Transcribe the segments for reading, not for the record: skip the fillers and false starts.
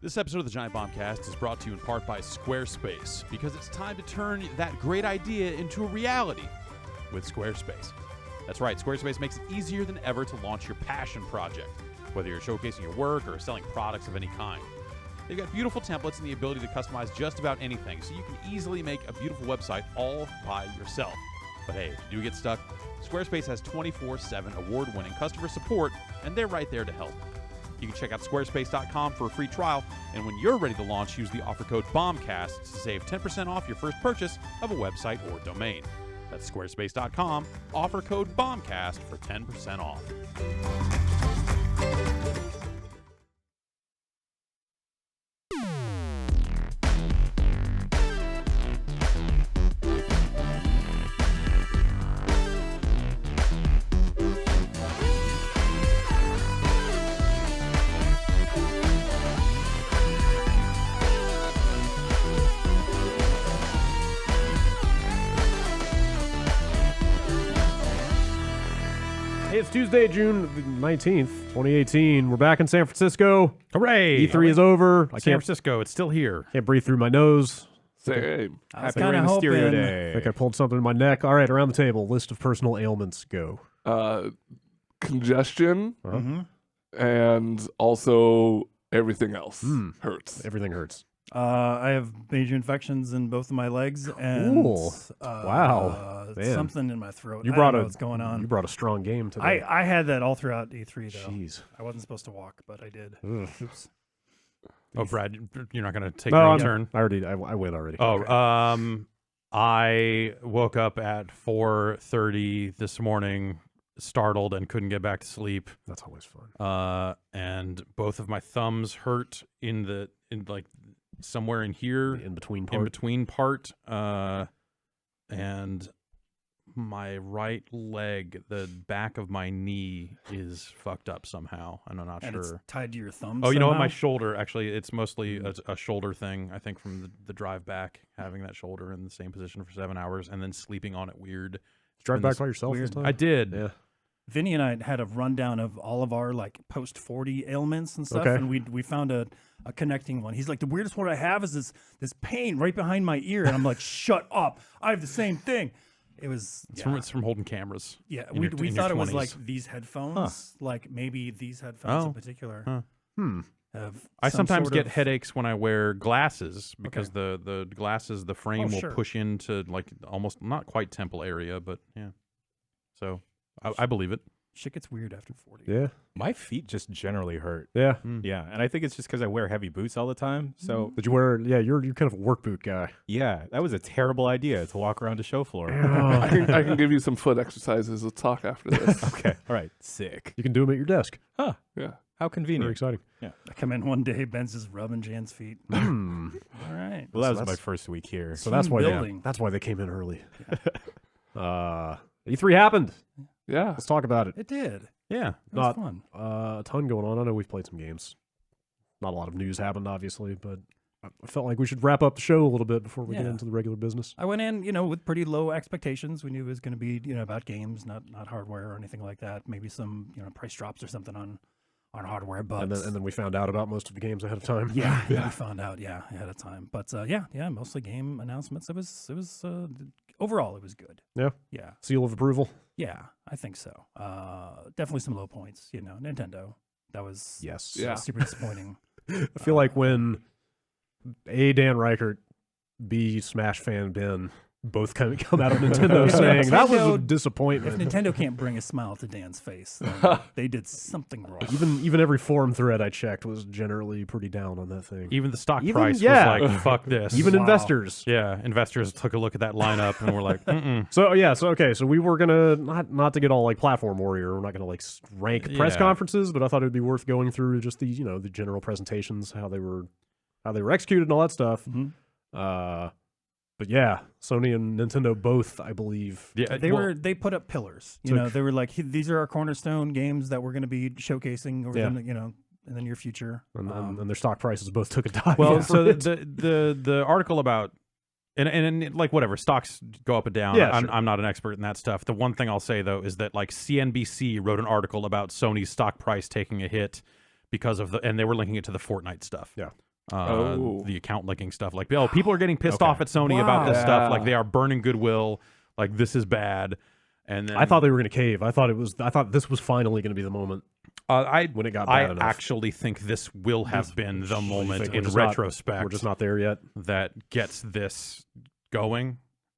This episode of the Giant Bombcast is brought to you in part by Squarespace, because it's time to turn that great idea into a reality with Squarespace. That's right, Squarespace makes it easier than ever to launch your passion project, whether you're showcasing your work or selling products of any kind. They've got beautiful templates and the ability to customize just about anything, so you can easily make a beautiful website all by yourself. But hey, if you do get stuck, Squarespace has 24/7 award-winning customer support, and they're right there to help. You can check out squarespace.com for a free trial, and when you're ready to launch, use the offer code BOMBCAST to save 10% off your first purchase of a website or domain. That's squarespace.com, offer code BOMBCAST for 10% off. It's Tuesday, June 19th, 2018. We're back in San Francisco. Hooray! E3 is over. San Francisco, it's still here. Can't breathe through my nose. Same. Happy Rey Mysterio I Day. think I pulled something in my neck. All right, around the table, list of personal ailments. Go. Congestion and also everything else hurts. Everything hurts. I have major infections in both of my legs and Cool. Wow. Man. something in my throat. You I brought don't know a what's going on. You brought a strong game today. I had that all throughout E3 though. Jeez. I wasn't supposed to walk, but I did. Ugh. Oops. Oh, Brad, you're not going to take No, your I'm- own turn? I win already. Oh, I woke up at 4:30 this morning, startled and couldn't get back to sleep. That's always fun. And both of my thumbs hurt in like somewhere in here, In between in part. between part, and my right leg, the back of my knee is fucked up somehow, and I'm not And sure. it's tied to your thumb. Oh, you know what? My somehow? shoulder, actually, it's mostly a shoulder thing, I think, from the drive back, having that shoulder in the same position for 7 hours and then sleeping on it weird. Drive in back this by yourself weird- this time? I did. Yeah. Vinny and I had a rundown of all of our like post 40 ailments and stuff, Okay. and we found a connecting one. He's like, the weirdest one I have is this pain right behind my ear, and I'm like, shut up! I have the same thing. It was It's from holding cameras. Yeah, in we your- we in your thought it was 20s. like these headphones, like maybe these headphones Oh. in particular. Huh. Have I some sometimes sort get of- headaches when I wear glasses because the glasses, the frame will sure. push into like almost not quite temple area, but yeah. So I believe it. Shit gets weird after 40. Yeah. My feet just generally hurt. Yeah. Yeah, and I think it's just because I wear heavy boots all the time. So Did you wear? Yeah, you're kind of a work boot guy. yeah, that was a terrible idea to walk around the show floor. I can give you some foot exercises. Let's talk after this. Okay, all right, sick. You can do them at your desk. Huh? Yeah. How Very convenient. exciting. I come in one day, Ben's just rubbing Jan's feet. All right. Well, that was So my that's- first week here. So that's why building. that's why they came in early. E3 happened. Yeah. Let's talk about it. It did. Yeah. It was Not fun. a ton going on. I know we've played some games. Not a lot of news happened, obviously, but I felt like we should wrap up the show a little bit before we get Yeah. into the regular business. I went in, with pretty low expectations. We knew it was going to be, about games, not hardware or anything like that. Maybe some, price drops or something on hardware. But And then we found out about most of the games ahead of time. yeah, we found out, ahead of time. But mostly game announcements. It was overall it was good. Yeah. Yeah. Seal of approval. Yeah, I think so. Definitely some low points. Nintendo. That was Yes. Yeah. super disappointing. I feel like when A, Dan Reichert, B, Smash fan Ben both come out of Nintendo saying that was a If disappointment. Nintendo can't bring a smile to Dan's face, then they did something wrong. Even every forum thread I checked was generally pretty down on that thing. Even the stock Even- price yeah. was like, fuck this. Even Wow. investors. yeah, investors took a look at that lineup and were like, mm-mm. So we were gonna not to get all like platform warrior. We're not gonna like rank press Yeah. conferences, but I thought it'd be worth going through just the the general presentations, how they were executed and all that stuff. Mhm. But yeah, Sony and Nintendo both, I believe. Yeah, They put up pillars. They were like, these are our cornerstone games that we're going to be showcasing over in the near future. And their stock prices both took a dive. Well, over so it. the article about and like whatever, stocks go up and down. Yeah, I'm not an expert in that stuff. The one thing I'll say though is that like CNBC wrote an article about Sony's stock price taking a hit because of and they were linking it to the Fortnite stuff. Yeah. The account linking stuff. Like, people are getting pissed off at Sony about this stuff. Like, they are burning goodwill. Like, this is bad. And then I thought they were going to cave. I thought this was finally going to be the moment. When it got bad enough. Actually think this will have been the moment in we're retrospect. We're just not there yet. That gets this going.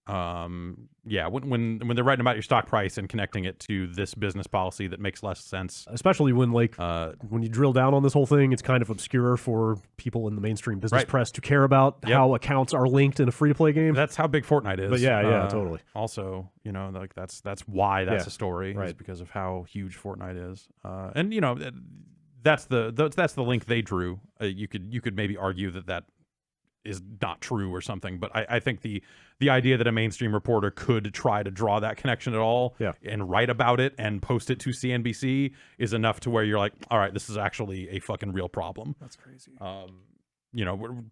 When they're writing about your stock price and connecting it to this business policy that makes less sense. Especially when when you drill down on this whole thing, it's kind of obscure for people in the mainstream business press to care about how accounts are linked in a free-to-play game. That's how big Fortnite is. But yeah, totally. Also, like that's why that's a story, is because of how huge Fortnite is. And that's the link they drew. You could maybe argue that is not true or something, but I think the idea that a mainstream reporter could try to draw that connection at all and write about it and post it to CNBC is enough to where you're like, all right, this is actually a fucking real problem. That's crazy.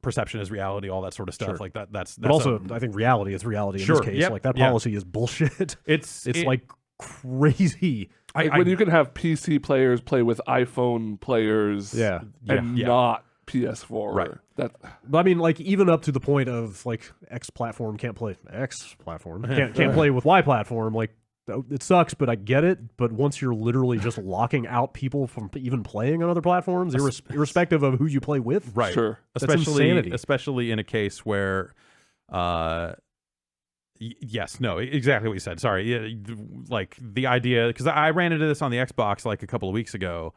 Perception is reality, all that sort of stuff. Sure. Like that's but also, I think reality is reality in this case. Yep. Like, that policy is bullshit. It's like crazy. When you can have PC players play with iPhone players and not PS4. Right. But I mean, like, even up to the point of, like, X platform can't play can't play with Y platform. Like, it sucks, but I get it. But once you're literally just locking out people from even playing on other platforms, irrespective of who you play with, right? Sure. Especially in a case where, exactly what you said. Sorry, like the idea, because I ran into this on the Xbox like a couple of weeks ago.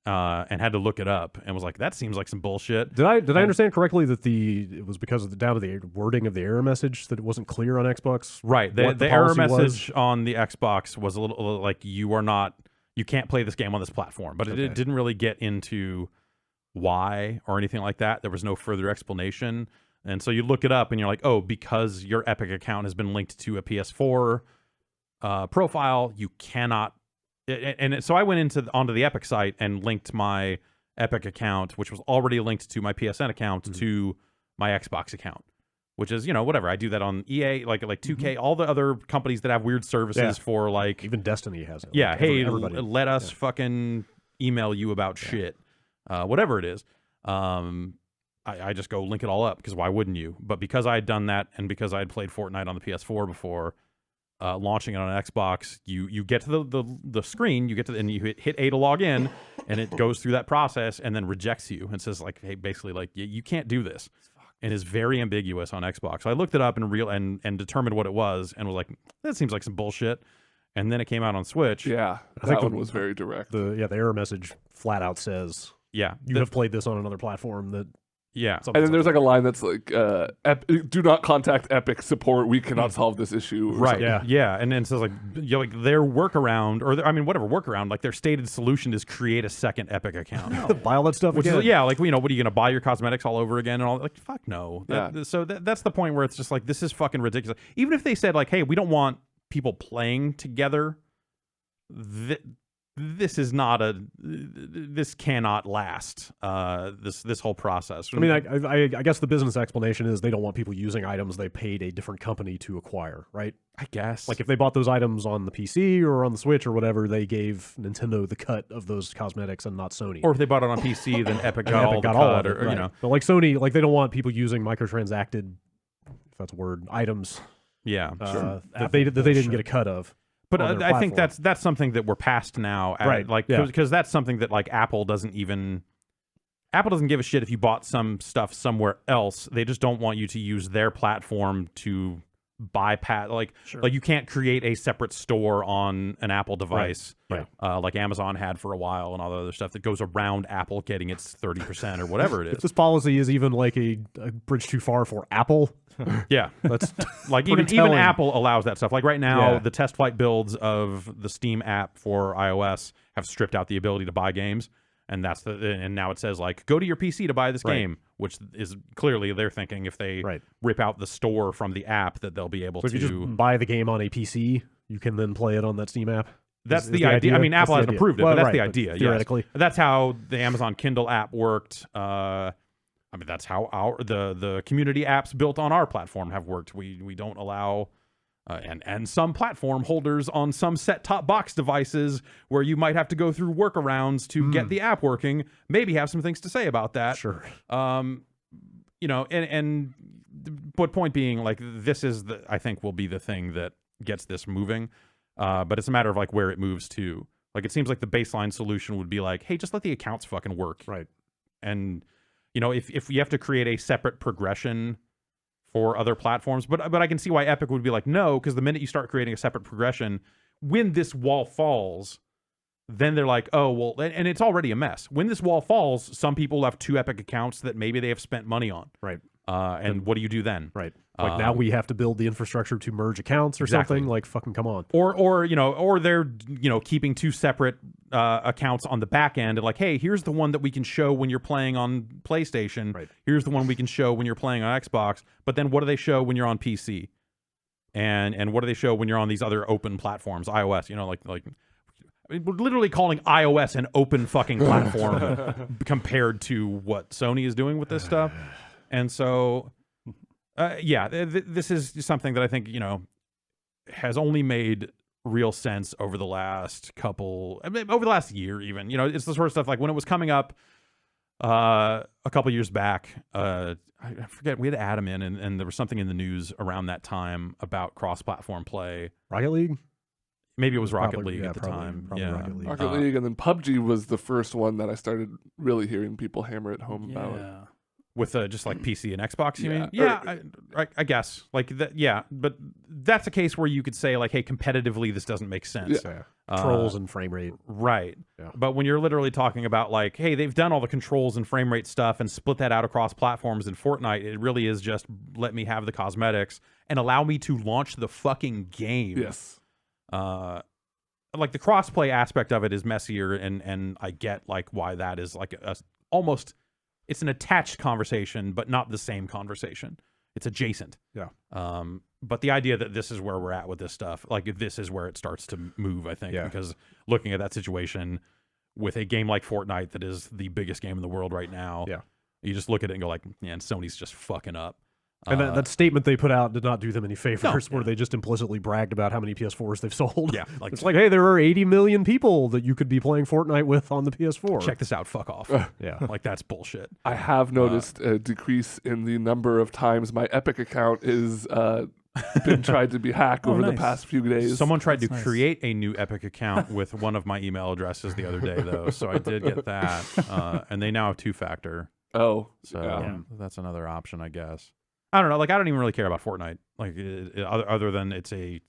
And had to look it up and was like, that seems like some bullshit. Did I understand correctly that it was because of down to the wording of the error message that it wasn't clear on Xbox? Right. The error message on the Xbox was a little like, you can't play this game on this platform, but it didn't really get into why or anything like that. There was no further explanation. And so you look it up and you're like, oh, because your Epic account has been linked to a PS4 profile, you cannot. And so I went onto the Epic site and linked my Epic account, which was already linked to my PSN account, to my Xbox account, which is, whatever. I do that on EA, like 2K, all the other companies that have weird services for, like... Even Destiny has it. Yeah, like, hey, everybody. let us fucking email you about shit. Whatever it is. I just go link it all up, because why wouldn't you? But because I had done that, and because I had played Fortnite on the PS4 before... launching it on an Xbox, you get to the screen, and you hit A to log in, and it goes through that process and then rejects you and says, like, hey, basically, like, you can't do this, and is very ambiguous on Xbox. So I looked it up and determined what it was, and was like, that seems like some bullshit. And then it came out on Switch. Yeah, that one was very direct. The error message flat out says, you have played this on another platform that. Yeah. And then there's like a line that's like, do not contact Epic support. We cannot solve this issue. Right. Yeah. And then it says, like, their workaround, or whatever workaround, like, their stated solution is create a second Epic account. Buy all that stuff again. Is, like, what are you going to buy your cosmetics all over again and all? Like, fuck no. So that's the point where it's just like, this is fucking ridiculous. Even if they said, like, hey, we don't want people playing together, this cannot last, this whole process. I mean, I guess the business explanation is they don't want people using items they paid a different company to acquire, right? I guess. Like, if they bought those items on the PC or on the Switch or whatever, they gave Nintendo the cut of those cosmetics and not Sony. Or if they bought it on PC, then Epic got all the cut, or. But like Sony, like, they don't want people using microtransacted, if that's a word, items. Yeah, that they didn't get a cut of. But I think that's something that we're past now, right? Like, because that's something that, like, Apple doesn't give a shit if you bought some stuff somewhere else. They just don't want you to use their platform to bypass. Like you can't create a separate store on an Apple device, like Amazon had for a while, and all the other stuff that goes around Apple getting its 30% or whatever it is. If this policy is even like a bridge too far for Apple. Yeah, that's like even Apple allows that stuff. Like right now, the test flight builds of the Steam app for iOS have stripped out the ability to buy games, and and now it says, like, go to your PC to buy this game, which is clearly they're thinking if they rip out the store from the app that they'll be able to. If you just buy the game on a PC, you can then play it on that Steam app. That's the idea. I mean, Apple hasn't approved it, but that's the idea. Theoretically, that's how the Amazon Kindle app worked. I mean, that's how the community apps built on our platform have worked. We don't allow, and some platform holders on some set-top box devices where you might have to go through workarounds to get the app working, maybe have some things to say about that. Sure. but point being, like, this is I think will be the thing that gets this moving. But it's a matter of like where it moves to. Like, it seems like the baseline solution would be like, hey, just let the accounts fucking work. Right. And, if you have to create a separate progression for other platforms, but I can see why Epic would be like, no, because the minute you start creating a separate progression, when this wall falls, then they're like, oh, well, and it's already a mess. When this wall falls, some people have 2 Epic accounts that maybe they have spent money on. Right. And what do you do then? Right. Like now we have to build the infrastructure to merge accounts or something. Like, fucking come on. Or they're keeping 2 separate accounts on the back end and like, hey, here's the one that we can show when you're playing on PlayStation. Right. Here's the one we can show when you're playing on Xbox. But then what do they show when you're on PC? And what do they show when you're on these other open platforms, iOS? We're literally calling iOS an open fucking platform compared to what Sony is doing with this stuff. And so, this is something that I think, has only made real sense over the last over the last year even. It's the sort of stuff like when it was coming up a couple years back, I forget, we had Adam in and there was something in the news around that time about cross-platform play. Rocket League? Maybe it was Rocket League at the time. Probably Rocket League, and then PUBG was the first one that I started really hearing people hammer at home about. With just like PC and Xbox, you mean? Yeah, I guess. Like that, yeah. But that's a case where you could say like, hey, competitively, this doesn't make sense. Yeah. Controls and frame rate. Right. Yeah. But when you're literally talking about like, hey, they've done all the controls and frame rate stuff and split that out across platforms in Fortnite, it really is just let me have the cosmetics and allow me to launch the fucking game. Yes. Like the crossplay aspect of it is messier, and I get like why that is like almost. It's an attached conversation, but not the same conversation. It's adjacent. Yeah. But the idea that this is where we're at with this stuff, like this is where it starts to move, I think, because looking at that situation with a game like Fortnite that is the biggest game in the world right now, you just look at it and go like, man, Sony's just fucking up. And that statement they put out did not do them any favors, where they just implicitly bragged about how many PS4s they've sold. Yeah, like, it's like, hey, there are 80 million people that you could be playing Fortnite with on the PS4. Check this out, fuck off. Like that's bullshit. I have noticed a decrease in the number of times my Epic account is been tried to be hacked over the past few days. Someone tried to create a new Epic account with one of my email addresses the other day, though, so I did get that. And they now have 2-factor. Oh, so that's another option, I guess. I don't know. Like, I don't even really care about Fortnite. Like, other than it's a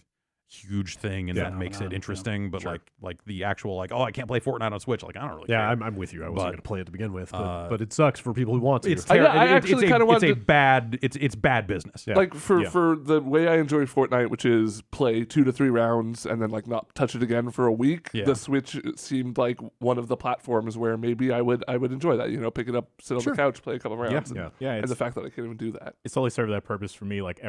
huge thing and that makes it interesting. But like the actual like, oh, I can't play Fortnite on Switch. Like, I don't really care. I'm with you. I wasn't going to play it to begin with, but it sucks for people who want to. It's it's bad business. Yeah. Like for the way I enjoy Fortnite, which is play 2 to 3 rounds and then like not touch it again for a week. Yeah. The Switch seemed like one of the platforms where maybe I would enjoy that. Pick it up, sit on the couch, play a couple rounds. And the fact that I can't even do that. It's only served that purpose for me. Like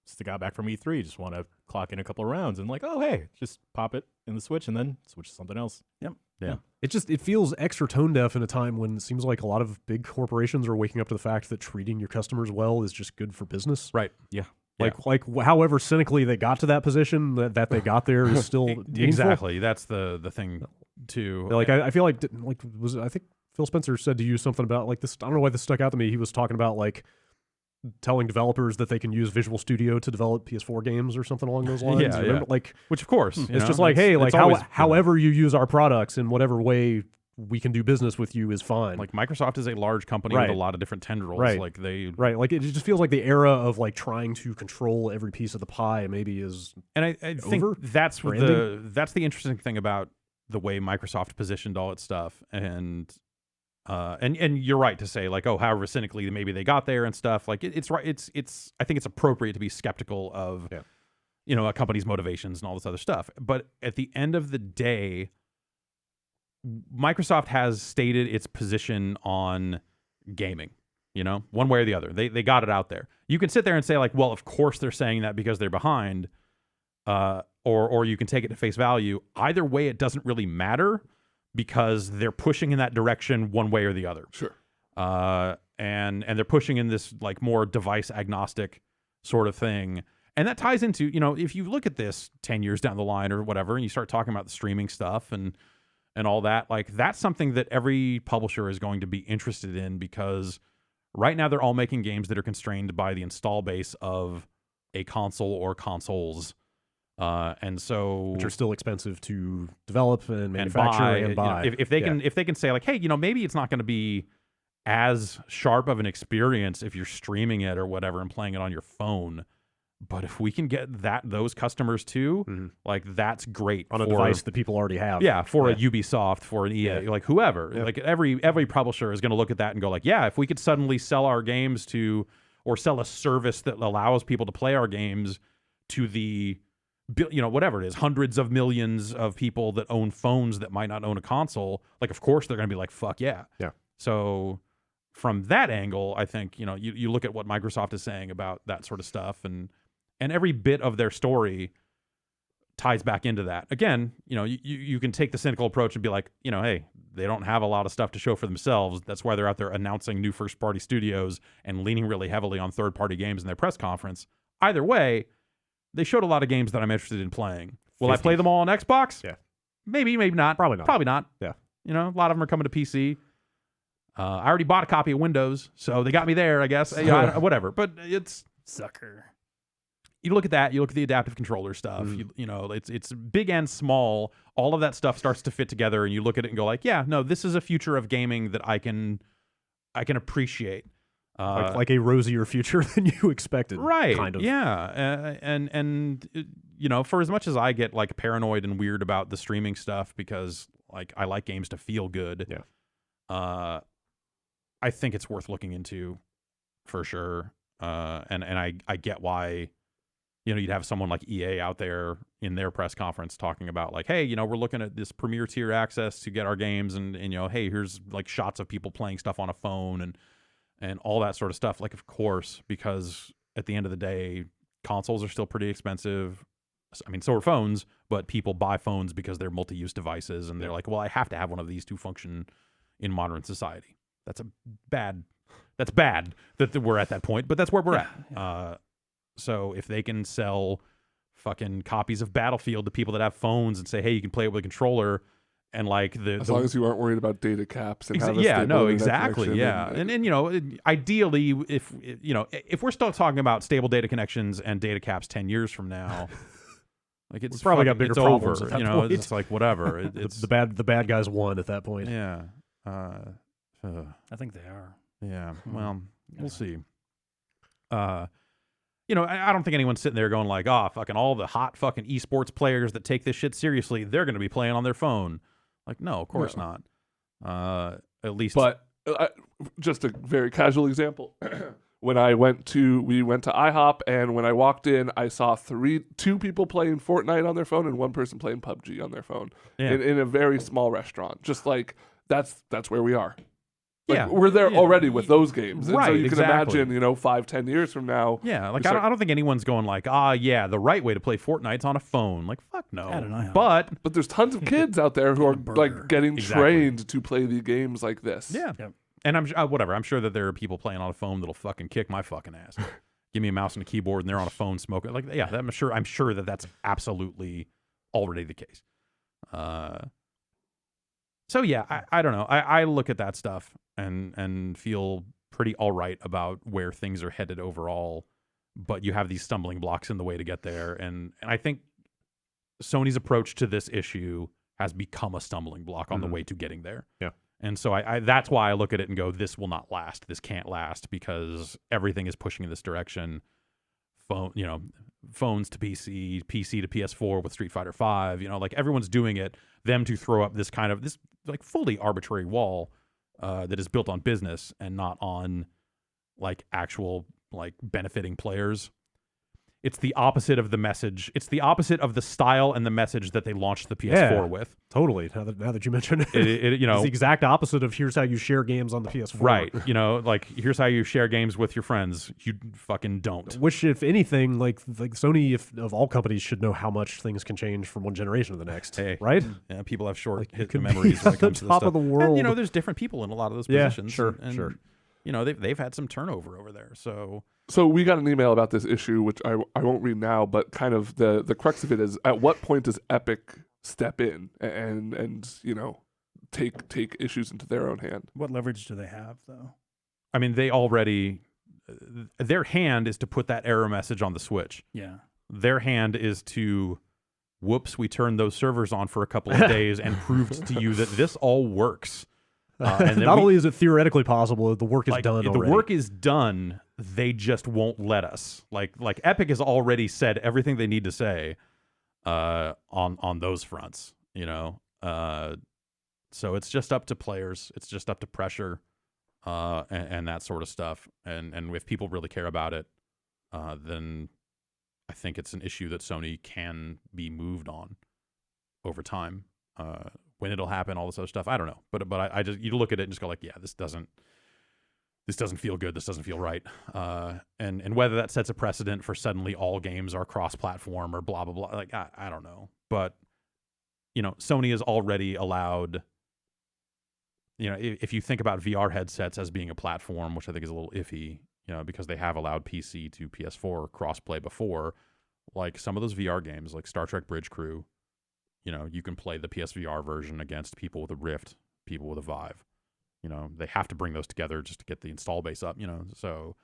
since I got back from E3, just want to clock in a couple of rounds and like, oh hey, just pop it in the Switch and then switch to something else. Yep. Yeah. It feels extra tone deaf in a time when it seems like a lot of big corporations are waking up to the fact that treating your customers well is just good for business. Right. Yeah. Like however cynically they got to that position, that they got there is still exactly. That's the thing too. Like I feel like I think Phil Spencer said to you something about like this. I don't know why this stuck out to me. He was talking about like telling developers that they can use Visual Studio to develop PS4 games or something along those lines. Yeah. Like, which of course, it's just like, hey, like however you use our products in whatever way we can do business with you is fine. Like Microsoft is a large company with a lot of different tendrils. Right. Like like it just feels like the era of like trying to control every piece of the pie maybe is. And I think that's the interesting thing about the way Microsoft positioned all its stuff and you're right to say like, oh, however cynically maybe they got there and stuff. Like it's right. It's I think it's appropriate to be skeptical of, a company's motivations and all this other stuff. But at the end of the day, Microsoft has stated its position on gaming, one way or the other. They got it out there. You can sit there and say like, well, of course they're saying that because they're behind, or you can take it to face value. Either way, it doesn't really matter, because they're pushing in that direction one way or the other. Sure. And they're pushing in this like more device agnostic sort of thing. And that ties into, if you look at this 10 years down the line or whatever, and you start talking about the streaming stuff and all that, like that's something that every publisher is going to be interested in, because Right now, they're all making games that are constrained by the install base of a console or consoles. And so, which are still expensive to develop and and manufacture buy. and buy. If they can say like, hey, maybe it's not going to be as sharp of an experience if you're streaming it or whatever and playing it on your phone, but if we can get those customers too, like that's great on a for, device that people already have. Yeah, for a Ubisoft, for an EA, like whoever. Like every publisher is going to look at that and go like, yeah, if we could suddenly sell our games to, or sell a service that allows people to play our games to the, whatever it is, hundreds of millions of people that own phones that might not own a console, like of course they're going to be like, fuck yeah. Yeah. So from that angle, I think, you look at what Microsoft is saying about that sort of stuff, and every bit of their story ties back into that. Again, you can take the cynical approach and be like, hey, they don't have a lot of stuff to show for themselves. That's why they're out there announcing new first-party studios and leaning really heavily on third-party games in their press conference. Either way, they showed a lot of games that I'm interested in playing. Will I play them all on Xbox? Yeah. Maybe not. Probably not. Probably not. Yeah. A lot of them are coming to PC. I already bought a copy of Windows, so they got me there, I guess. Whatever. But it's... Sucker. You look at that, you look at the adaptive controller stuff, it's big and small. All of that stuff starts to fit together, and you look at it and go like, yeah, no, this is a future of gaming that I can appreciate. Like a rosier future than you expected. Right. Kind of. Yeah. And for as much as I get like paranoid and weird about the streaming stuff because like I like games to feel good. Yeah. I think it's worth looking into for sure. And I get why, you'd have someone like EA out there in their press conference talking about like, hey, we're looking at this premier tier access to get our games, and hey, here's like shots of people playing stuff on a phone and all that sort of stuff. Like, of course, because at the end of the day, consoles are still pretty expensive. I mean, so are phones, but people buy phones because they're multi-use devices, and they're like, well, I have to have one of these to function in modern society. That's bad that we're at that point, but that's where we're at. Yeah. So if they can sell fucking copies of Battlefield to people that have phones and say, hey, you can play it with a controller, and like as long as you aren't worried about data caps and have a exactly, connection, yeah, and ideally, if we're still talking about stable data connections and data caps 10 years from now, like it's probably got bigger problems over. at that point. It's like whatever. It's the bad guys won at that point. Yeah. I think they are. Yeah. Well, we'll see. I don't think anyone's sitting there going like, oh, fucking all the hot fucking esports players that take this shit seriously, they're going to be playing on their phone. Like, no, of course not. At least. But just a very casual example. When we went to IHOP, and when I walked in, I saw two people playing Fortnite on their phone and one person playing PUBG on their phone in a very small restaurant. Just like that's where we are. Like, we're there already with those games. And right, so you can exactly. imagine, 5-10 years from now. Yeah, like I don't think anyone's going like, the right way to play Fortnite's on a phone. Like, fuck no. I don't know. But there's tons of kids out there who are like getting trained to play the games like this. Yeah. Yep. And I'm sure that there are people playing on a phone that'll fucking kick my fucking ass. Give me a mouse and a keyboard and they're on a phone smoking. Like, yeah, I'm sure that that's absolutely already the case. So yeah, I don't know. I look at that stuff and feel pretty all right about where things are headed overall, but you have these stumbling blocks in the way to get there, and I think Sony's approach to this issue has become a stumbling block on the way to getting there. Yeah. And so I that's why I look at it and go, this will not last. This can't last because everything is pushing in this direction. Phones to PC, PC to PS4 with Street Fighter V, like everyone's doing it, them to throw up this like fully arbitrary wall that is built on business and not on like actual like benefiting players. It's the opposite of the message. It's the opposite of the style and the message that they launched the PS4 with. Totally. Now that you mention it, it's the exact opposite of here's how you share games on the PS4. Right. Like here's how you share games with your friends. You fucking don't. Which, if anything, like Sony, of all companies, should know how much things can change from one generation to the next. Hey, right? Yeah, people have short hit could memories be when it comes at to the this top stuff. of the world. And, there's different people in a lot of those positions. Sure. They've had some turnover over there. So we got an email about this issue, which I won't read now, but kind of the crux of it is, at what point does Epic step in and take issues into their own hand? What leverage do they have, though? I mean, they already their hand is to put that error message on the Switch. Yeah. Their hand is to, whoops, we turned those servers on for a couple of days and proved to you that this all works. And then Not only is it theoretically possible, the work is like, done the already. work is done. They just won't let us. Like Epic has already said everything they need to say on those fronts. You know, so it's just up to players. It's just up to pressure. And that sort of stuff. And if people really care about it, then I think it's an issue that Sony can be moved on over time. When it'll happen, all this other stuff, I don't know. But I just, you look at it and just go like, yeah, this doesn't feel good. This doesn't feel right. And whether that sets a precedent for suddenly all games are cross-platform or blah blah blah, like I don't know. But you know, Sony has already allowed. You know, if you think about VR headsets as being a platform, which I think is a little iffy, you know, because they have allowed PC to PS4 crossplay before, like some of those VR games, like Star Trek Bridge Crew, you know, you can play the PSVR version against people with a Rift, people with a Vive. You know, they have to bring those together just to get the install base up, you know. So,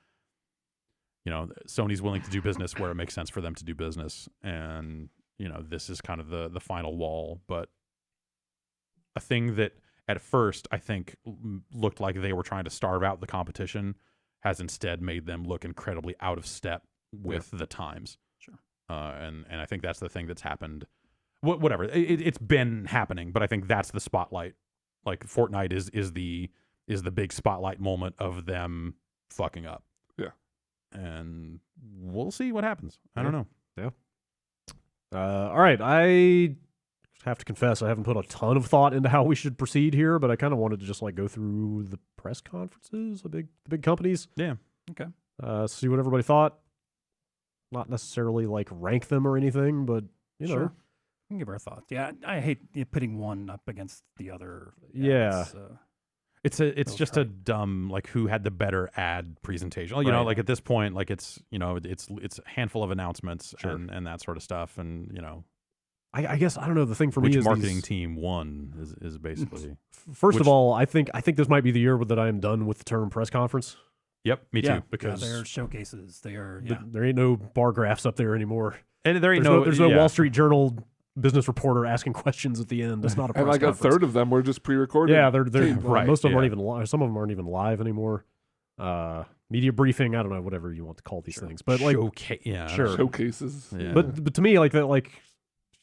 you know, Sony's willing to do business where it makes sense for them to do business. And, you know, this is kind of the final wall. But a thing that at first, I think, looked like they were trying to starve out the competition, has instead made them look incredibly out of step with the times. Sure. And I think that's the thing that's happened. Whatever. It's been happening, but I think that's the spotlight. Like Fortnite is the big spotlight moment of them fucking up. Yeah. And we'll see what happens. I don't know. Yeah. All right. I have to confess I haven't put a ton of thought into how we should proceed here, but I kind of wanted to just like go through the press conferences, the big companies. Yeah. Okay. See what everybody thought. Not necessarily like rank them or anything, but you know. Sure. We can give our thoughts. Yeah, I hate putting one up against the other. Yeah. It's just a dumb, like, who had the better ad presentation. You know, like at this point, like it's, you know, it's a handful of announcements and that sort of stuff. And, you know, I guess, I don't know, the thing for me which is marketing team won is basically. First of all, I think this might be the year that I am done with the term press conference. Yep, me too. Because they're showcases. They are. There ain't no bar graphs up there anymore. And there's no Wall Street Journal business reporter asking questions at the end. That's not a press and like conference. a third of them were just pre-recorded. Yeah, they're right. Most of them aren't even live. Some of them aren't even live anymore. Media briefing, I don't know, whatever you want to call these things, but like showcases. Yeah. But to me, like that, like,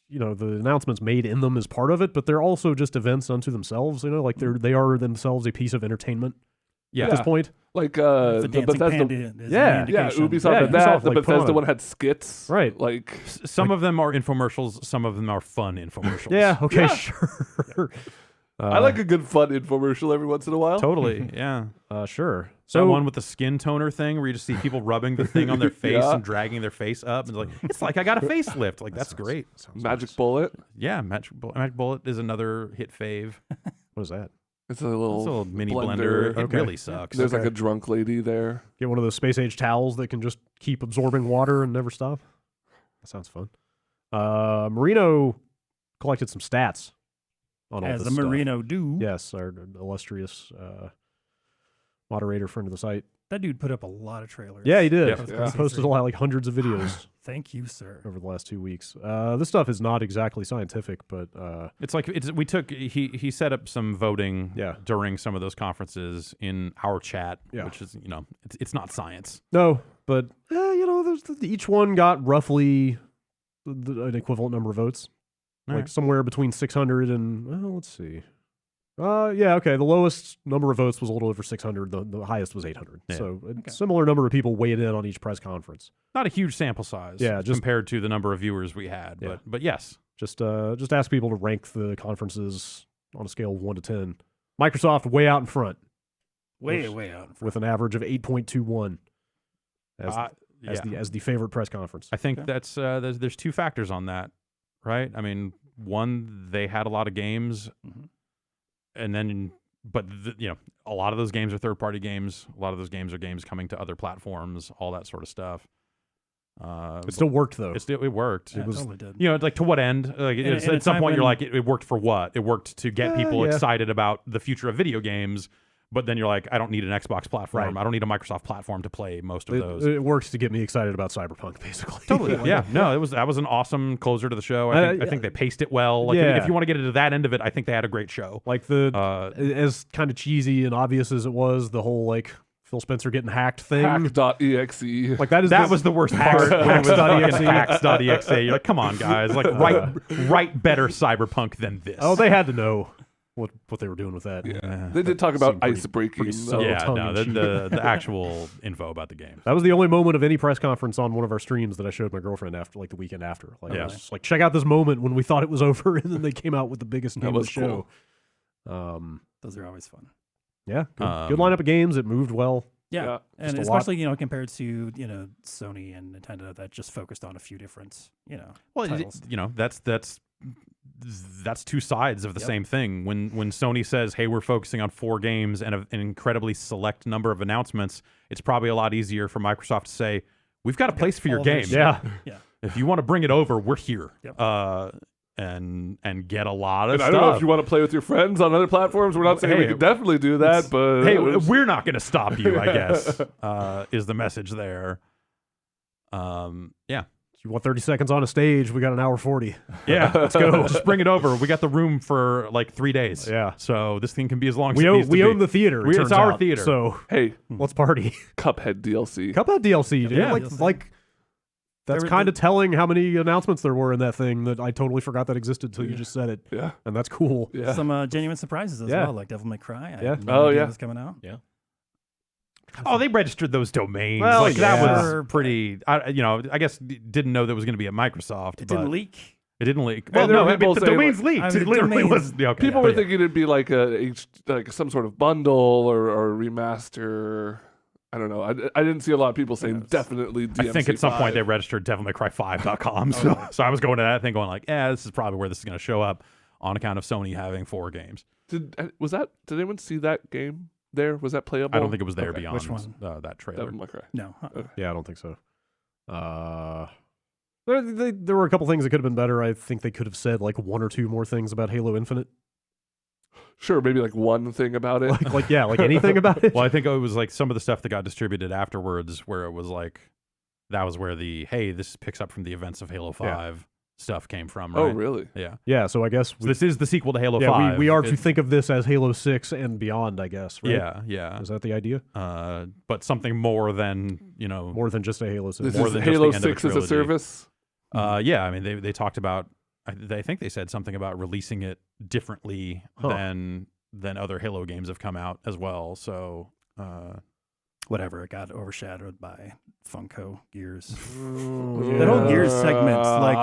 you know, the announcements made in them is part of it, but they're also just events unto themselves. You know, like they are themselves a piece of entertainment. Yeah. At this point, Like the Bethesda. Yeah, Ubisoft had Ubisoft, that. The like, Bethesda fun. one had skits. Right. Like some of them are infomercials, some of them are fun infomercials. yeah, okay, Yeah. sure. I like a good fun infomercial every once in a while. Totally, yeah. Sure. So one with the skin toner thing where you just see people rubbing the thing on their face Yeah. and dragging their face up. And it's like I got a facelift. Like, that's great. Magic Bullet. Yeah, Magic Bullet is another hit fave. What is that? It's a little, It's a little mini blender. It Okay. really sucks. There's like a drunk lady there. Get one of those space age towels that can just keep absorbing water and never stop. That sounds fun. Marino collected some stats on all As this the stuff. Marino do. Yes, our illustrious moderator friend of the site. That dude put up a lot of trailers. Yeah, he did. Yeah. He posted a lot, like hundreds of videos Thank you, sir. over the last 2 weeks. This stuff is not exactly scientific, but It's like he set up some voting Yeah. during some of those conferences in our chat, Yeah. which is, you know, it's not science. no, but you know, each one got roughly an equivalent number of votes, All like right. somewhere between 600 and let's see. Yeah, okay. The lowest number of votes was a little over 600. The highest was 800. Yeah. So a similar number of people weighed in on each press conference. Not a huge sample size, Yeah, just- compared to the number of viewers we had, Yeah. but yes. Just ask people to rank the conferences on a scale of 1 to 10. Microsoft way out in front Way out. with an average of 8.21 Yeah. as the favorite press conference. I think that's there's two factors on that, right? I mean, one, they had a lot of games, and then you know, a lot of those games are third-party games. A lot of those games are games coming to other platforms, all that sort of stuff. It still worked though. It worked. Yeah, It was- totally did. You know, like to what end? Like In a at some time point, you're when- like, it worked for what? It worked to get people yeah. excited about the future of video games. But then you're like, I don't need an Xbox platform. Right. I don't need a Microsoft platform to play most of those. It works to get me excited about Cyberpunk, basically. Totally. Yeah. No, that was an awesome closer to the show. I think they paced it well. Like, Yeah. if you want to get into that end of it, I think they had a great show. Like as kind of cheesy and obvious as it was, the whole like Phil Spencer getting hacked thing. Hack.exe. Like that was the worst part. when it was fucking hacks.exe. You're like, come on, guys. Like, write better Cyberpunk than this. Oh, they had to know what they were doing with that. Yeah. They did talk about ice breaking. The actual info about the game. That was the only moment of any press conference on one of our streams that I showed my girlfriend after, like the weekend after. Like, I was just like, check out this moment when we thought it was over, and then they came out with the biggest game of the show. Those are always fun. Yeah, good lineup of games. It moved well. Yeah, and especially compared to Sony and Nintendo that just focused on a few different titles. That's two sides of the same thing. When Sony says, "Hey, we're focusing on 4 games and an incredibly select number of announcements," it's probably a lot easier for Microsoft to say, "We've got a place for your game. Yeah. If you want to bring it over, we're here." Yep. And get a lot of stuff. I don't know if you want to play with your friends on other platforms. We're not saying we can definitely do that, but hey, we're not going to stop you. I guess is the message there. Yeah. You want 30 seconds on a stage? We got an hour 40. Yeah, let's go. Just bring it over. We got the room for like 3 days. Yeah. So this thing can be as long as we it needs to we be. own the theater. It's our out. theater. So hey, let's party. Cuphead DLC. Cuphead DLC. Dude. Yeah. Like that's kind of telling how many announcements there were in that thing that I totally forgot that existed until you just said it. Yeah. And that's cool. Yeah. Some genuine surprises as well, like Devil May Cry. I had no idea it was coming out. Yeah. Oh, they registered those domains. Well, like that yeah. was pretty. I guess didn't know that was going to be at Microsoft. It didn't leak. It didn't leak. Well, Well, no, there were people the saying, domains like, leaked. I mean, It literally domains- was. Okay, People were thinking it'd be like like some sort of bundle or remaster. I don't know. I didn't see a lot of people saying definitely DMC5. I think at some point they registered DevilMayCry5.com. So I was going to that thing going like, this is probably where this is going to show up on account of Sony having 4 games. Did anyone see that game there? Was that playable? I don't think it was there beyond Which one? that trailer. Devil May Cry. No. Yeah, I don't think so. There were a couple things that could have been better. I think they could have said like 1 or 2 more things about Halo Infinite. Sure, maybe like one thing about it. like anything about it. Well, I think it was like some of the stuff that got distributed afterwards where it was like, that was where this picks up from the events of Halo 5 stuff came from, right? Oh, really? Yeah. Yeah, so I guess So this is the sequel to Halo 5. we are to think of this as Halo 6 and beyond, I guess, right? Yeah. Is that the idea? But something more than, More than just a Halo 6. This More is than just Halo the end of a 6 as a trilogy. service? Yeah, I mean, they talked about, I think they said something about releasing it differently than other Halo games have come out as well. So, Whatever. It got overshadowed by Funko Gears. Yeah. That whole Gears segment, like,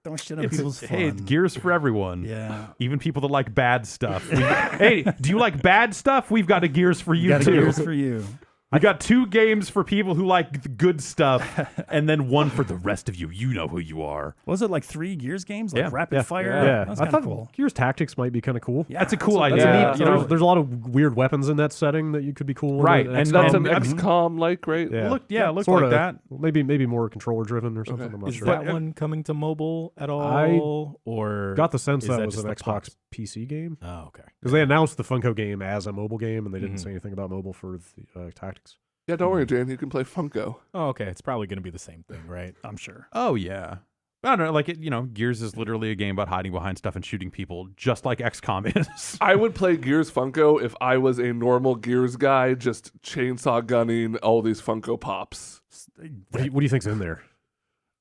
don't shit on people's fun. hey, it's Gears for everyone. Yeah. Even people that like bad stuff. Hey, do you like bad stuff? We've got a Gears for you Got a too. Gears for you. We got 2 games for people who like the good stuff, and then 1 for the rest of you. You know who you are. Was it like 3 Gears games? Like rapid fire? Yeah. That's I kind thought of cool. Gears Tactics might be kind of cool. Yeah, That's a cool That's idea. a neat, You know, there's a lot of weird weapons in that setting that you could be cool with. Right, And and That's an And- XCOM-like, right? Yeah. looked like Sorta. that. Maybe more controller driven or something. Okay. I'm not Is sure. that one coming to mobile at all? Or Got the sense is that that was just an the Xbox pops? PC game Oh, okay. because they announced the Funko game as a mobile game and they didn't Mhm. say anything about mobile for the Tactics. Yeah, don't worry, Jan. You can play Funko. Oh, okay. It's probably going to be the same thing, right? I'm sure. Oh yeah. I don't know, like Gears is literally a game about hiding behind stuff and shooting people, just like XCOM is. I would play Gears Funko if I was a normal Gears guy, just chainsaw gunning all these Funko Pops. What do you think's in there?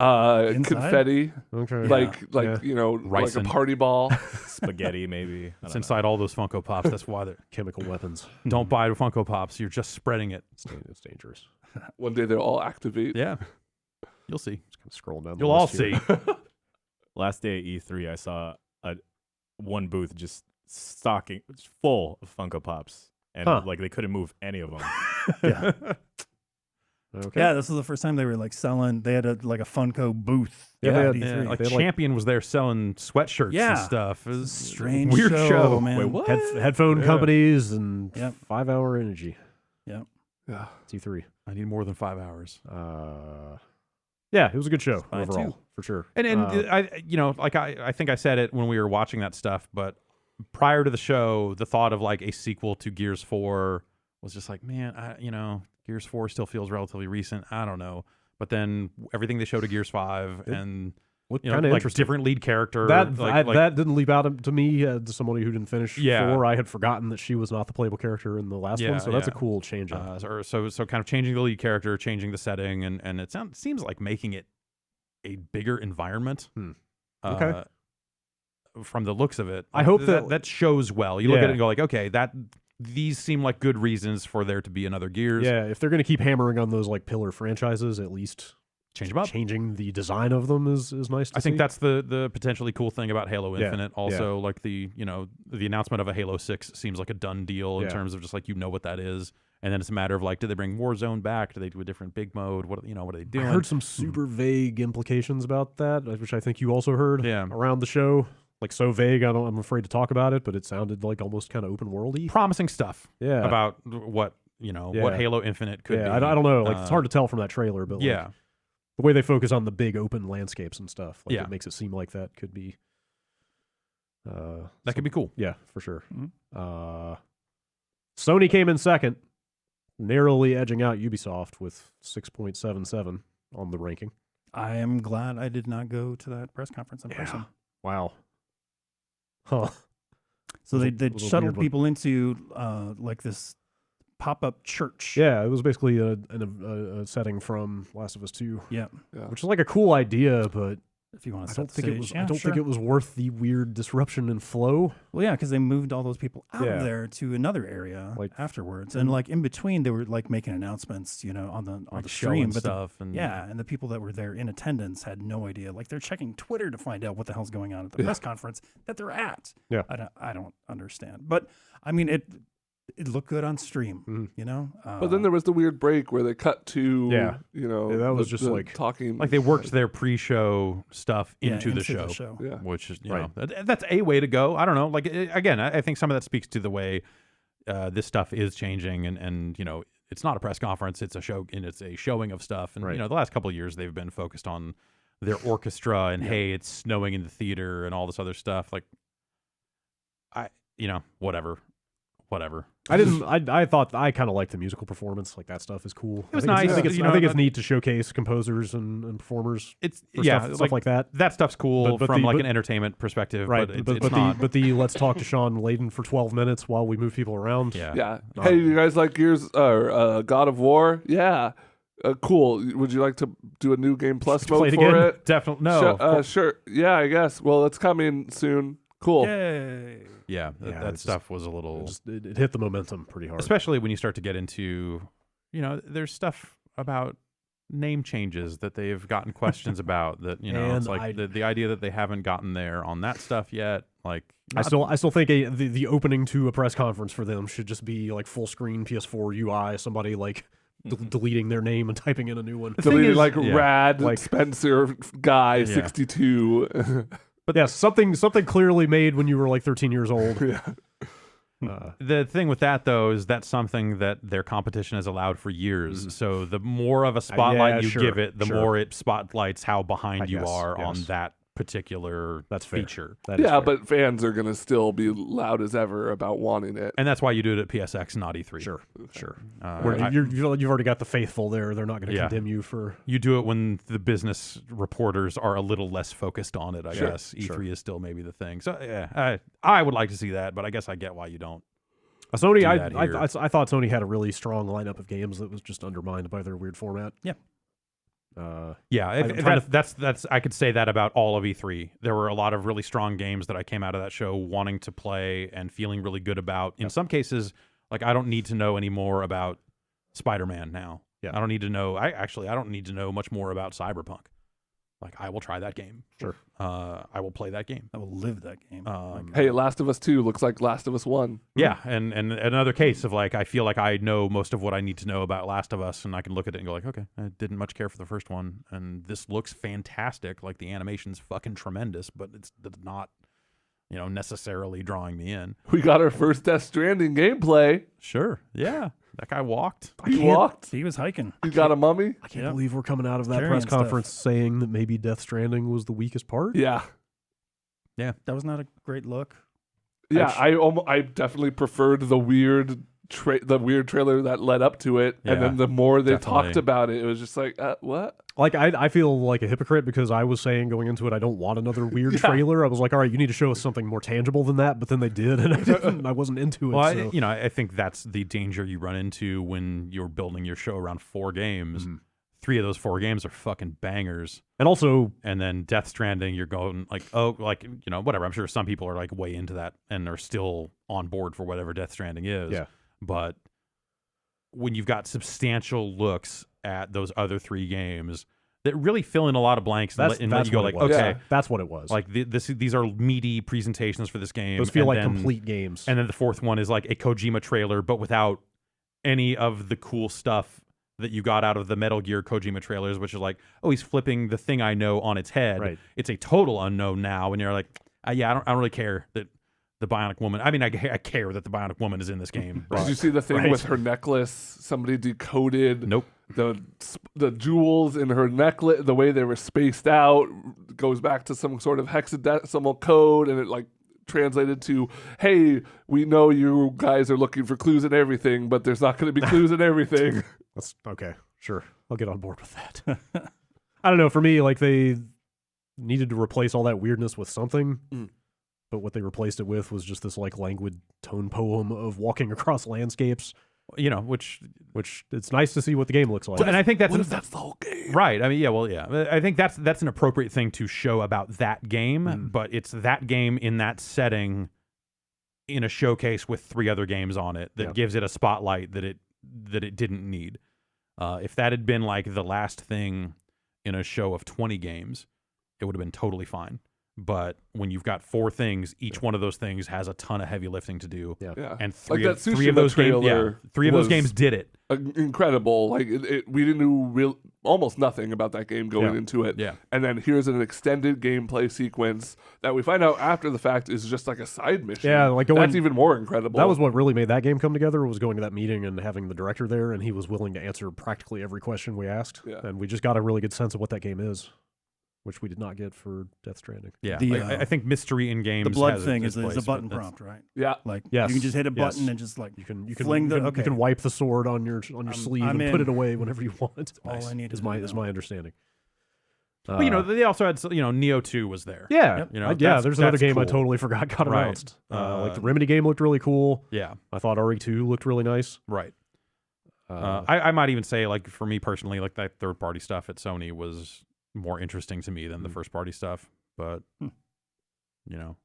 Inside? Confetti, Okay. like Yeah. like a Ricin. party ball. Spaghetti, maybe. I It's don't know. inside all those Funko Pops. That's why they're chemical weapons. don't buy Funko Pops. You're just spreading it. It's dangerous. One day they'll all activate. Yeah. You'll see. Just kind of scrolling down. You'll all see. Last day at E3, I saw one booth just stocking, just full of Funko Pops, and like they couldn't move any of them. Yeah. Okay. Yeah, this was the first time they were like selling. They had a Funko booth. Yeah, they at had- E3. Yeah, like They had, like- Champion was there selling sweatshats Yeah. and stuff. It was It's a strange weird show. man. Wait, what? Headphone companies and Yep. 5-hour energy. Yeah. T3. I need more than 5 hours. Yeah, it was a good show Mine overall, too. for sure. And I think I said it when we were watching that stuff, but prior to the show, the thought of like a sequel to Gears 4 was just like, man, Gears 4 still feels relatively recent. I don't know. But then everything they showed of Gears 5 and Looked kind of like interesting. different lead character. That didn't leap out to me as somebody who didn't finish 4. I had forgotten that she was not the playable character in the last one, so that's a cool change up. So kind of changing the lead character, changing the setting, and it seems like making it a bigger environment. Okay. From the looks of it, I hope that shows well. You look at it and go like, okay, these seem like good reasons for there to be another Gears. Yeah, if they're going to keep hammering on those like pillar franchises, at least change them up. Changing the design of them is nice to see. I think that's the potentially cool thing about Halo Yeah, Infinite. Also, like the announcement of a Halo 6 seems like a done deal in terms of just like what that is. And then it's a matter of like, do they bring Warzone back? Do they do a different big mode? What are they doing? I heard some super vague implications about that, which I think you also heard around the show. Like so vague, I'm afraid to talk about it, but it sounded like almost kind of open worldy. Promising stuff. Yeah. About what what Halo Infinite could be. I don't know. Like it's hard to tell from that trailer, but like, the way they focus on the big open landscapes and stuff, like it makes it seem like that could be. That could be cool. Yeah, for sure. Mm-hmm. Sony came in second, narrowly edging out Ubisoft with 6.77 on the ranking. I am glad I did not go to that press conference in person. Wow. Huh. So they little shuttled weird people into like this pop-up church. Yeah, it was basically a setting from Last of Us 2. Yeah. Which is like a cool idea, but If you want to I set don't the think it stage. was. Yeah, I don't sure. think it was worth the weird disruption and flow. Well, yeah, because they moved all those people out Yeah. of there to another area Like- afterwards, and like in between, they were like making announcements, on the Like the showing stream, but stuff and and the people that were there in attendance had no idea. Like they're checking Twitter to find out what the hell's going on at the press conference that they're at. Yeah. I don't understand, but I mean it looked good on stream, But then there was the weird break where they cut to, Yeah, that was just the like- talking. like they worked their pre-show stuff into the show. Yeah. Which is Right. that's a way to go. I don't know. Like again, I think some of that speaks to the way this stuff is changing, and it's not a press conference; it's a show, and it's a showing of stuff. And Right. the last couple of years they've been focused on their orchestra and hey, it's snowing in the theater and all this other stuff. Like, whatever. I thought I kind of liked the musical performance. Like that stuff is cool. It was I think nice. It's, I think it's neat to showcase composers and performers. It's for stuff like that. That stuff's cool But from the- like but- an entertainment perspective, Right, but but it's not. the let's talk to Sean Layden for 12 minutes while we move people around. Yeah. Yeah. Hey, you guys like Gears or God of War? Yeah. Cool. Would you like to do a new Game Plus Play mode it for again? it? Definitely no. Sure. Yeah, I guess. Well, it's coming soon. Cool. Yay! Yeah, Yeah, that it's stuff was a little, It hit the momentum pretty hard. especially when you start to get into, there's stuff about name changes that they've gotten questions about. That And it's like the idea that they haven't gotten there on that stuff yet. Like, I still think the opening to a press conference for them should just be like full screen PS4 UI. Somebody like deleting their name and typing in a new one. Deleted like yeah, Rad like- Spencer guy 62. But yeah, something clearly made when you were like 13 years old. Yeah. the thing with that though is that's something that their competition has allowed for years. So the more of a spotlight you sure, give it, the sure. more it spotlights how behind I you guess, are on yes. that particular That's fair. feature. That is Yeah, fair. but fans are gonna still be loud as ever about wanting it. And that's why you do it at PSX, not E3. Sure. Where You've already got the faithful there. They're not going to Yeah. condemn you for. you do it when the business reporters are a little less focused on it, I Sure, guess. E3 sure. is still maybe the thing. So, yeah, I would like to see that, but I guess I get why you don't. Sony, do I that here. thought Sony had a really strong lineup of games that was just undermined by their weird format. Yeah. Yeah, I'm trying that's I could say that about all of E3. There were a lot of really strong games that I came out of that show wanting to play and feeling really good about. In some cases, like I don't need to know any more about Spider-Man now. Yeah. I don't need to know. I don't need to know much more about Cyberpunk. Like I will try that game. Sure. I will play that game. I will live that game. Hey, Last of Us 2 looks like Last of Us 1. Yeah, and another case of like I feel like I know most of what I need to know about Last of Us, and I can look at it and go like, okay, I didn't much care for the first one, and this looks fantastic. Like the animation's fucking tremendous, but it's not, necessarily drawing me in. We got our first Death Stranding gameplay. Sure, yeah, that guy walked. He walked. He was hiking. He got a mummy. I can't Yeah. believe we're coming out of that Carrying press stuff. conference saying that maybe Death Stranding was the weakest part. Yeah. That was not a great look. Yeah, I definitely preferred the weird trailer that led up to it, and then the more they talked about it, it was just like, what? Like, I feel like a hypocrite because I was saying going into it, I don't want another weird trailer. I was like, all right, you need to show us something more tangible than that, but then they did, and I wasn't into it. Well, so. I think that's the danger you run into when you're building your show around 4 games. 3 of those 4 games are fucking bangers. And then Death Stranding, you're going like, whatever. I'm sure some people are like way into that and are still on board for whatever Death Stranding is. Yeah. But when you've got substantial looks at those other 3 games that really fill in a lot of blanks, that's you go like, okay, that's what it was. Like these are meaty presentations for this game. Those feel like complete games. And then the 4th one is like a Kojima trailer, but without any of the cool stuff that you got out of the Metal Gear Kojima trailers, which is like, oh, he's flipping the thing I know on its head. Right. It's a total unknown now, and you're like, I don't really care that the Bionic Woman. I mean, I care that the Bionic Woman is in this game. Did you see the thing with her necklace? Somebody decoded. Nope. The jewels in her necklace, the way they were spaced out, goes back to some sort of hexadecimal code, and it like translated to, hey, we know you guys are looking for clues in everything, but there's not going to be clues in everything. That's okay. Sure. I'll get on board with that. I don't know. For me, like, they needed to replace all that weirdness with something, but what they replaced it with was just this like languid tone poem of walking across landscapes. Which it's nice to see what the game looks like. And I think that's that's the whole game, right? I mean, I think that's an appropriate thing to show about that game, but it's that game in that setting, in a showcase with 3 other games on it that gives it a spotlight that it didn't need. If that had been like the last thing in a show of 20 games, it would have been totally fine. But when you've got 4 things, each one of those things has a ton of heavy lifting to do. Yeah. And three of those games did it. Incredible. Like we didn't know almost nothing about that game going into it. Yeah. And then here's an extended gameplay sequence that we find out after the fact is just like a side mission. Yeah, like that's even more incredible. That was what really made that game come together, was going to that meeting and having the director there, and he was willing to answer practically every question we asked. Yeah. And we just got a really good sense of what that game is, which we did not get for Death Stranding. Yeah, I think mystery in games. The blood has thing is a place, button prompt, right? Yeah, like yes. you can just hit a button and just like you can fling you can wipe the sword on your sleeve and put it away whenever you want. All I need is my understanding. But they also had Neo 2 was there. Yeah, there's another game cool. I totally forgot got announced. Like the Remedy game looked really cool. Yeah, I thought RE2 looked really nice. Right. I might even say, like, for me personally, like that third party stuff at Sony was more interesting to me than the first party stuff, but your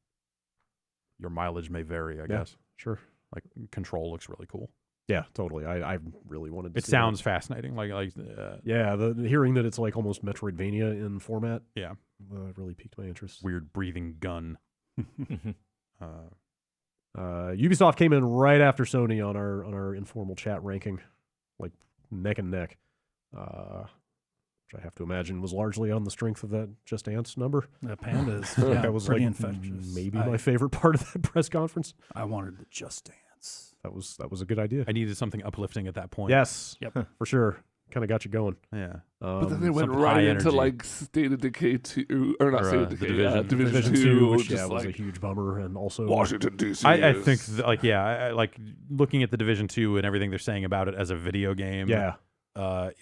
mileage may vary, I guess. Sure. Like Control looks really cool. Yeah, totally. I really wanted to it sounds fascinating. The hearing that it's like almost Metroidvania in format. Yeah. Really piqued my interest. Weird breathing gun. Ubisoft came in right after Sony on our informal chat ranking, like neck and neck. Which I have to imagine was largely on the strength of that Just Dance number. The pandas, that was pretty like infectious. Maybe my favorite part of that press conference. I wanted the Just Dance. That was a good idea. I needed something uplifting at that point. Yes, for sure. Kind of got you going. Yeah. But then they went right into like State of Decay 2, or not State of Decay, Division 2, which was a huge bummer, and also Washington D.C. I think like looking at the Division 2 and everything they're saying about it as a video game. Yeah.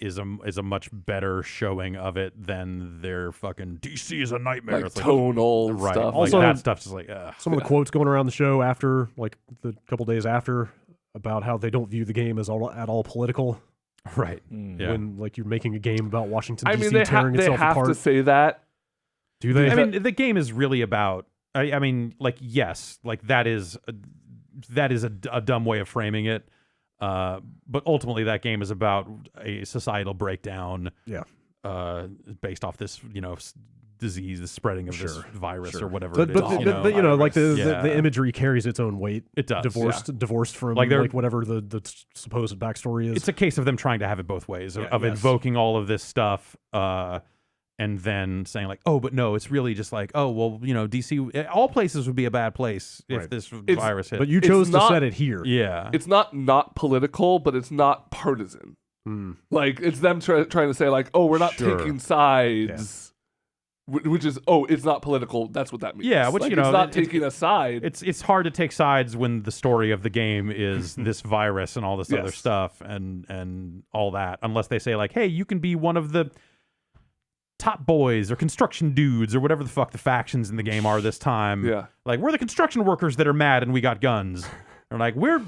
Is a much better showing of it than their fucking DC is a nightmare. Like tonal right. stuff. Also, that stuff's just like some of the quotes going around the show after, like the couple days after, about how they don't view the game as at all political. Right. Yeah. When like you're making a game about Washington DC tearing itself apart. They have to say that. Do they? I mean, the game is really about. I mean, like yes, like that is a dumb way of framing it. But ultimately, that game is about a societal breakdown. Yeah. Based off this, disease, the spreading of this virus or whatever. But the imagery carries its own weight. It does. Divorced from like whatever the supposed backstory is. It's a case of them trying to have it both ways of invoking all of this stuff. And then saying like, oh, but no, it's really just like, oh, well, DC, all places would be a bad place if this virus hit. But you chose to set it here. Yeah. It's not political, but it's not partisan. Like, it's them trying to say like, oh, we're not taking sides. which is it's not political. That's what that means. Yeah, which like, you know, it's not taking a side. It's hard to take sides when the story of the game is this virus and all this other Yes. stuff and all that, unless they say like, hey, you can be one of the top boys or construction dudes or whatever the fuck the factions in the game are this time. Yeah. Like, we're the construction workers that are mad and we got guns. Or like, we're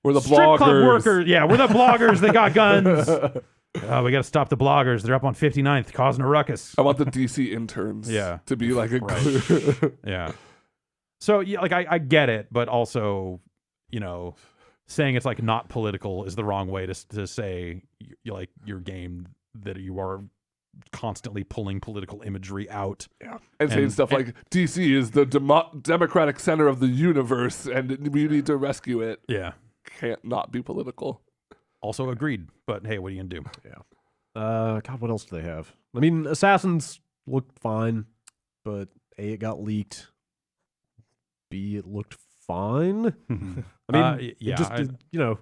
the strip club bloggers. workers. Yeah, we're the bloggers that got guns. Oh, we got to stop the bloggers. They're up on 59th causing a ruckus. I want the DC interns to be like a Yeah. So, yeah, like, I get it, but also, you know, saying it's, like, not political is the wrong way to say, like, your game that you are constantly pulling political imagery out. Yeah. And saying stuff like, DC is the democratic center of the universe, and we need to rescue it. Yeah. Can't not be political. Also agreed, but hey, what are you gonna do? Yeah. God, what else do they have? I mean, Assassins looked fine, but A, it got leaked. B, it looked fine. I mean, you know,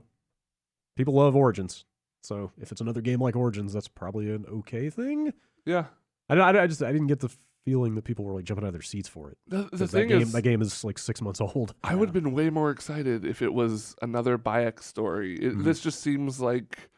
people love Origins. So if it's another game like Origins, that's probably an okay thing. Yeah. I didn't get the feeling that people were like jumping out of their seats for it. The thing is, that game is like 6 months old. I would have been way more excited if it was another Bayek story. This just seems like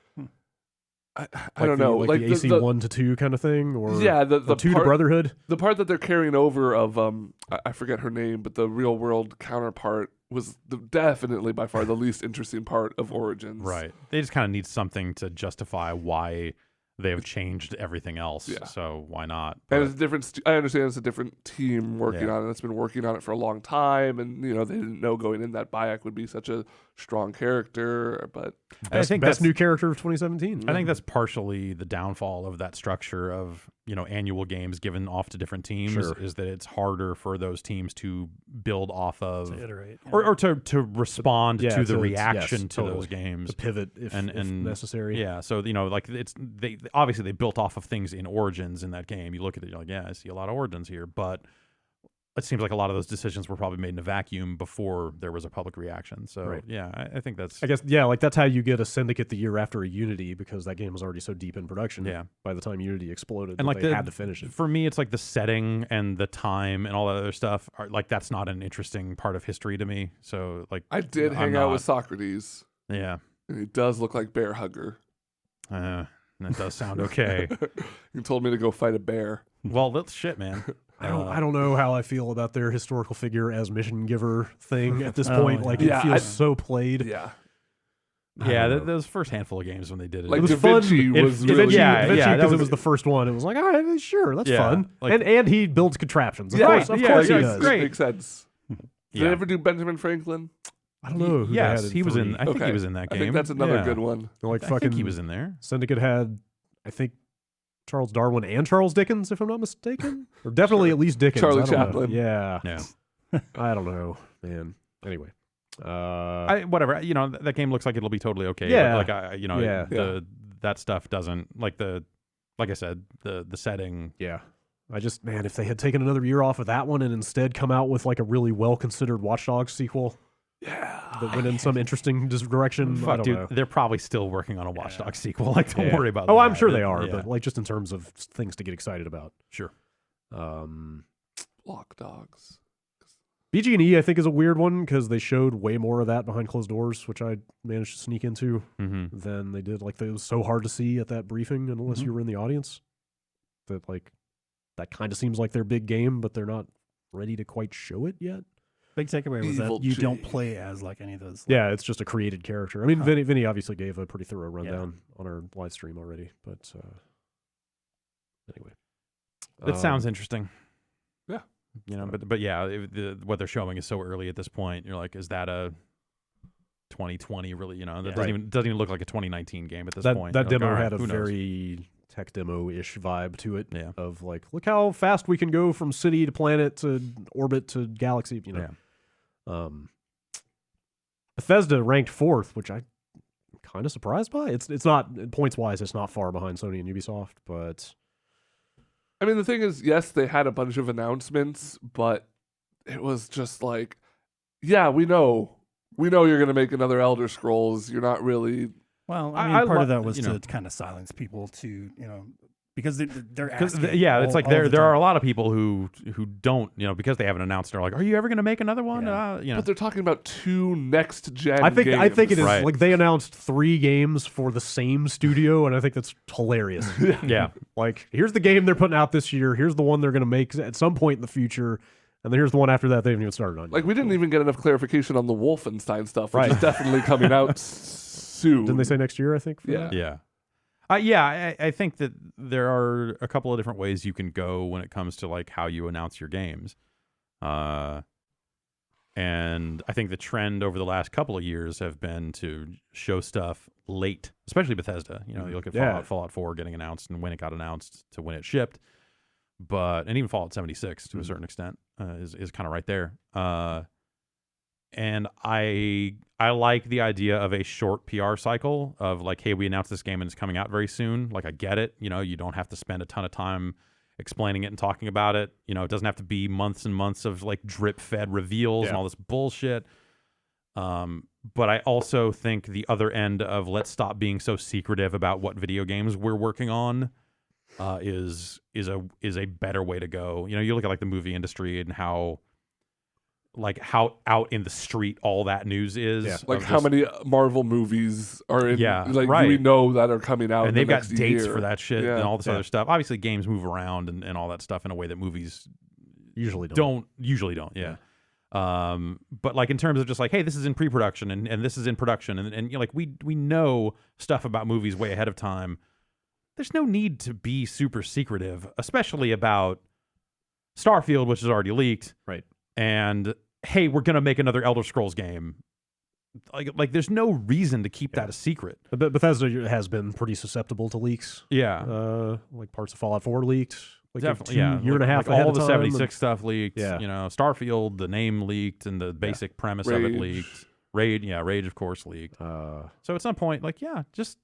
I don't know, like the AC 1 to 2 kind of thing, or the 2 to Brotherhood. The part that they're carrying over of I forget her name, but the real world counterpart was definitely by far the least interesting part of Origins. Right. They just kind of need something to justify why they have changed everything else. Yeah. So why not? And it's a different. I understand it's a different team working on it. It's been working on it for a long time, and you know they didn't know going in that Bayek would be such a strong character. But I think best new character of 2017. I think that's partially the downfall of that structure of, you know, annual games given off to different teams. Sure. Is that it's harder for those teams to build off of, To iterate, or to respond to the reaction yes, to totally. those games. To pivot if necessary. Yeah, so you know, like they obviously they built off of things in Origins in that game. You look at it, you're like, yeah, I see a lot of Origins here, but it seems like a lot of those decisions were probably made in a vacuum before there was a public reaction. So Right. yeah, I think that's. I guess like that's how you get a Syndicate the year after a Unity, because that game was already so deep in production. Yeah. By the time Unity exploded, And like they had to finish it. For me, it's like the setting and the time and all that other stuff. Like that's not an interesting part of history to me. So like I did hang out with Socrates. Yeah, and he does look like Bear Hugger. that does sound okay. He told me to go fight a bear. Well, that's shit, man. I don't know how I feel about their historical figure as mission giver thing at this Oh, point. yeah. Like Yeah, it feels so played. Yeah. Yeah, those first handful of games when they did it, Like It was Da fun. Vinci was really... because it was the first one. It was like, all right, sure, that's Yeah, fun. like- and he builds contraptions. Of Yeah, course, of course he yeah, does. great. Makes sense. Did Yeah. they ever do Benjamin Franklin? I don't know. Who they Yes, had he was in. 3. I think Okay. he was in that game. I think that's another Yeah. good one. Like I fucking. think he was in there. Syndicate had, I think, Charles Darwin and Charles Dickens, if I'm not mistaken, or definitely at least Dickens. Charlie I don't know. Chaplin. Yeah. Yeah. I don't know, man. Anyway. Whatever. You know, that game looks like it'll be totally okay. Yeah. But like you know, Yeah. that stuff doesn't like I said, the setting. Yeah. I just, man, if they had taken another year off of that one and instead come out with like a really well-considered Watch Dogs sequel that went in some interesting direction, I Fuck, don't dude, know. they're probably still working on a Watch Dogs sequel. Like, don't worry about that. Oh, I'm sure they are, Yeah. but like just in terms of things to get excited about. Sure. Lock Dogs. BG&E, I think, is a weird one because they showed way more of that behind closed doors, which I managed to sneak into Mm-hmm. than they did. Like, it was so hard to see at that briefing unless Mm-hmm. you were in the audience. That, like, that kind of seems like their big game, but they're not ready to quite show it yet. Big takeaway was Evil that you don't G. play as like any of those. Yeah, it's just a created character. I mean, Vinny obviously gave a pretty thorough rundown on our live stream already, but anyway. It sounds interesting. Yeah. You know, but yeah, what they're showing is so early at this point. You're like, is that a 2020 really? You know, that doesn't even look like a 2019 game at this point. That You're like, demo all right, had a who knows? very tech demo-ish vibe to it. Yeah. Of like, look how fast we can go from city to planet to orbit to galaxy. You know. Yeah. Bethesda ranked 4th, which I'm kind of surprised by. It's not points wise. It's not far behind Sony and Ubisoft, but I mean, the thing is, yes, they had a bunch of announcements, but it was just like, yeah, we know you're going to make another Elder Scrolls. You're not really... Well, I I mean, part love- of that was you to know. kind of silence people to, you know, because they're asking. It's like all there the are time. a lot of people who don't, because they haven't announced. They're like, are you ever going to make another one? But they're talking about 2 next gen. I think it is Right. like they announced 3 games for the same studio, and I think that's hilarious. Yeah. Like, here's the game they're putting out this year. Here's the one they're going to make at some point in the future, and then here's the one after that they haven't even started on. Like, we didn't even get enough clarification on the Wolfenstein stuff, which Right. is definitely coming out soon. Didn't they say next year? I think. for Yeah. that? Yeah. I think that there are a couple of different ways you can go when it comes to like how you announce your games. And I think the trend over the last couple of years have been to show stuff late, especially Bethesda. You look at Fallout 4 getting announced and when it got announced to when it shipped. And even Fallout 76 to a certain extent is kind of right there. And I like the idea of a short PR cycle of like, hey, we announced this game and it's coming out very soon. Like, I get it. You don't have to spend a ton of time explaining it and talking about it. It doesn't have to be months and months of like drip-fed reveals and all this bullshit. But I also think the other end of let's stop being so secretive about what video games we're working on is a better way to go. You look at like the movie industry and how out in the street all that news is. Yeah. Like how many Marvel movies are in, right. we know that are coming out. And they've got next dates year. for that shit Yeah. and all this other stuff. Obviously, games move around and all that stuff in a way that movies Usually don't. Yeah. But like in terms of just like, hey, this is in pre-production and this is in production and like we know stuff about movies way ahead of time. There's no need to be super secretive, especially about Starfield, which is already leaked. Right. And hey, we're gonna make another Elder Scrolls game. Like there's no reason to keep that a secret. But Bethesda has been pretty susceptible to leaks. Yeah. Like parts of Fallout 4 leaked. Like Definitely, year and a half like ahead all of the time, 76 stuff leaked. Yeah. Starfield, the name leaked, and the basic premise of it Rage. leaked. Rage, of course, leaked. So at some point, like, just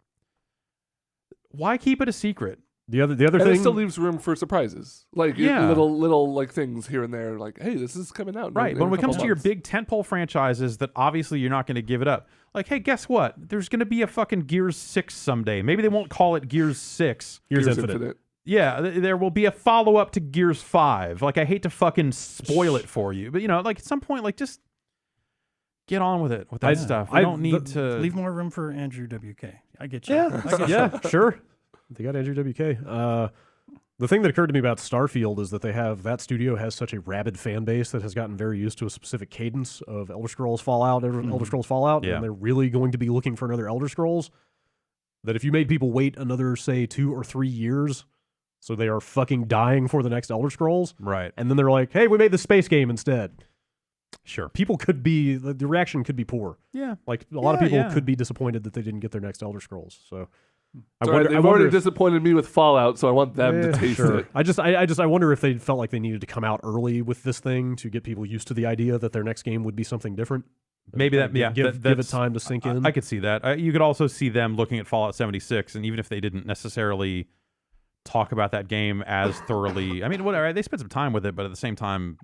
why keep it a secret? The other And thing it still leaves room for surprises, like little like things here and there. Like, hey, this is coming out. Right. in But when a it comes couple to your months. big tentpole franchises that obviously you're not going to give it up. Like, hey, guess what? There's going to be a fucking Gears 6 someday. Maybe they won't call it Gears 6. Gears Infinite. Yeah, there will be a follow-up to Gears 5. Like, I hate to fucking spoil it for you. But, like, at some point, like, just get on with it, with that stuff. We don't need to... Leave more room for Andrew WK. I get you. Yeah, sure. They got Andrew WK. The thing that occurred to me about Starfield is that that studio has such a rabid fan base that has gotten very used to a specific cadence of Elder Scrolls Fallout, Elder Scrolls Fallout, Yeah. and they're really going to be looking for another Elder Scrolls. That if you made people wait another, say, 2 or 3 years, so they are fucking dying for the next Elder Scrolls, Right. and then they're like, hey, we made the space game instead. Sure. People could be, the reaction could be poor. Yeah. Like, a lot of Yeah, people yeah. could be disappointed that they didn't get their next Elder Scrolls, so... Sorry, they've already disappointed me with Fallout, so I want them to taste sure. it. I wonder if they felt like they needed to come out early with this thing to get people used to the idea that their next game would be something different. Maybe that, Give it that's- time to sink in. I could see that. You could also see them looking at Fallout 76, and even if they didn't necessarily talk about that game as thoroughly, I mean, whatever, they spent some time with it, but at the same time,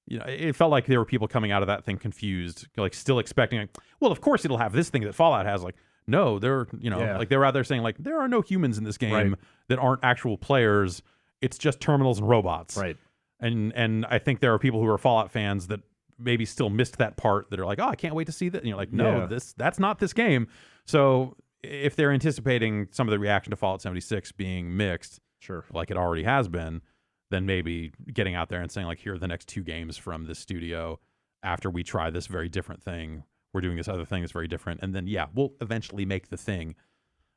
it felt like there were people coming out of that thing confused, like still expecting, like, well, of course it'll have this thing that Fallout has, like, no, they're, like they were out there saying, like, there are no humans in this game that aren't actual players. It's just terminals and robots. Right. And I think there are people who are Fallout fans that maybe still missed that part that are like, oh, I can't wait to see that. And you're like, no, that's not this game. So if they're anticipating some of the reaction to Fallout 76 being mixed, sure, like it already has been, then maybe getting out there and saying, like, here are the next 2 games from this studio after we try this very different thing. We're doing this other thing that's very different. And then, we'll eventually make the thing.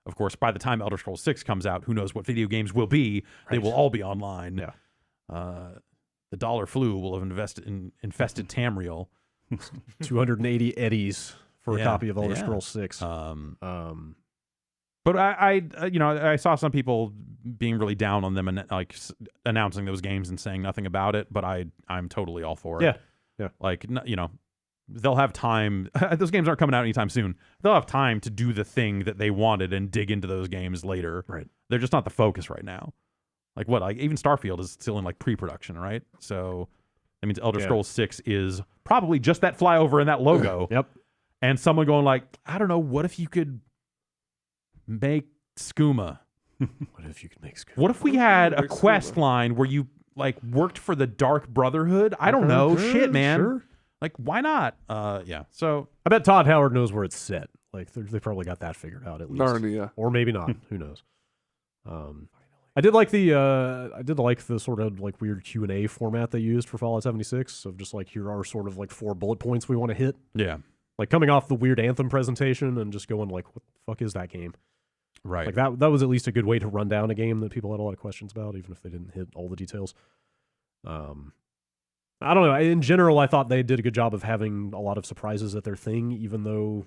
Of course, by the time Elder Scrolls 6 comes out, who knows what video games will be. They will all be online. Yeah. The dollar flu will have infested Tamriel. 280 eddies for a copy of Elder Scrolls 6. But I saw some people being really down on them and like announcing those games and saying nothing about it. But I'm totally all for it. Yeah. Like, they'll have time. Those games aren't coming out anytime soon. They'll have time to do the thing that they wanted and dig into those games later. Right. They're just not the focus right now. Like what? Like even Starfield is still in like pre-production, right? So that means Elder Scrolls 6 is probably just that flyover and that logo. Yep. And someone going like, I don't know, what if you could make skooma? What if you could make What if we had a Make quest Skooma. line where you like worked for the Dark Brotherhood? I don't know. Shit, man. Sure. Like, why not? Yeah. So I bet Todd Howard knows where it's set. Like they probably got that figured out at least. Narnia. Or maybe not. Who knows? I did like the sort of like weird Q&A format they used for Fallout 76 of just like here are sort of like 4 bullet points we want to hit. yeah, Like coming off the weird Anthem presentation and just going like, what the fuck is that game? right. Like that was at least a good way to run down a game that people had a lot of questions about, even if they didn't hit all the details. I don't know. In general, I thought they did a good job of having a lot of surprises at their thing, even though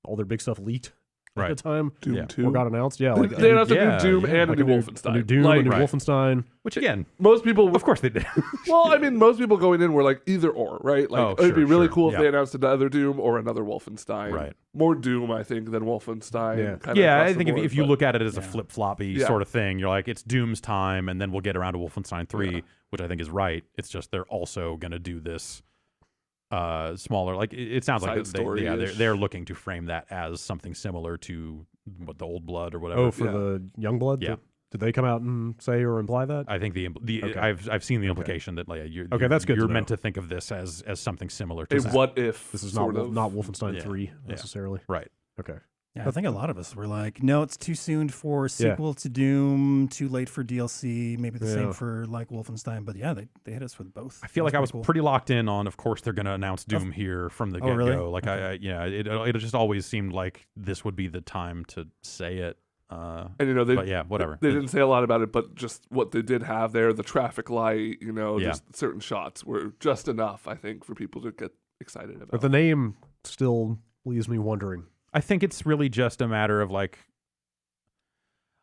all their big stuff leaked at Right. the time Doom Yeah. 2. or got announced. Yeah, like They have to yeah, do Doom yeah. and like a new a Wolfenstein. new Doom, like, a new Right. Wolfenstein. Which again, most people, of course they did. well, I mean, most people going in were like either or, right? Like, Oh, it'd be sure, really sure. cool if Yeah. they announced another Doom or another Wolfenstein. Right. More Doom, I think, than Wolfenstein. Yeah. kinda Yeah, across I the think board, if you but- look at it as a Yeah. flip-floppy Yeah. sort of thing, you're like, it's Doom's time, and then we'll get around to Wolfenstein 3, Yeah. which I think is right. It's just they're also going to do this smaller. Like, it sounds like Side story-ish. they're looking to frame that as something similar to what the Old Blood or whatever. Oh, for Yeah. the Youngblood? Yeah. Did they come out and say or imply that? I think the Okay. I've seen the implication that like Okay, that's good You're to meant know. to think of this as something similar to A that. what if This is sort not of. not Wolfenstein Yeah. 3 Yeah. necessarily. Right. Okay. Yeah, I think a lot of us were like, no, it's too soon for a sequel to Doom, too late for DLC, maybe the Yeah. same for like Wolfenstein. But yeah, they hit us with both. I feel like I was pretty locked in on. Of course, they're going to announce Doom here from the Oh, get go. really? Like it just always seemed like this would be the time to say it. And you know, But yeah, whatever. They didn't say a lot about it, but just what they did have there, the traffic light, you know, Yeah. just certain shots were just enough, I think, for people to get excited about. But the name still leaves me wondering. I think it's really just a matter of like.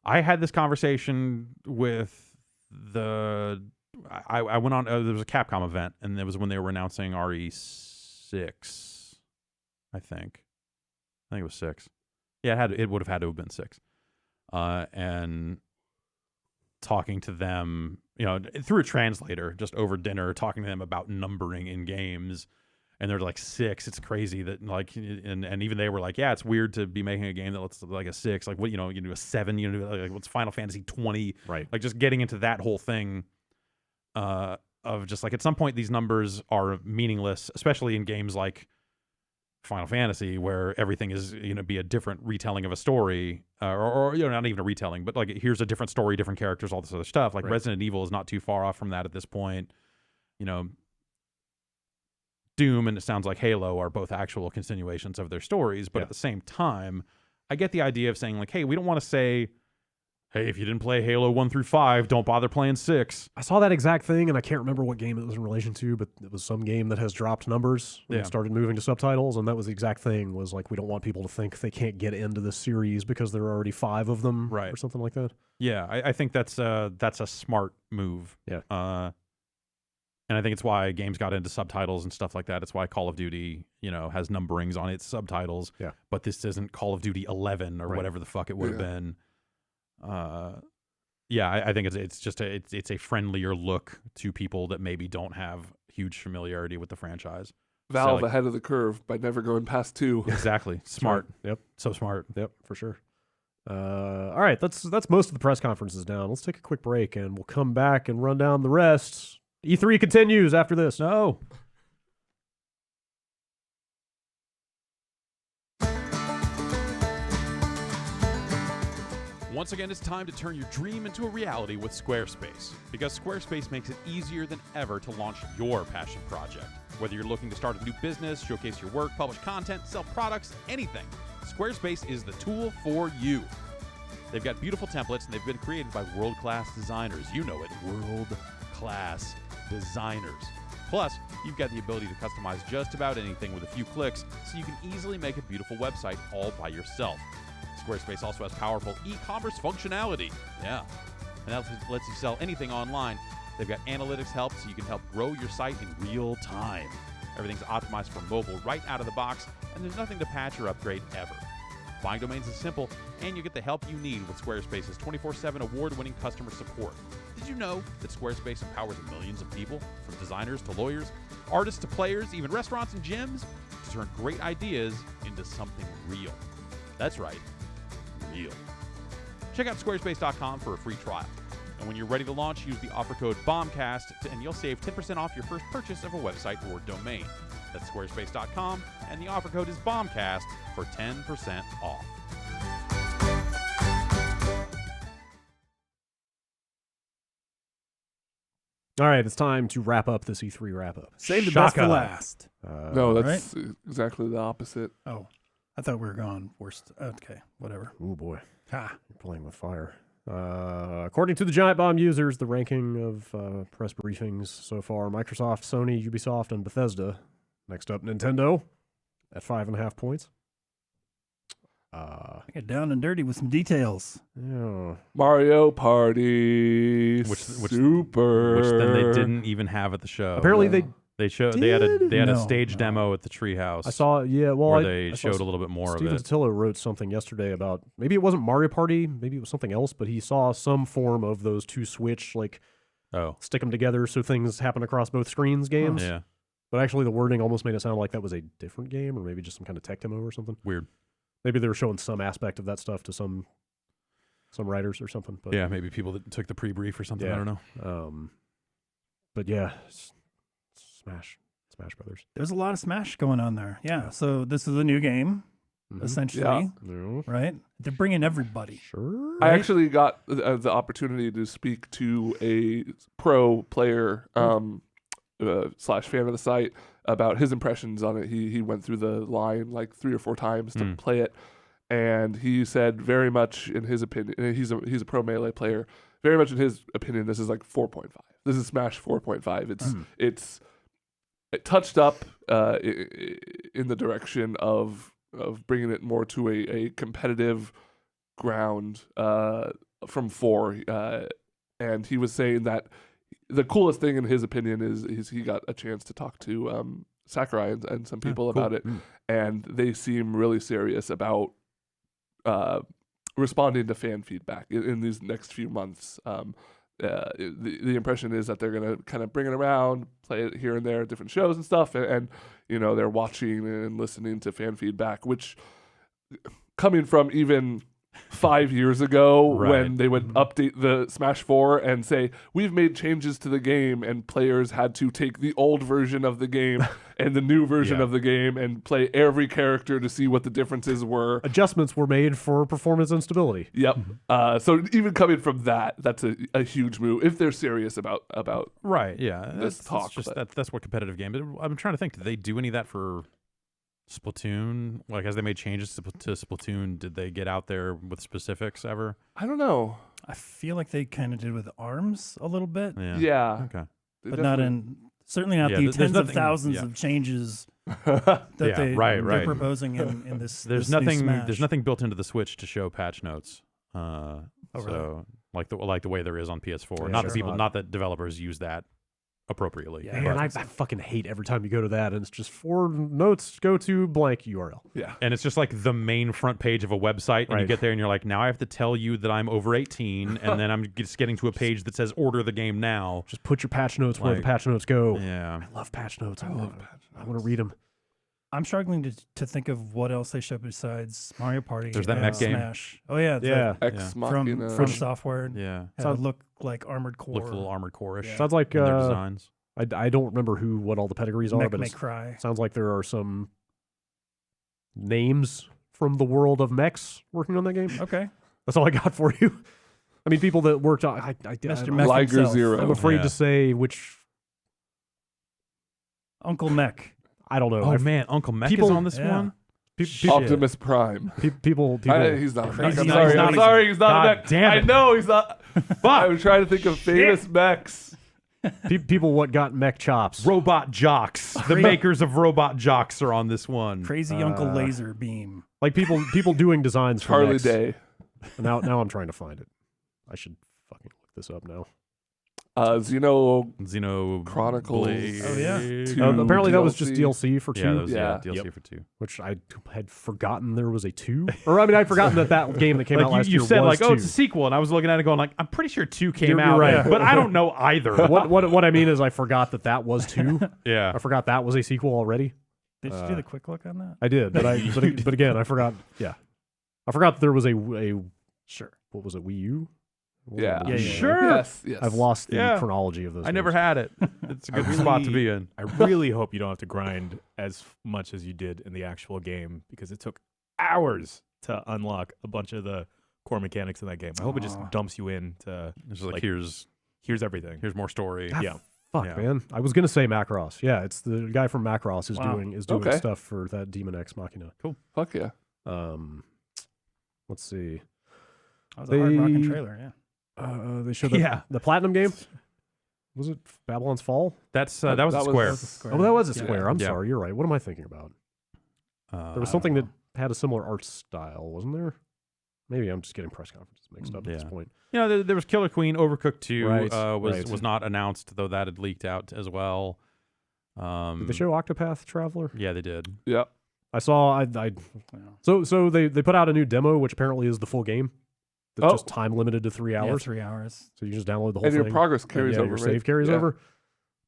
I had this conversation with I went on. There was a Capcom event, and it was when they were announcing RE6. I think it was 6. Yeah, it would have had to have been 6. And talking to them, you know, through a translator, just over dinner, talking to them about numbering in games, and they're like 6. It's crazy that like, and even they were like, yeah, it's weird to be making a game that looks like a 6. Like, what, you know, you do a 7, you know, like what's Final Fantasy 20, Right. like just getting into that whole thing, of just like at some point these numbers are meaningless, especially in games like Final Fantasy, where everything is be a different retelling of a story, or not even a retelling, but like here's a different story, different characters, all this other stuff. Like Right. Resident Evil is not too far off from that at this point. You know, Doom and it sounds like Halo are both actual continuations of their stories, but Yeah. at the same time, I get the idea of saying like, hey, we don't want to say, hey, if you didn't play Halo 1 through 5, don't bother playing 6. I saw that exact thing, and I can't remember what game it was in relation to, but it was some game that has dropped numbers and Yeah. started moving to subtitles, and that was the exact thing, was like, we don't want people to think they can't get into this series because there are already 5 of them, Right. or something like that. Yeah, I think that's a smart move. Yeah. And I think it's why games got into subtitles and stuff like that. It's why Call of Duty, has numberings on its subtitles. Yeah. But this isn't Call of Duty 11 or Right. whatever the fuck it would have Yeah. been. I think it's just a friendlier look to people that maybe don't have huge familiarity with the franchise. Valve like- ahead of the curve by never going past 2. Exactly. Smart. Yep. So smart. Yep, for sure. All right, that's most of the press conferences down. Let's take a quick break, and we'll come back and run down the rest. E3 continues after this. No. Once again, it's time to turn your dream into a reality with Squarespace. Because Squarespace makes it easier than ever to launch your passion project. Whether you're looking to start a new business, showcase your work, publish content, sell products, anything, Squarespace is the tool for you. They've got beautiful templates, and they've been created by world-class designers. You know it, world-class designers. Plus, you've got the ability to customize just about anything with a few clicks, so you can easily make a beautiful website all by yourself. Squarespace also has powerful e-commerce functionality. Yeah. And that lets you sell anything online. They've got analytics help so you can help grow your site in real time. Everything's optimized for mobile right out of the box, and there's nothing to patch or upgrade ever. Buying domains is simple, and you get the help you need with Squarespace's 24/7 award-winning customer support. Did you know that Squarespace empowers millions of people, from designers to lawyers, artists to players, even restaurants and gyms, to turn great ideas into something real? That's right, real. Check out squarespace.com for a free trial. And when you're ready to launch, use the offer code BOMBCAST and you'll save 10% off your first purchase of a website or domain. That's squarespace.com, and the offer code is BOMBCAST for 10% off. All right, it's time to wrap up this E3 wrap up. Save the best for Shaka. last. No, that's exactly the opposite. Oh, I thought we were going worst. Okay, whatever. Oh boy, Ha. you're playing with fire. According to the Giant Bomb users, the ranking of press briefings so far: Microsoft, Sony, Ubisoft, and Bethesda. Next up, Nintendo at 5.5 points. I get down and dirty with some details. Yeah. Mario Party, Which Super. Which then they didn't even have at the show. Apparently Yeah. They had a No, stage no. demo at the Treehouse. I saw. Yeah, well, where I they saw showed a little bit more Steven of it. Totilo wrote something yesterday about maybe it wasn't Mario Party, maybe it was something else, but he saw some form of those two Switch Oh, stick them together so things happen across both screens games. yeah, But actually, the wording almost made it sound like that was a different game, or maybe just some kind of tech demo or something. weird. Maybe they were showing some aspect of that stuff to some writers or something. But Yeah, maybe people that took the pre-brief or something. I Yeah. don't know. but yeah, Smash Brothers. There's a lot of Smash going on there. Yeah. So this is a new game, essentially, Yeah. No. right? They're bringing everybody. Sure. I actually got the opportunity to speak to a pro player slash fan of the site about his impressions on it. He went through the line like 3 or 4 times to play it, and he said very much in his opinion, and he's a pro Melee player. Very much in his opinion, this is like 4.5. This is Smash 4.5. It's touched up in the direction of bringing it more to a competitive ground from 4. And he was saying that the coolest thing in his opinion is he got a chance to talk to Sakurai and some people about it, and they seem really serious about responding to fan feedback in these next few months. The impression is that they're going to kind of bring it around, play it here and there at different shows and stuff, and you know, they're watching and listening to fan feedback, which coming from even 5 years ago when they would update the Smash 4 and say, we've made changes to the game, and players had to take the old version of the game and the new version of the game and play every character to see what the differences were. Adjustments were made for performance and stability. Yep. So even coming from that, that's a huge move if they're serious about Right. Yeah. this That's talk. just but- that's what competitive game. I'm trying to think. Did they do any of that for Splatoon? Like, as they made changes to Splatoon, did they get out there with specifics ever? I don't know. I feel like they kind of did with ARMS a little bit, Yeah. Yeah. Okay. They but not definitely- certainly not Yeah, the there's tens of nothing- thousands yeah. of changes Yeah, that they're right. proposing in this. There's this new nothing. Smash. There's nothing built into the Switch to show patch notes. really? So like the way there is on PS4. Yeah, not sure. that people, not that developers use that appropriately. Yeah. Man, I fucking hate every time you go to that and it's just 4 notes go to blank URL. Yeah. And it's just like the main front page of a website, and you Right. get there and you're like, now I have to tell you that I'm over 18, and then I'm just getting to a page that says order the game now. Just put your patch notes where the Like, patch notes go. Yeah. I love patch notes. I love want to read them. I'm struggling to think of what else they showed besides Mario Party. There's that and mech game. Smash. Oh yeah, Yeah. Ex from Machina. Software. Yeah. Had Sounds- it look like Armored Core. Looked a little Armored Core-ish Yeah. Sounds like in their designs. I don't remember what all the pedigrees are, Mech but May it Cry. sounds like there are some names from the world of mechs working on that game. Okay. That's all I got for you. I mean, people that worked on. Mr. I'm Mech Liger himself. Zero. afraid Yeah. to say which. Uncle Mech. I don't know. Oh man, Uncle Mech people- is on this yeah. one. Shit. Optimus Prime. People. He's not a mech. Crazy. I'm No, sorry. he's not I'm a- sorry. He's not God a mech. damn I it. know he's not. I was trying to think of famous mechs. people what got mech chops. Robot Jocks. The makers of Robot Jocks are on this one. Crazy Uncle Laser Beam. Like people doing designs for Charlie mechs. Day. Now I'm trying to find it. I should fucking look this up now. Xeno Chronicles. Oh, yeah. Apparently that was just DLC. DLC for 2. Yeah, that was Yeah. DLC for 2. Which I had forgotten there was a 2. Or I mean, I'd forgotten that game that came out Like last you year said, was like, 2. oh, it's a sequel, and I was looking at it going, like, I'm pretty sure 2 came You're out, right. but I don't know either. What I mean is I forgot that was 2. Yeah. I forgot that was a sequel already. Did you do the quick look on that? I did, but again, I forgot. Yeah, I forgot that there was a Sure. what was it, Wii U? What was Yeah. it, Yeah, Wii U? sure. Yes. I've lost the Yeah. chronology of those. I never games. had it. It's a good spot to be in. I really hope you don't have to grind as much as you did in the actual game because it took hours to unlock a bunch of the core mechanics in that game. I hope it just dumps you in to It's like, like, here's everything. more story. Yeah. Fuck, Yeah. man. I was gonna say Macross. Yeah, it's the guy from Macross is Wow. doing Okay. stuff for that Demon X Machina. Fuck yeah. Let's see. That was a hard rocking They- trailer. Yeah. They showed Yeah. the Platinum game. Was it Babylon's Fall? That's that was a Square. Oh, that was a Yeah. Square. I'm Yeah. sorry. You're right. What am I thinking about? There was I something don't that had a similar art style, wasn't there? Maybe I'm just getting press conferences mixed up at this Yeah. point. there was Killer Queen. Overcooked 2 Right, was right. not announced, though that had leaked out as well. Did they show Octopath Traveler? Yeah, they did. Yeah. I saw. So they put out a new demo, which apparently is the full game. That's just time limited to 3 Yeah, hours. 3 hours. So you just download the whole And thing. your progress carries yeah, over, your right? save carries Yeah. over.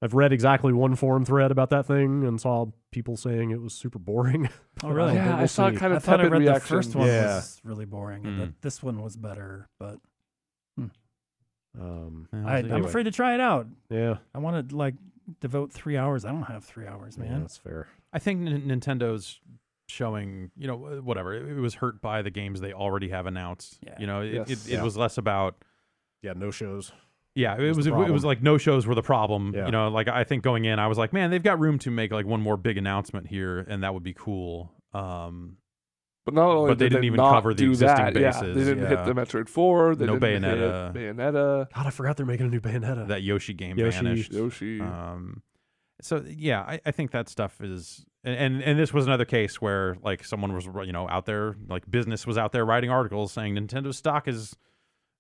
I've read exactly one forum thread about that thing and saw people saying it was super boring. Oh, really? Yeah, But I we'll saw see. kind I of thought I tepid read reaction. the first one Yeah. was really boring, and that this one was better. But Yeah, I'm anyway. afraid to try it out. Yeah, I want to devote 3 hours. I don't have 3 hours, yeah, man. that's fair. I think Nintendo's showing, whatever. It was hurt by the games they already have announced. Yeah. It Yeah. was less about. Yeah, no shows. Yeah, it Was was the it was problem. like no shows were the problem. Yeah. I think going in, I was like, man, they've got room to make like one more big announcement here, and that would be cool. But not only But they did didn't even not cover the do existing that, bases. Yeah, they didn't hit the Metroid 4. They No didn't Bayonetta. hit Bayonetta. God, I forgot they're making a new Bayonetta. that Yoshi game Yoshi. vanished. Yoshi. So yeah, I think that stuff is, and this was another case where like someone was out there, like business was out there writing articles saying Nintendo stock is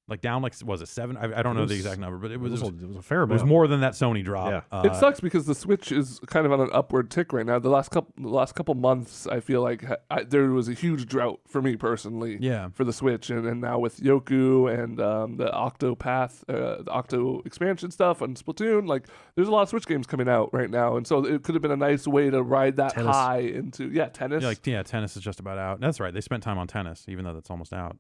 like down, like was it 7? I don't know the exact number, but it was a fair it amount. was more than that Sony drop. Yeah. It sucks because the Switch is kind of on an upward tick right now. The last couple months, I feel like there was a huge drought for me personally. Yeah. For the Switch, and now with Yoku and the Octo Path, the Octo expansion stuff, and Splatoon, like there's a lot of Switch games coming out right now, and so it could have been a nice way to ride that Tennis. high into tennis. Tennis is just about out. That's right. They spent time on tennis, even though that's almost out.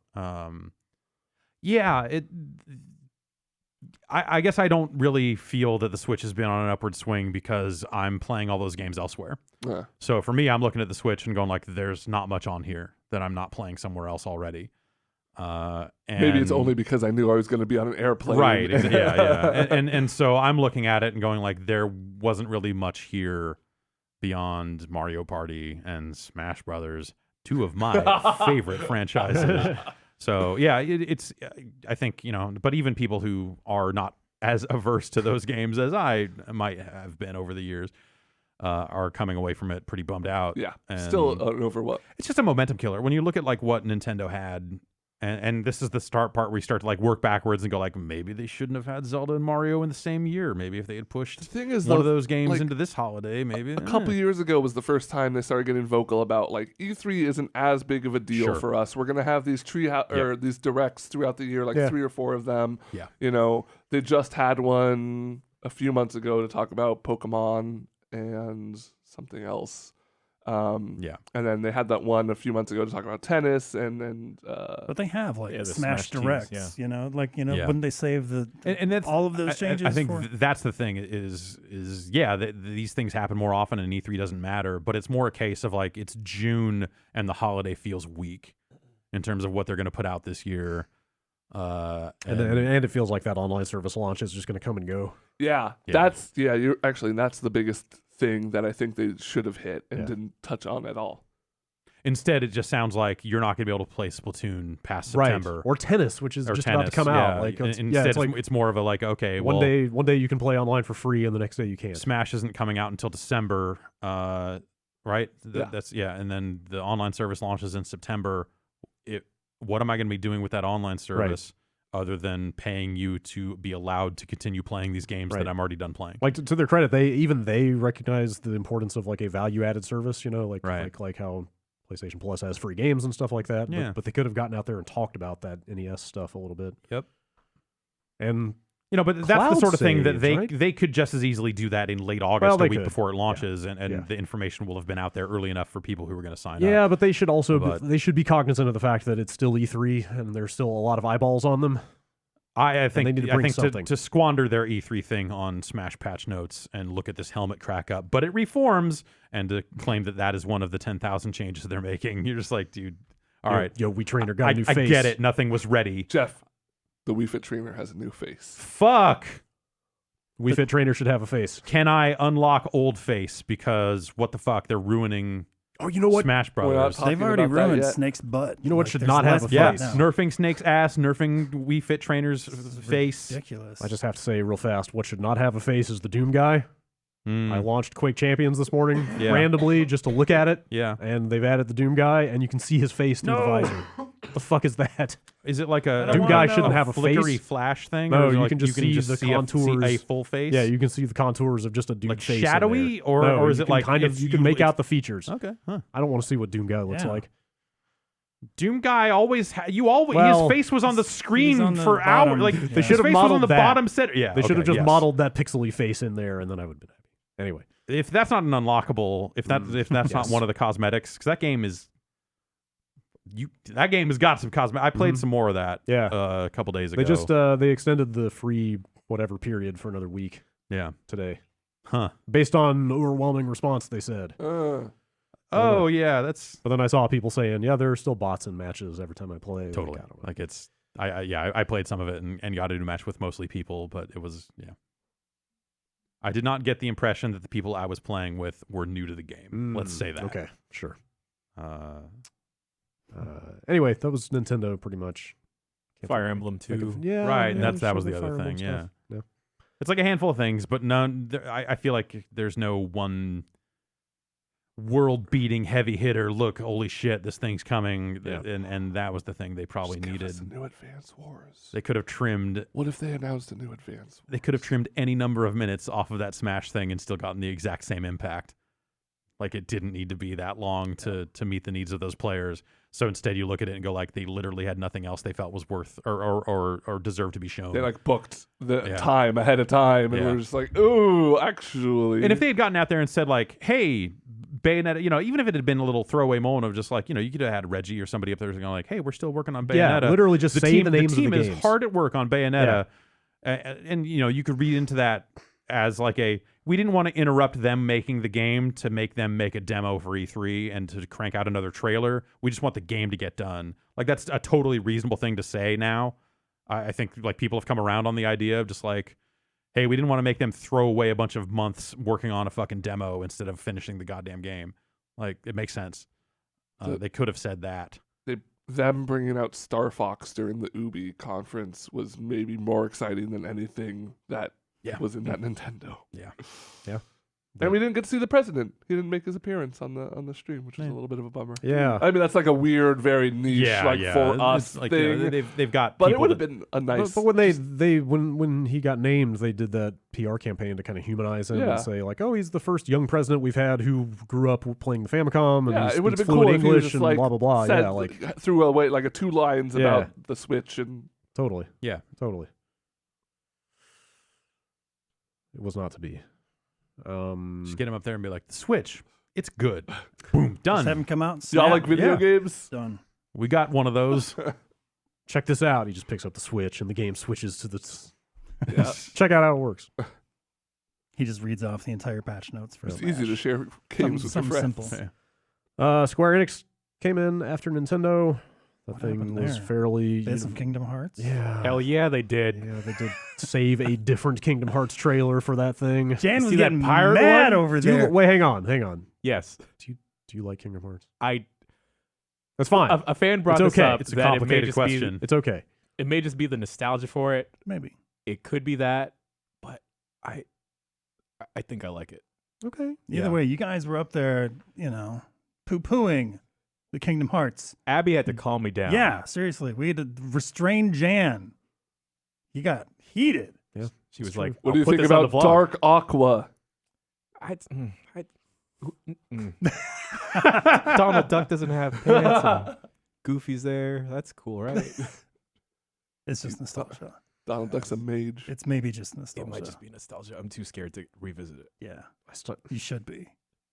I guess I don't really feel that the Switch has been on an upward swing because I'm playing all those games elsewhere. Yeah. So for me, I'm looking at the Switch and going like, there's not much on here that I'm not playing somewhere else already. And Maybe it's only because I knew I was going to be on an airplane. right. Yeah. And so I'm looking at it and going like, there wasn't really much here beyond Mario Party and Smash Brothers, two of my favorite franchises. So yeah, it's I think but even people who are not as averse to those games as I might have been over the years are coming away from it pretty bummed out. Yeah. And Still over what? it's just a momentum killer when you look at like what Nintendo had. And this is the start part where you start to like work backwards and go like, maybe they shouldn't have had Zelda and Mario in the same year. Maybe if they had pushed The thing is, one though, of those games like, into this holiday, maybe a couple years ago was the first time they started getting vocal about like E3 isn't as big of a deal Sure. for us. We're gonna have these these directs throughout the year, like 3 or 4 of them. Yeah. They just had one a few months ago to talk about Pokemon and something else. Yeah. And then they had that one a few months ago to talk about tennis and But they have Yeah, the Smash Smash teams, Directs, yeah. Yeah. wouldn't they save And that's all of those changes? I think for? that's the thing is these things happen more often and E3 doesn't matter, but it's more a case of like it's June and the holiday feels weak in terms of what they're going to put out this year. and it feels like that online service launch is just going to come and go. that's that's the biggest thing that I think they should have hit and didn't touch on at all. Instead, it just sounds like you're not going to be able to play Splatoon past September. Right. Or tennis, which is Or just about to come out. Like instead, it's like it's more of a like, okay, one day you can play online for free, and the next day you can't. Smash isn't coming out until December, right? And then the online service launches in September. What am I going to be doing with that online service other than paying you to be allowed to continue playing these games that I'm already done playing? Like to their credit, they recognize the importance of like a value-added service. Like how PlayStation Plus has free games and stuff like that. Yeah. But they could have gotten out there and talked about that NES stuff a little bit. Yep. And You know, but that's the Cloud sort of thing that saves, right? they could just as easily do that in late August, Well, a they week could. before it launches, and Yeah. the information will have been out there early enough for people who were going to sign up. Yeah, but they should also But- they should be cognizant of the fact that it's still E3 and there's still a lot of eyeballs on them. I think they need to bring something. to squander their E3 thing on Smash patch notes and look at this helmet crack up, but it reforms, and to claim that that is one of the 10,000 changes they're making, you're just like, dude, all right, Yo, we trainer got a new I face. get it. Nothing was ready. Jeff, the Wii Fit trainer has a new face. Fuck. Wii Fit trainer should have a face. Can I unlock old face? Because what the fuck? They're ruining Oh, you know what? Smash We're not Brothers. talking They've already about that ruined yet. Snake's butt. You know what should there's not have less a Yeah, face? now. nerfing Snake's ass, nerfing Wii Fit Trainer's face. Ridiculous. I just have to say real fast, what should not have a face is the Doom guy. Mm, I launched Quake Champions this morning Yeah. randomly just to look at it, yeah. and they've added the Doom guy, and you can see his face through the visor. What the fuck is that? Is it like a Doom guy wanna shouldn't know. have a flickery face. flash thing? No, or is it you like can just see the see contours. a full face. Yeah, you can see the contours of just a Doom like face. shadowy, in there. or No, or is you it can like kind of it's you can make it's- out the features? Okay, huh. I don't want to see what Doom guy looks Yeah. like. Doom guy always Well, his face was on the screen on the for bottom. hours. Like They his should have face was on modeled the that. bottom center. Yeah, They should have okay, just yes. modeled that pixely face in there, and then I would have been happy. Anyway, If that's not an unlockable, if that's not Yes. one of the cosmetics, because that game is. That game has got some cosmetic. I played some more of that. Yeah. A couple days ago. they just they extended the free whatever period for another week yeah. today, Huh. based on overwhelming response. They said, Oh yeah, that's but then I saw people saying, "Yeah, there are still bots in matches every time I play." totally Like, I don't know. like it's. I played some of it and got into a match with mostly people, but it was I did not get the impression that the people I was playing with were new to the game. Let's say that. Okay, sure. Uh, Anyway, that was Nintendo pretty much. Can't Fire think- Emblem think 2. of- yeah, right, and yeah, that was sure, the Fire other Emblem thing. stuff. Yeah. It's like a handful of things, but none. I feel like there's no one world-beating heavy hitter. Look, holy shit, this thing's coming, Yeah. and that was the thing they probably Just give needed. us a new Advance Wars. They could have trimmed. What if they announced a new Advance Wars? They could have trimmed any number of minutes off of that Smash thing and still gotten the exact same impact. Like it didn't need to be that long to meet the needs of those players. So instead, you look at it and go like they literally had nothing else they felt was worth or deserved to be shown. They like booked the Yeah. time ahead of time, and Yeah. we're just like, ooh, actually. And if they had gotten out there and said like, "Hey, Bayonetta," even if it had been a little throwaway moment of just like, you could have had Reggie or somebody up there going like, "Hey, we're still working on Bayonetta." Yeah, literally just say the names of team the is games. hard at work on Bayonetta, and you could read into that as like we didn't want to interrupt them making the game to make them make a demo for E3 and to crank out another trailer. We just want the game to get done. Like that's a totally reasonable thing to say now. I think like people have come around on the idea of just like, hey, we didn't want to make them throw away a bunch of months working on a fucking demo instead of finishing the goddamn game. Like it makes sense. They could have said that. Them bringing out Star Fox during the Ubi conference was maybe more exciting than anything that was in that Nintendo. Yeah. And we didn't get to see the president. He didn't make his appearance on the stream, which is a little bit of a bummer. Yeah. I mean, that's like a weird, very niche, for us It's like, thing. they've got but it people would have that- been a nice. But when when he got named, they did that PR campaign to kind of humanize him Yeah. and say like, oh, he's the first young president we've had who grew up playing the Famicom and yeah, he it would have speaks been fluent cool if he was English just and like blah blah blah. said, Yeah, like threw away like a 2 lines Yeah. about the Switch and totally. Yeah. Totally. It was not to be. Just get him up there and be like, the Switch, it's good. Boom, Just have done. him come out. y'all Snap, like video Yeah. games. done. We got one of those. Check this out. He just picks up the Switch and the game switches to the. Yeah. Check out how it works. He just reads off the entire patch notes for It's Smash. easy to share games with your Something friends. simple. Square Enix came in after Nintendo. That What thing happened was there? fairly. They had some Kingdom Hearts. Yeah. Hell yeah, they did. Yeah, they did save a different Kingdom Hearts trailer for that thing. Jan was See that getting pirate mad one? over Do you, there. wait, hang on. Yes. Do you like Kingdom Hearts? I That's fine. a fan brought It's this okay. up. It's a that it may complicated just question. It's okay. It may just be the nostalgia for it. Maybe. It could be that, but I think I like it. Okay. Either Yeah. way, you guys were up there, poo-pooing the Kingdom Hearts. Abby had to calm me down. Yeah, seriously. We had to restrain Jan. He got heated. She was true. like, What "I'll do you put think this on about the vlog." Dark Aqua? Donald Duck doesn't have pants. And Goofy's there. That's cool, right? It's just nostalgia. Donald Duck's a mage. It's maybe just nostalgia. It might just be nostalgia. I'm too scared to revisit it. Yeah, you should be.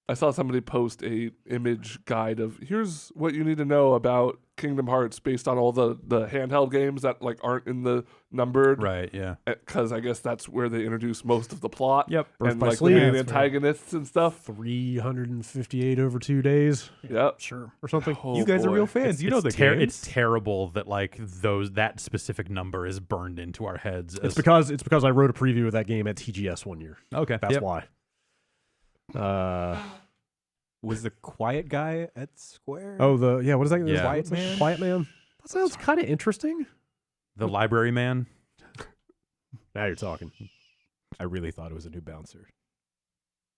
I saw somebody post a image guide of here's what you need to know about Kingdom Hearts based on all the handheld games that like aren't in the numbered. Right, yeah. Because I guess that's where they introduce most of the plot. Yep. Birth And by like Sleep. the main Yeah, antagonists and stuff. 358 over 2 days Yep. Sure. or something. Oh, You guys are boy. real fans. You know the It's games. terrible that like that specific number is burned into our heads. It's because I wrote a preview of that game at TGS one year. Okay, That's yep. why. Was the quiet guy at Square? What is that? Yeah. Quiet Man. Quiet Man. That sounds kind of interesting. The library man. Now you're talking. I really thought it was a new bouncer.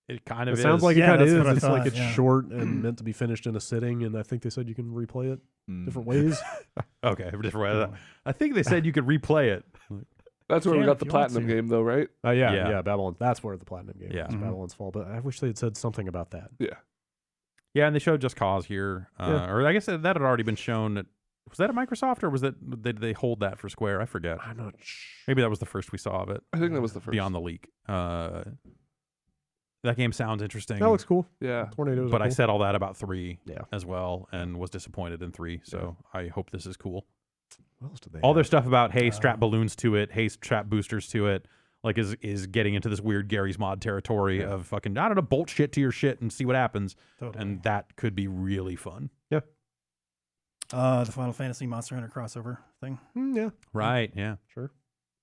It kind It of sounds is. like it Yeah, kind of that's is. what I It's like thought, it's yeah. short and meant to be finished in a sitting, and I think they said you can replay it different ways. Okay, different way. I think they said you could replay it. That's where we Yeah, got if the you want platinum to. game though, right? Yeah, Yeah. Babylon. That's where the platinum game Yeah. is. Mhm. Babylon's Fall. But I wish they had said something about that. Yeah. Yeah, and they showed Just Cause here, Yeah. or I guess that had already been shown. Was that at Microsoft, or was that did they hold that for Square? I forget. I'm not sure. Maybe that was the first we saw of it. I think that was the first. Beyond the leak. That game sounds interesting. That looks cool. Yeah. Tornadoes. but are I cool. said all that about 3 Yeah. as well, and was disappointed in 3. So I hope this is cool. What else did they All their have? stuff about hey, strap balloons to it, hey, strap boosters to it, like is getting into this weird Gary's Mod territory of fucking I don't know, bolt shit to your shit and see what happens, Totally. and that could be really fun. The Final Fantasy Monster Hunter crossover thing. Yeah, Right? Yeah. sure.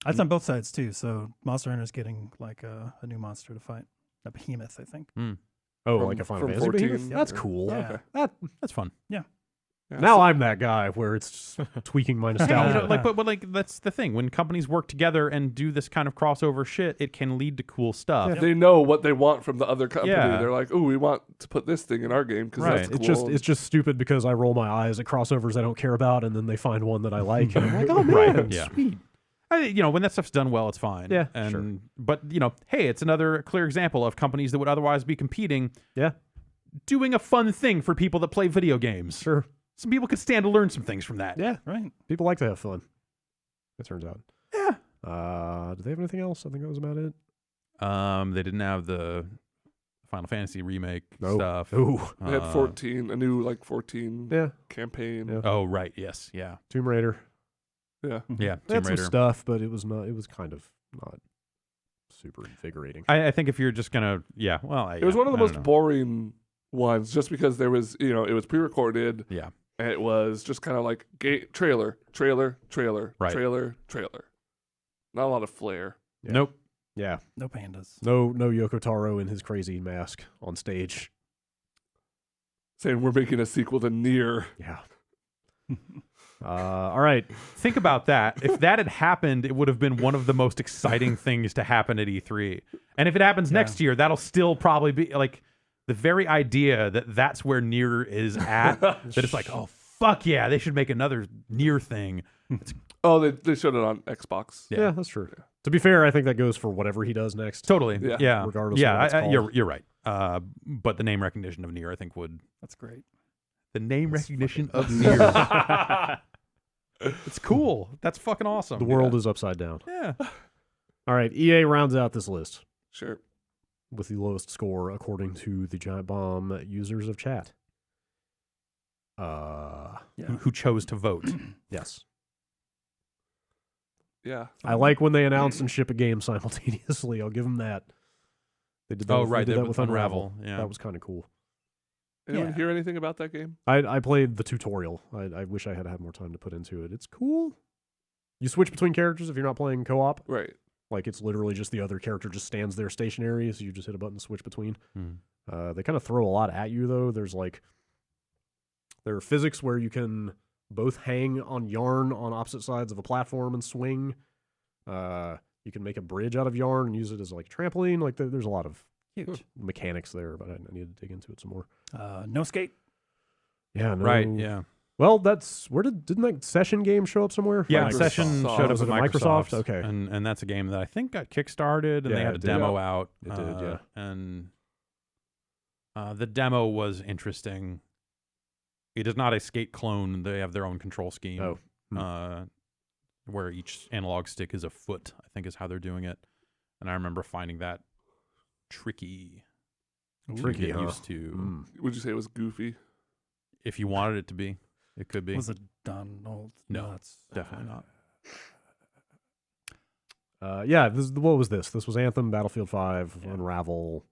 That's on both sides too. So Monster Hunter's getting like a new monster to fight, a behemoth, I think. Oh, From- like a Final from Fantasy 14, behemoth? That's or- cool. Yeah. Okay. That's fun. Yeah, Now so- I'm that guy where it's just tweaking my Hey, nostalgia. but like that's the thing. When companies work together and do this kind of crossover shit, it can lead to cool stuff. They know what they want from the other company. Yeah. They're like, "Oh, we want to put this thing in our game because Right. that's cool." It's just stupid because I roll my eyes at crossovers I don't care about, and then they find one that I like, and I'm like, oh man, Right, yeah. sweet. When that stuff's done well, it's fine. Yeah, and, sure. But hey, it's another clear example of companies that would otherwise be competing, Yeah, doing a fun thing for people that play video games. sure. Some people could stand to learn some things from that. Yeah, Right. people like to have fun. It turns out. Yeah. Do they have anything else? I think that was about it. They didn't have the Final Fantasy remake No. stuff. Oh, They had 14, a new 14 yeah. campaign. Yeah. Oh, right. Yes. Yeah. Tomb Raider. Yeah. Yeah. They had Tomb Raider. some stuff, but it was not. It was kind of not super invigorating. I think if you're just gonna, It was one of the most boring ones, just because there was, it was pre-recorded. Yeah. And it was just kind of like trailer, Right. trailer. Not a lot of flair. Yeah. Nope. Yeah. No pandas. No Yoko Taro in his crazy mask on stage. Saying we're making a sequel to Nier. Yeah. All right. Think about that. If that had happened, it would have been one of the most exciting things to happen at E3. And if it happens next year, that'll still probably be like the very idea that that's where Nier is at. That it's like, oh fuck yeah, they should make another Nier thing. Oh, they showed it on Xbox. Yeah. Yeah, that's true. To be fair, I think that goes for whatever he does next. Totally. Yeah. Yeah. Regardless of yeah. what it's called. You're right. But the name recognition of Nier, I think, would That's great. the name recognition of Nier. It's cool. That's fucking awesome. The world is upside down. Yeah. All right. EA rounds out this list Sure. with the lowest score according to the Giant Bomb users of chat. Yeah. Who chose to vote? Yes. Yeah. I like when they announce and ship a game simultaneously. I'll give them that. They did that. Oh, with, right, They did they that with with Unravel. Unravel, yeah. That was kind of cool. Anyone Yeah. hear anything about that game? I played the tutorial. I wish I had had more time to put into it. It's cool. You switch between characters if you're not playing co-op. Right. Like it's literally just the other character just stands there stationary, so you just hit a button to switch between. Hmm. They kind of throw a lot at you though. There are physics where you can both hang on yarn on opposite sides of a platform and swing. You can make a bridge out of yarn and use it as like trampoline. Like there's a lot of Huge. mechanics there, but I need to dig into it some more. No skate. Yeah, no. Right. Yeah. Well, that's didn't that Session game show up somewhere? Yeah. Microsoft. Session showed up Was at it at Microsoft. Microsoft? Okay. And that's a game that I think got kickstarted, and Yeah, they had a it did. demo out. It did, yeah. And the demo was interesting. It is not a skate clone. They have their own control scheme. Oh. Hmm. where each analog stick is a foot, I think is how they're doing it. And I remember finding that tricky. Tricky, to get huh? used to. Would you say it was goofy? If you wanted it to be, it could be. Was it Donald? No, Nuts? definitely not. What was this? This was Anthem, Battlefield 5, Unravel.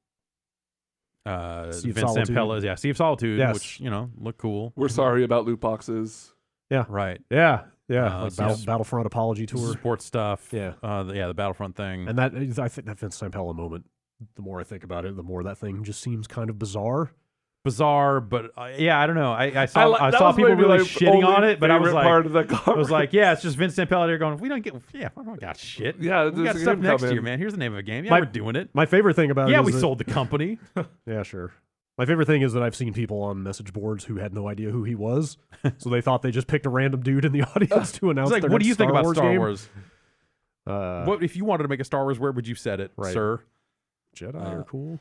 Sea of Vincent Solitude. Pella's, Sea of Solitude, Yes. which, look cool. We're sorry about loot boxes. Right. Yeah, Uh, Battlefront Apology Tour. Sports stuff. Yeah. The Battlefront thing. And that I think that Vincent Pella moment, the more I think about it, the more that thing just seems kind of bizarre. Bizarre, but I don't know. I saw that saw was people maybe really my shitting on only it, but I was favorite like, part of the I was like, it's just Vincent Pella there going, we don't got shit. Yeah, we got there's a stuff game next coming. year, man. Here's the name of a game. Yeah, My- we're doing it. My favorite thing about it Yeah, is we that- sold the company. Yeah, sure. My favorite thing is that I've seen people on message boards who had no idea who he was, so they thought they just picked a random dude in the audience to announce It's like, their what do next you think about Star game. Wars? What if you wanted to make a Star Wars? Where would you set it, Right. sir? Jedi are cool.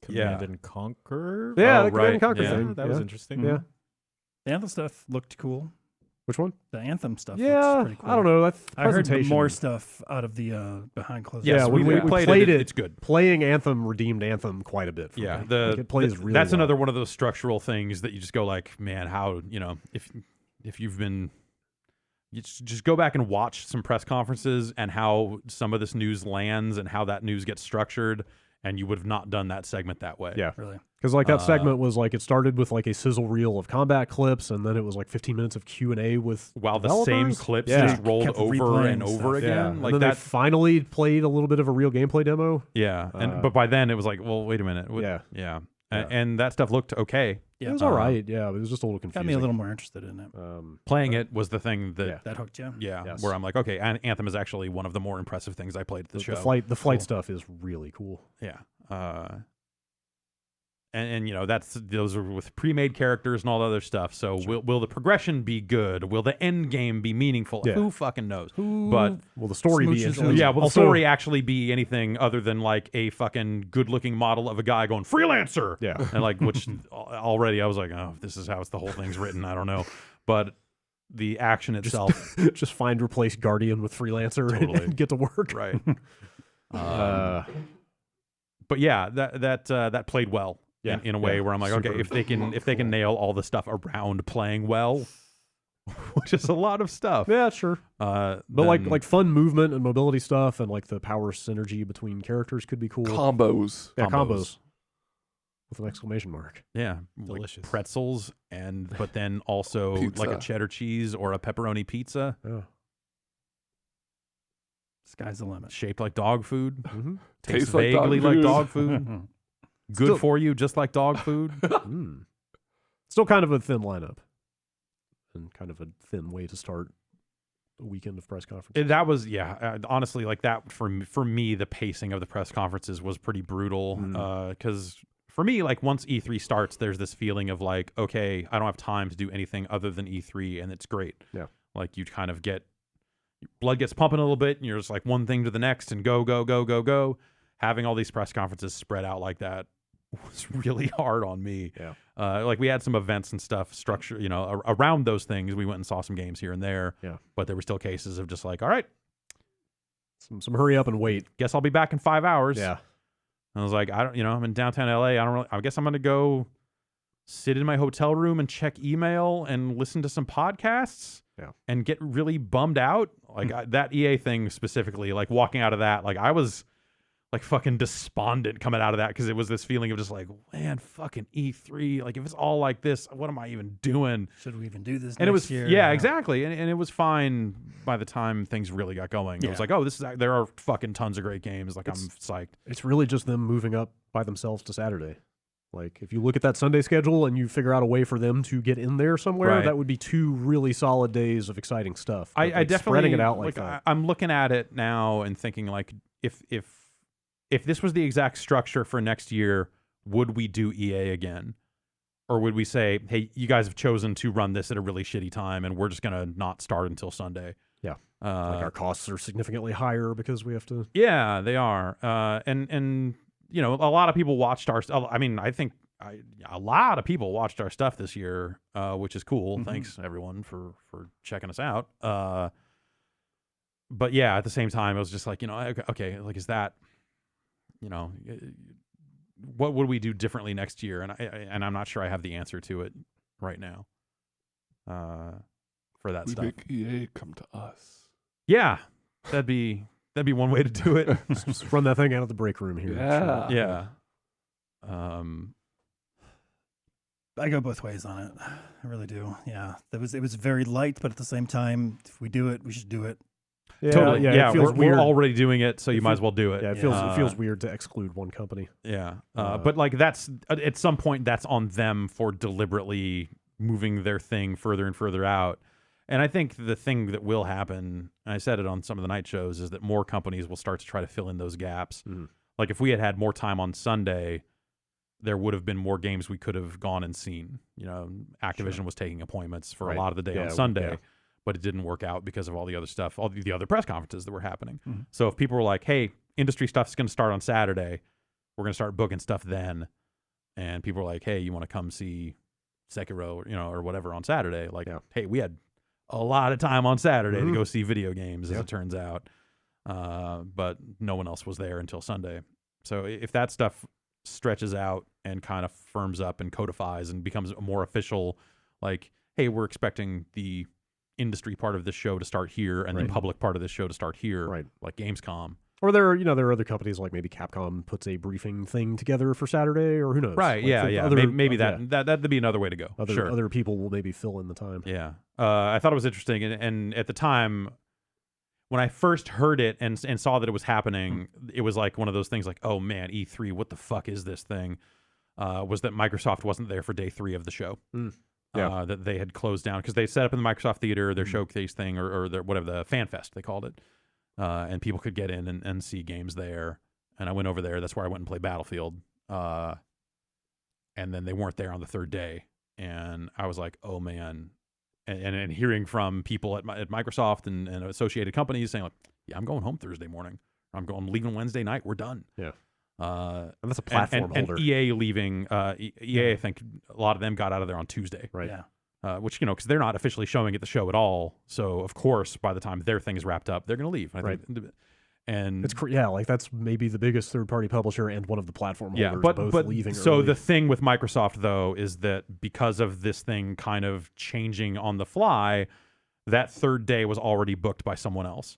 Command and Conquer. Yeah, Oh, the Command and Conquer yeah. thing. That was interesting. Yeah. The Anthem stuff looked cool. Which one? The Anthem stuff Yeah, looks pretty cool. I don't know. That I heard presentation. more stuff out of the behind closed Yes, Yeah, doors. when we played it. It's good. Playing Anthem redeemed Anthem quite a bit. For Yeah, me. Like, it plays really. that's well. another one of those structural things that you just go like, man, how if you've been, you just go back and watch some press conferences and how some of this news lands and how that news gets structured, and you would have not done that segment that way. Yeah. Really. Because like that segment was like it started with like a sizzle reel of combat clips, and then it was like 15 minutes of Q&A with While the same developers. clips Yeah. just rolled Kept over replaying and over stuff. again, Yeah, like and then that. they finally played a little bit of a real gameplay demo. Yeah, but by then it was like, well, wait a minute. Yeah. yeah. Yeah. And that stuff looked okay. Yeah. It was all right. Yeah, but it was just a little confusing. Got me a little more interested in it. Playing it was the thing that, Yeah. That hooked you. Yes. where I'm like, okay, Anthem is actually one of the more impressive things I played at the show. The flight stuff is really cool. Yeah. And those are with pre-made characters and all the other stuff. So will the progression be good? Will the end game be meaningful? Yeah. Who fucking knows? But Will the story be Smooches interesting? yeah, will the Also- story actually be anything other than like a fucking good-looking model of a guy going freelancer? Yeah. And like, which already I was like, oh, this is how the whole thing's written. I don't know, but the action itself, Just find replace Guardian with freelancer Totally. and get to work. right? But yeah, that played well. Yeah, In a way yeah, where I'm like, okay, super if they can nail all the stuff around playing well, which is a lot of stuff. Yeah, sure. But like fun movement and mobility stuff, and like the power synergy between characters could be cool. Combos. Yeah, combos. combos. With an exclamation mark. yeah, Delicious. like pretzels but then also like a Pizza. cheddar cheese or a pepperoni pizza Yeah. Sky's the limit. shaped like dog food, Mm-hmm. tastes Tastes like dog vaguely like food. dog food, good Still- for you, just like dog food. Still kind of a thin lineup. And kind of a thin way to start a weekend of press conferences. That was honestly, like that for me the pacing of the press conferences was pretty brutal because for me, like once E3 starts, there's this feeling of like, okay, I don't have time to do anything other than E3, and it's great. Yeah. Like you kind of get blood gets pumping a little bit, and you're just like one thing to the next, and go. Having all these press conferences spread out like that was really hard on me. Yeah. Like we had some events and stuff structure, around those things. We went and saw some games here and there. Yeah. But there were still cases of just like, all right, Some hurry up and wait. guess I'll be back in 5 hours. Yeah. And I was like, I'm in downtown LA. I guess I'm going to go sit in my hotel room and check email and listen to some podcasts. Yeah. And get really bummed out. Like that EA thing specifically, like walking out of that, like I was like fucking despondent coming out of that because it was this feeling of just like, man, fucking E3. Like if it's all like this, what am I even doing? Should we even do this? And it next was, year? yeah, exactly. And it was fine by the time things really got going. It was Yeah. like, oh, there are fucking tons of great games. Like I'm psyched. It's really just them moving up by themselves to Saturday. Like, if you look at that Sunday schedule and you figure out a way for them to get in there somewhere, Right. that would be 2 really solid days of exciting stuff. But, I like, definitely spreading it out like that. I'm looking at it now and thinking like, if this was the exact structure for next year, would we do EA again? Or would we say, hey, you guys have chosen to run this at a really shitty time and we're just going to not start until Sunday? Yeah. Like our costs are significantly higher because we have to. Yeah, they are. And a lot of people watched our stuff. I mean, I think a lot of people watched our stuff this year, which is cool. Mhm. Thanks, everyone, for checking us out. but yeah, at the same time, it was just like, okay, like, is that, what would we do differently next year? And I'm not sure I have the answer to it right now. For that stuff. Make EA come to us. Yeah, that'd be one way to do it. Just run that thing out of the break room here. Yeah. Yeah. I go both ways on it. I really do. Yeah, it was very light, but at the same time, if we do it, we should do it. Yeah, Totally. Yeah, it feels we're weird. already doing it, so you might as well do it. Yeah, it feels weird to exclude one company. Yeah, but like that's at some point that's on them for deliberately moving their thing further and further out. And I think the thing that will happen, and I said it on some of the night shows, is that more companies will start to try to fill in those gaps. Mm-hmm. Like if we had more time on Sunday, there would have been more games we could have gone and seen. Activision was taking appointments for a lot of the day on Sunday, but it didn't work out because of all the other stuff, all the other press conferences that were happening. Mm-hmm. So if people were like, hey, industry stuff's going to start on Saturday, we're going to start booking stuff then, and people were like, hey, you want to come see Sekiro, or whatever on Saturday? Like, hey, we had a lot of time on Saturday to go see video games, as it turns out. But no one else was there until Sunday. So if that stuff stretches out and kind of firms up and codifies and becomes a more official, like, hey, we're expecting the industry part of this show to start here and the public part of this show to start here, like Gamescom. Or there are other companies like maybe Capcom puts a briefing thing together for Saturday, or who knows? Right? Like Maybe that'd be another way to go. Other people will maybe fill in the time. Yeah. I thought it was interesting, and at the time when I first heard it and saw that it was happening, it was like one of those things like, oh man, E3, what the fuck is this thing? Was that Microsoft wasn't there for day 3 of the show. That they had closed down because they set up in the Microsoft Theater their showcase thing or their whatever, the Fan Fest they called it, and people could get in and see games there. And I went over there. That's where I went and played Battlefield. And then they weren't there on the 3rd day, and I was like, oh man. And hearing from people at Microsoft and associated companies saying like, yeah, I'm going home Thursday morning. I'm leaving Wednesday night. We're done. Yeah. And that's a platform holder. And EA leaving. EA, I think a lot of them got out of there on Tuesday. Right. Yeah. Which, because they're not officially showing at the show at all. So, of course, by the time their thing is wrapped up, they're going to leave. I think. And it's like that's maybe the biggest third-party publisher and one of the platform holders but leaving so early. the thing with Microsoft, though, is that because of this thing kind of changing on the fly, that 3rd day was already booked by someone else.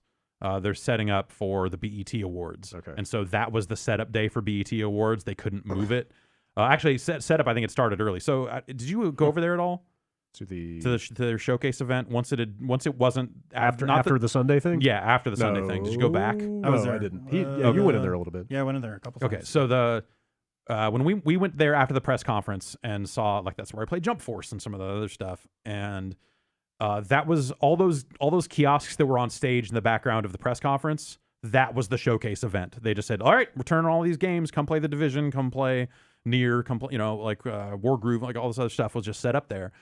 They're setting up for the BET Awards. Okay. And so that was the setup day for BET Awards. They couldn't move it. Actually, setup, I think it started early. So did you go over there at all? To their showcase event once it wasn't after the Sunday thing? Yeah, after the Sunday thing. Did you go back? I was there. I didn't. You went in there a little bit. Yeah, I went in there a couple times. Okay, so when we went there after the press conference and saw, like, that's where I played Jump Force and some of the other stuff, and that was all those kiosks that were on stage in the background of the press conference. That was the showcase event. They just said, all right, we're turning all these games. Come play The Division. Come play Nier. Come play, like Wargroove. Like all this other stuff was just set up there.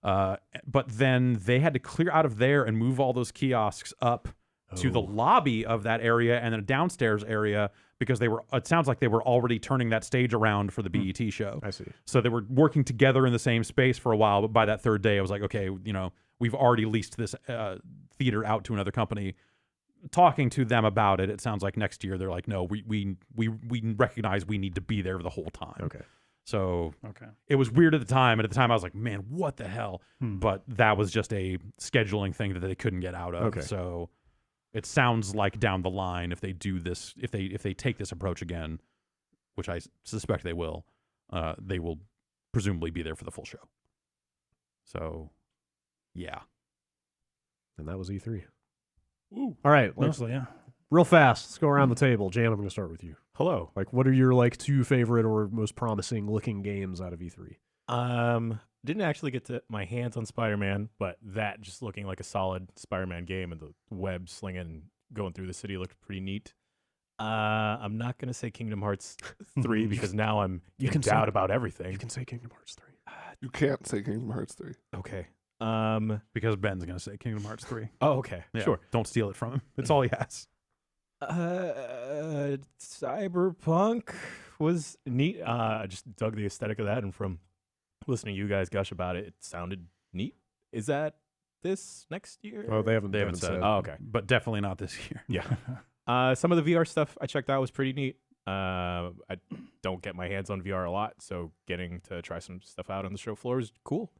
But then they had to clear out of there and move all those kiosks up to the lobby of that area and then a downstairs area because it sounds like they were already turning that stage around for the BET show. I see. So they were working together in the same space for a while, but by that 3rd day, I was like, okay, we've already leased this theater out to another company. Talking to them about it, it sounds like next year they're like, no, we recognize we need to be there the whole time. Okay. So it was weird at the time, and at the time I was like, man, what the hell? But that was just a scheduling thing that they couldn't get out of. Okay. So it sounds like down the line, if they do this, if they take this approach again, which I suspect they will presumably be there for the full show. So, yeah. And that was E3. Ooh. All right. Mostly, yeah. Real fast. Let's go around the table. Jan, I'm going to start with you. Hello. Like, what are your 2 favorite or most promising looking games out of E3? Didn't actually get to my hands on Spider-Man, but that just looking like a solid Spider-Man game and the web slinging going through the city looked pretty neat. I'm not going to say Kingdom Hearts 3 because now I'm in doubt about everything. You can say Kingdom Hearts 3. You can't say Kingdom Hearts 3. Okay. Because Ben's going to say Kingdom Hearts 3. Oh, okay. Yeah, sure. Don't steal it from him. It's all he has. Cyberpunk was neat. I just dug the aesthetic of that, and from listening to you guys gush about it, it sounded neat. Is that this next year. Oh, they haven't said. Oh, okay. But definitely not this year. Yeah. Some of the VR stuff I checked out was pretty neat. I don't get my hands on VR a lot, so getting to try some stuff out on the show floor is cool.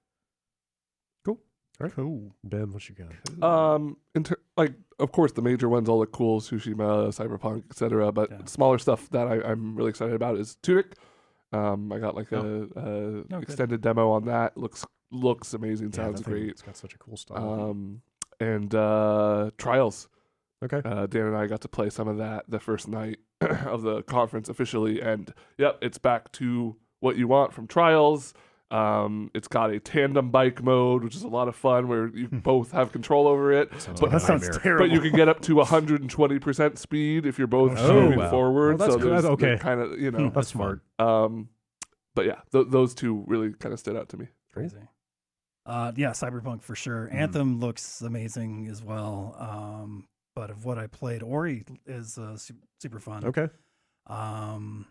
Cool. Ben, what you got? Like, of course, the major ones all look cool: Tsushima, Cyberpunk, etc. But smaller stuff that I'm really excited about is Tunic. I got like a extended demo on that. Looks amazing. Sounds great. It's got such a cool style. And Trials. Okay. Dan and I got to play some of that the first night of the conference officially, and yep, it's back to what you want from Trials. It's got a tandem bike mode, which is a lot of fun, where you both have control over it. That sounds terrible. But you can get up to 120% speed if you're both moving forward. Well, that's so okay. Kind of, That's smart. But yeah, those two really kind of stood out to me. Crazy. Yeah, Cyberpunk for sure. Anthem looks amazing as well. But of what I played, Ori is super fun. Okay. And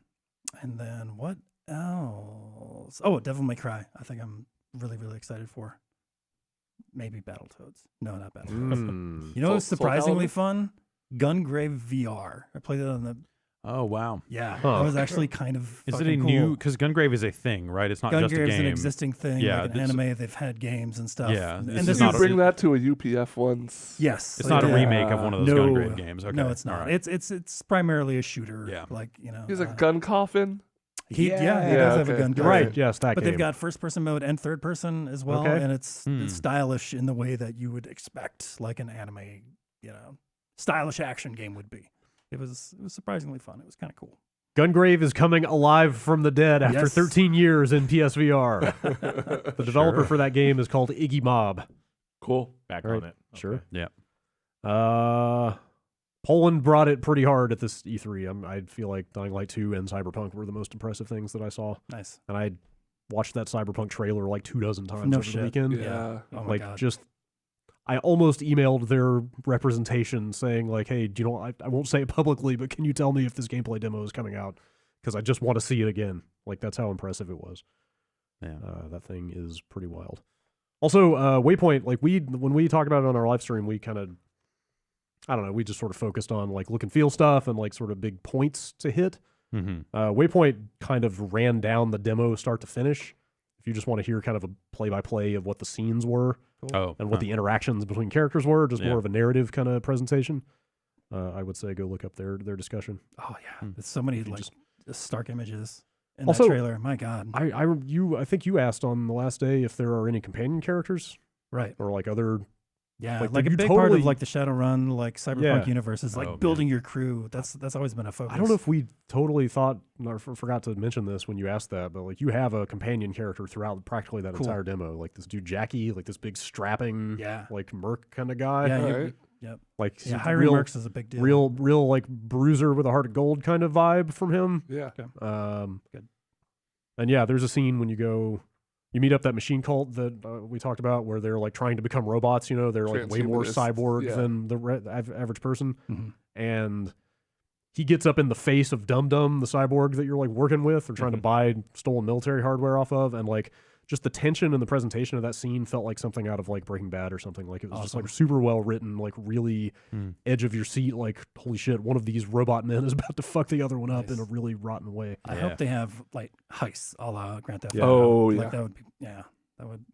then what else? Oh, Devil May Cry. I think I'm really, really excited for. Maybe Battletoads. No, not Battletoads. You know what's surprisingly fun? Gungrave VR. I played it on the... Oh, wow. Yeah, that was actually kind of Is it a cool. new... Because Gungrave is a thing, right? It's not just a game. Gungrave's an existing thing. Yeah, like an anime. They've had games and stuff. Yeah, And this Did is you not bring that to a UPF once? Yes. It's they not a did. remake of one of those No. Gungrave games. Okay. No, it's not. All right. It's primarily a shooter. Yeah. Like, you know. He's a gun coffin. He does have a gun. Right, yes, that But game. they've got first-person mode and third-person as well, Okay. and it's stylish in the way that you would expect, like an anime, stylish action game would be. It was surprisingly fun. It was kind of cool. Gungrave is coming alive from the dead after Yes. 13 years in PSVR. The developer for that game is called Iggy Mob. Cool. Back Right. on it. Sure. Yeah. Poland brought it pretty hard at this E3. I feel like Dying Light 2 and Cyberpunk were the most impressive things that I saw. Nice. And I watched that Cyberpunk trailer like 24 times No over shit. the weekend. Yeah. Oh my Like, God. just... I almost emailed their representation saying, like, hey, do you know, I won't say it publicly, but can you tell me if this gameplay demo is coming out? Because I just want to see it again. Like, that's how impressive it was. Yeah. That thing is pretty wild. Also, Waypoint, like, when we talked about it on our live stream, we kind of, I don't know, we just sort of focused on, like, look and feel stuff and, like, sort of big points to hit. Mm-hmm. Waypoint kind of ran down the demo start to finish. If you just want to hear kind of a play-by-play of what the scenes were Oh. and what the interactions between characters were, just Yeah. more of a narrative kind of presentation, I would say go look up their discussion. Oh yeah, there's so many like just- stark images in Also, that trailer. My God. I think you asked on the last day if there are any companion characters Right. or like other. Yeah, Like, like a you big part totally- of like the Shadowrun, like Cyberpunk Yeah. universe is like Oh, building your crew. That's always been a focus. I don't know if we totally thought or forgot to mention this when you asked that, but like you have a companion character throughout practically that Cool. entire demo. Like this dude Jackie, like this big strapping, Yeah. like merc kind of guy. Yeah, Alright. Yep. Like Yeah, he's hiring real, mercs is a big deal. real like bruiser with a heart of gold kind of vibe from him. Yeah. Good. And yeah, there's a scene when you meet up that machine cult that we talked about where they're like trying to become robots. You know, they're like way more Transhumanists, cyborg yeah. than the average person. Mhm. And he gets up in the face of Dum Dum, the cyborg that you're like working with or trying to buy stolen military hardware off of, and like just the tension and the presentation of that scene felt like something out of like Breaking Bad or something. Like it was just like super well written, like really edge of your seat. Like holy shit, one of these robot men is about to fuck the other one up in a really rotten way. I Yeah. hope they have like heists a la Grand Theft Yeah. Auto. Oh, Like, yeah. that would be that would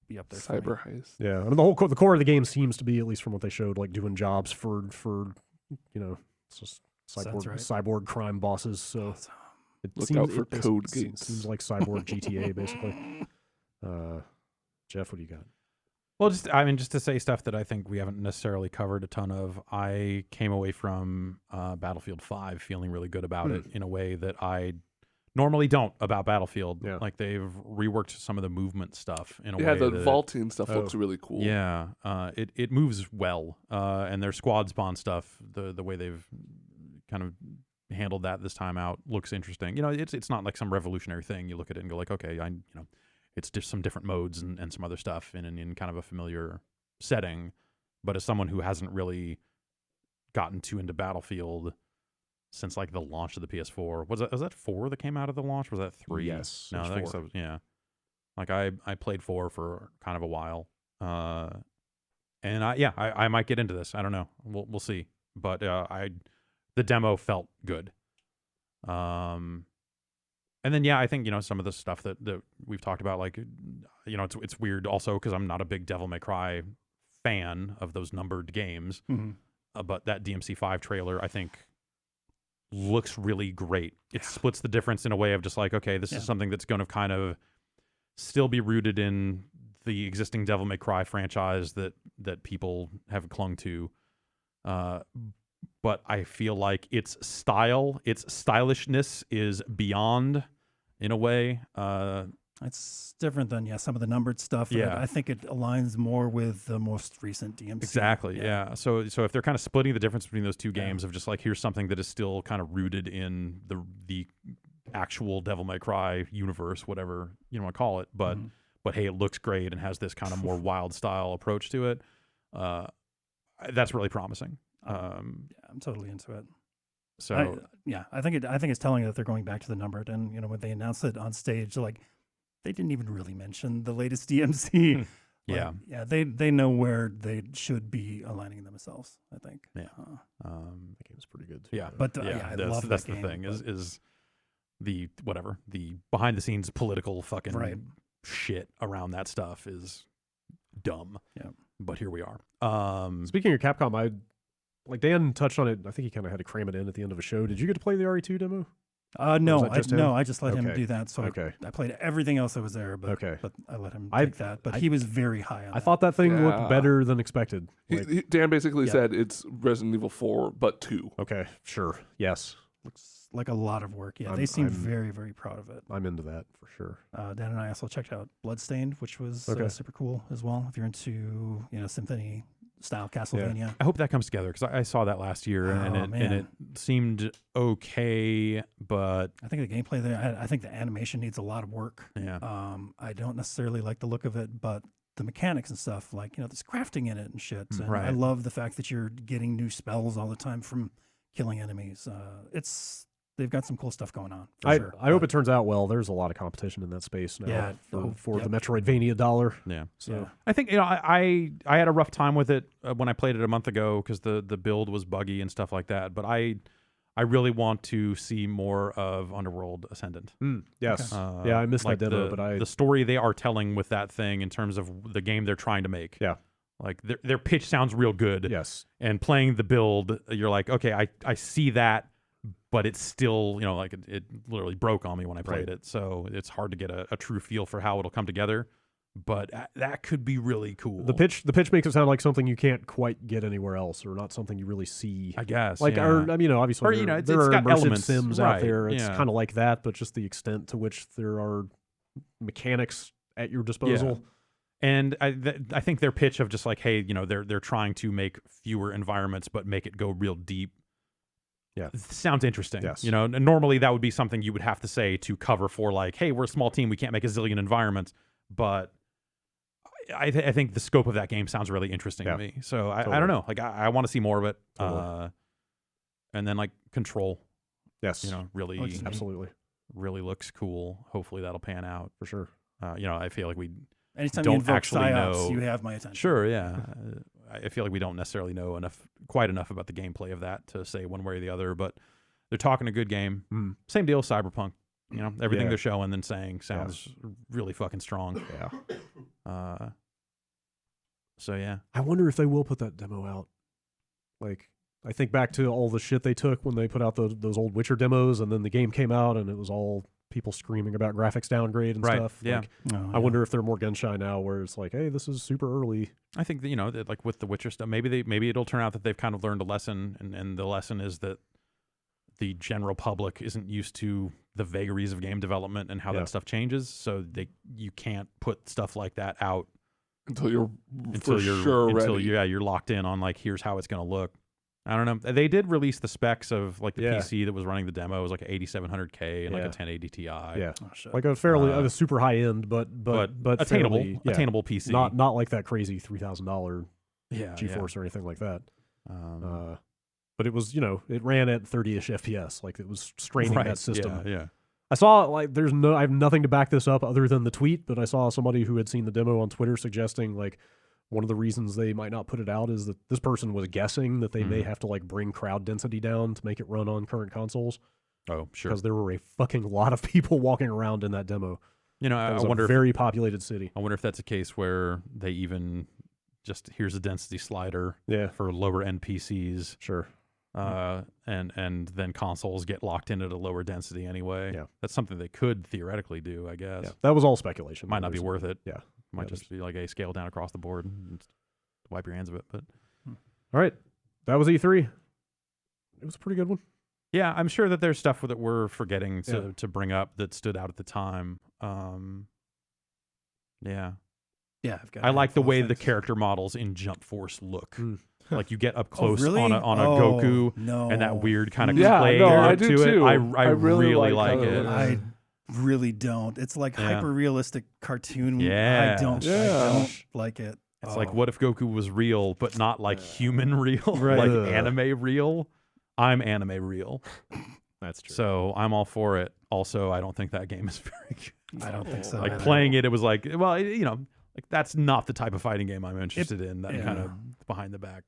be up there. for me. Cyber heist. Yeah, I mean the core of the game seems to be, at least from what they showed, like doing jobs for it's just Sounds right. cyborg crime bosses. So Awesome. it Look seems, out for it code seems, gates. seems like cyborg GTA basically. Jeff, what do you got? Well, just to say stuff that I think we haven't necessarily covered a ton of. I came away from Battlefield 5 feeling really good about it in a way that I normally don't about Battlefield. Yeah. Like they've reworked some of the movement stuff in a Yeah, way the that vaulting stuff looks really cool. Yeah, it moves well, and their squad spawn stuff, the way they've kind of handled that this time out looks interesting. You know, it's not like some revolutionary thing. You look at it and go like, okay, it's just some different modes and some other stuff in kind of a familiar setting. But as someone who hasn't really gotten too into Battlefield since like the launch of the PS4, was that 4 that came out of the launch? Was that 3? Yes, No, it was I think 4. so. Yeah, like I played 4 for kind of a while, And I might get into this. I don't know. We'll see. But the demo felt good. And then I think some of the stuff that we've talked about, like it's weird also because I'm not a big Devil May Cry fan of those numbered games. But that DMC5 trailer, I think, looks really great. It splits the difference in a way of just like, okay, this is something that's going to kind of still be rooted in the existing Devil May Cry franchise that people have clung to. But I feel like its stylishness is beyond, in a way. It's different than some of the numbered stuff. Yeah. I think it aligns more with the most recent DMC. Exactly. Yeah. So if they're kind of splitting the difference between those two games of just like, here's something that is still kind of rooted in the actual Devil May Cry universe, whatever you want to call it, but hey, it looks great and has this kind of more wild style approach to it. That's really promising. I'm totally into it. So I think it's telling that they're going back to the numbered, and when they announced it on stage, like they didn't even really mention the latest DMC. They know where they should be aligning themselves, I think. The game's pretty good too. I love that's that the game, thing is the behind the scenes political fucking shit around that stuff is dumb. Yeah. But here we are. Speaking of Capcom, Dan touched on it. I think he kind of had to cram it in at the end of a show. Did you get to play the RE2 demo? No, I just let him do that. So Okay. I played everything else that was there, but I let him take that. But he was very high on I thought that thing looked better than expected. Dan basically said it's Resident Evil 4, but 2. Okay, sure. Yes. Looks like a lot of work. Yeah, they seem very, very proud of it. I'm into that for sure. Dan and I also checked out Bloodstained, which was super cool as well. If you're into symphony style Castlevania. I hope that comes together because I saw that last year and it seemed okay, but I think the gameplay there, I think the animation needs a lot of work. Yeah. I don't necessarily like the look of it, but the mechanics and stuff, like there's crafting in it and shit. And Right. I love the fact that you're getting new spells all the time from killing enemies. They've got some cool stuff going on. For I hope it turns out well. There's a lot of competition in that space now for the Metroidvania dollar. Yeah. So I think I had a rough time with it when I played it a month ago because the build was buggy and stuff like that. But I really want to see more of Underworld Ascendant. Yes. I missed that demo, but the story they are telling with that thing in terms of the game they're trying to make. Yeah. Like their pitch sounds real good. Yes. And playing the build, you're like, okay, I see that, but it's still, like it literally broke on me when I played it. So it's hard to get a true feel for how it'll come together. But that could be really cool. The pitch makes it sound like something you can't quite get anywhere else, or not something you really see. I guess. Like, obviously, or, there it's are got immersive elements sims out there. It's yeah. kind of like that, but just the extent to which there are mechanics at your disposal. Yeah. And I think their pitch of just like, hey, they're trying to make fewer environments, but make it go real deep. Yeah, sounds interesting. Yes. Normally that would be something you would have to say to cover for like, hey, we're a small team, we can't make a zillion environments. But I think the scope of that game sounds really interesting to me. So I don't know. Like I want to see more of it. Totally. And then like Control. Yes. Really, absolutely, really looks cool. Hopefully that'll pan out for sure. I feel like we anytime don't you invoke actually psyops, know. you have my attention. Sure, yeah. I feel like we don't necessarily know quite enough about the gameplay of that to say one way or the other, but they're talking a good game. Same deal, Cyberpunk. Everything they're showing and saying sounds really fucking strong. Yeah. So yeah. I wonder if they will put that demo out. Like, I think back to all the shit they took when they put out those old Witcher demos, and then the game came out and it was all people screaming about graphics downgrade and stuff. Yeah. Like, I wonder if they're more gun shy now, where it's like, hey, this is super early. I think that, that like with the Witcher stuff, maybe it'll turn out that they've kind of learned a lesson, and the lesson is that the general public isn't used to the vagaries of game development and how that stuff changes. So you can't put stuff like that out until you're ready. Yeah, you're locked in on like, here's how it's going to look. I don't know. They did release the specs of like the PC that was running the demo. It was like an 8700K and like a 1080 Ti. Yeah, like a fairly a super high end, but attainable, fairly, attainable PC. Not like that crazy $3,000 GeForce or anything like that. But it was, it ran at 30-ish FPS. Like it was straining that system. Yeah. I saw like I have nothing to back this up other than the tweet, but I saw somebody who had seen the demo on Twitter suggesting like, one of the reasons they might not put it out is that this person was guessing that they may have to like bring crowd density down to make it run on current consoles. Oh, sure. Because there were a fucking lot of people walking around in that demo. You know, That I was wonder a very populated city. I wonder if that's a case where they even just here's a density slider for lower end PCs. Sure. And then consoles get locked in at a lower density anyway. Yeah. That's something they could theoretically do, I guess. Yeah, that was all speculation. Might not be worth it. Yeah. Might just be like a scale down across the board and wipe your hands of it. But all right. That was E3. It was a pretty good one. yeah, I'm sure that there's stuff that we're forgetting to bring up that stood out at the time. Yeah. Yeah, I've got I like the way the things. character models in Jump Force look. Like you get up close really? on a Oh, Goku no. and that weird kind of Yeah, clay no, I look do to it. too. I I really, really like like it. I really don't. It's like Yeah. hyper realistic cartoon. Yeah. I don't like it. It's like, what if Goku was real, but not like human real, Right. like Ugh. anime real? I'm anime real. That's true. So I'm all for it. Also, I don't think that game is very good. I don't think so. Like either. playing it was like, well, you know, like that's not the type of fighting game I'm interested in. That yeah. kind of behind the back.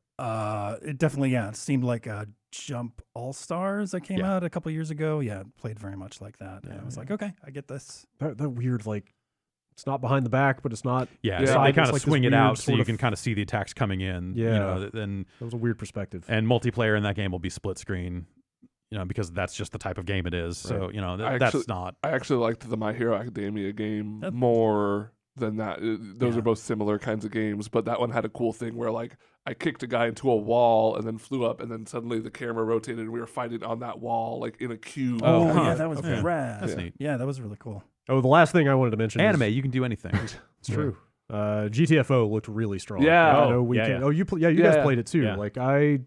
It definitely, it seemed like Jump All Stars that came out a couple years ago. Yeah, it played very much like that. And I was like, okay, I get this. That weird, like, it's not behind the back, but it's not. Yeah, Yeah. so side. they It's kind of like this swing it weird out so sort you of- can kind of see the attacks coming in. Yeah. You know, and That was a weird perspective. multiplayer in that game will be split screen. You know, because that's just the type of game it is. So Right. you know, I that's actually- not. I actually liked the My Hero Academia game That- more than that. Those Yeah. are both similar kinds of games, but that one had a cool thing where like I kicked a guy into a wall and then flew up, and then suddenly the camera rotated and we were fighting on that wall like in a cube. Oh, Oh, huh. yeah, that was Okay. rad. That's neat. Yeah, that was really cool. Oh, the last thing I wanted to mention Anime, is, you can do anything. it's true. GTFO looked really strong. Yeah. I know Oh, we yeah, can. yeah. Oh, you Yeah, guys yeah. played it too. Yeah. Like I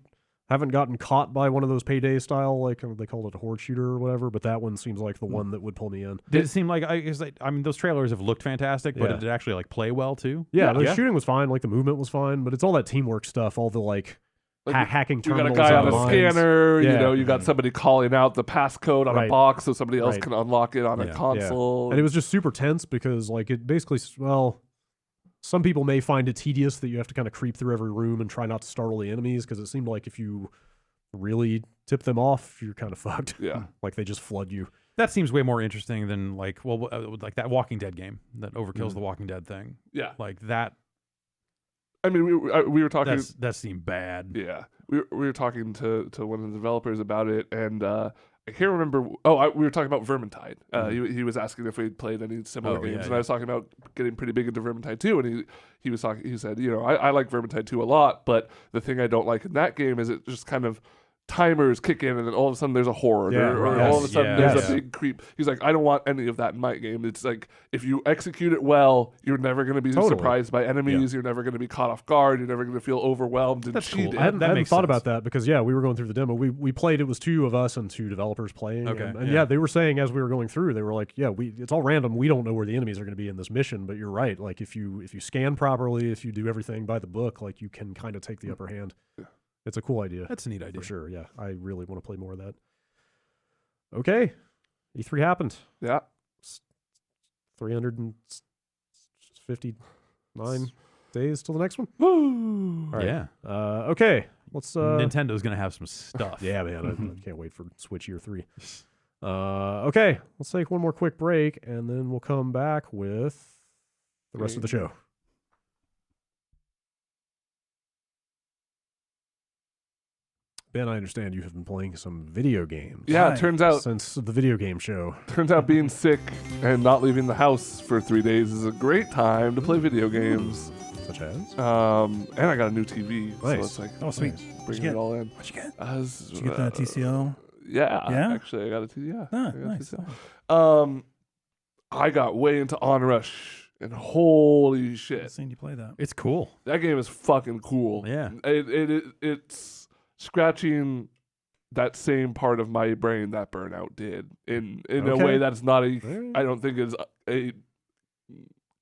haven't gotten caught by one of those Payday style, like they called it a horde shooter or whatever, but that one seems like the one that would pull me in. Did it seem like I mean, those trailers have looked fantastic, but Yeah. did it actually like play well too? Yeah, the Yeah. shooting was fine, like the movement was fine, but it's all that teamwork stuff, all the like Like, hacking you got a terminals guy on and a mines. scanner, Yeah. you know, you got somebody calling out the passcode on a Right. box so somebody else Right. can unlock it on Yeah. a Yeah. console. And it was just super tense because like it basically, well, some people may find it tedious that you have to kind of creep through every room and try not to startle the enemies, because it seemed like if you really tip them off, you're kind of fucked. Yeah. Like they just flood you. That seems way more interesting than like like that Walking Dead game that overkills the Walking Dead thing. Yeah. Like that. I mean, we were talking. That seemed bad. Yeah, we were talking to one of the developers about it, and I can't remember. Oh, we were talking about Vermintide. He was asking if we'd played any similar Oh, games, yeah, and yeah. I was talking about getting pretty big into Vermintide 2, and he was talking. He said, you know, I like Vermintide 2 a lot, but the thing I don't like in that game is it just kind of timers kick in, and then all of a sudden there's a horde, Yeah, or right. all of a sudden Yes, there's yeah. a big creep. He's like, I don't want any of that in my game. It's like if you execute it well, you're never going to be Totally. surprised by enemies. You're never going to be caught off guard. You're never going to feel overwhelmed and That's cool. cheated. I hadn't, that I hadn't makes thought sense. about that because we were going through the demo. We played. It was two of us and two developers playing. Okay, and yeah. they were saying as we were going through, they were like, it's all random. We don't know where the enemies are going to be in this mission. But you're right. Like if you scan properly, if you do everything by the book, like you can kind of take the upper hand. Yeah. It's a cool idea. That's a neat idea. For sure. Yeah, I really want to play more of that. Okay, E3 happened. Yeah. 359 days till the next one. Woo! All right. Yeah. Okay, let's. Nintendo's gonna have some stuff. Yeah, man, I can't wait for Switch Year 3. Okay, let's take one more quick break, and then we'll come back with the rest of the show. Ben, I understand you have been playing some video games. Yeah, Right. it turns out Since the video game show. being sick and not leaving the house for 3 days is a great time to play video games. Such as? And I got a new TV, so Nice. it's like Oh, sweet. bringing get? it all in. What'd you get? Did Did you get the TCO? Yeah, Yeah? actually, I got a TV. Yeah, Ah, I got a nice. TCL. I got way into Onrush, and holy I've shit, seen you play that. It's cool. that game is fucking cool. Yeah. It's scratching that same part of my brain that Burnout did in a Okay. way that's not a. Alright. I don't think is a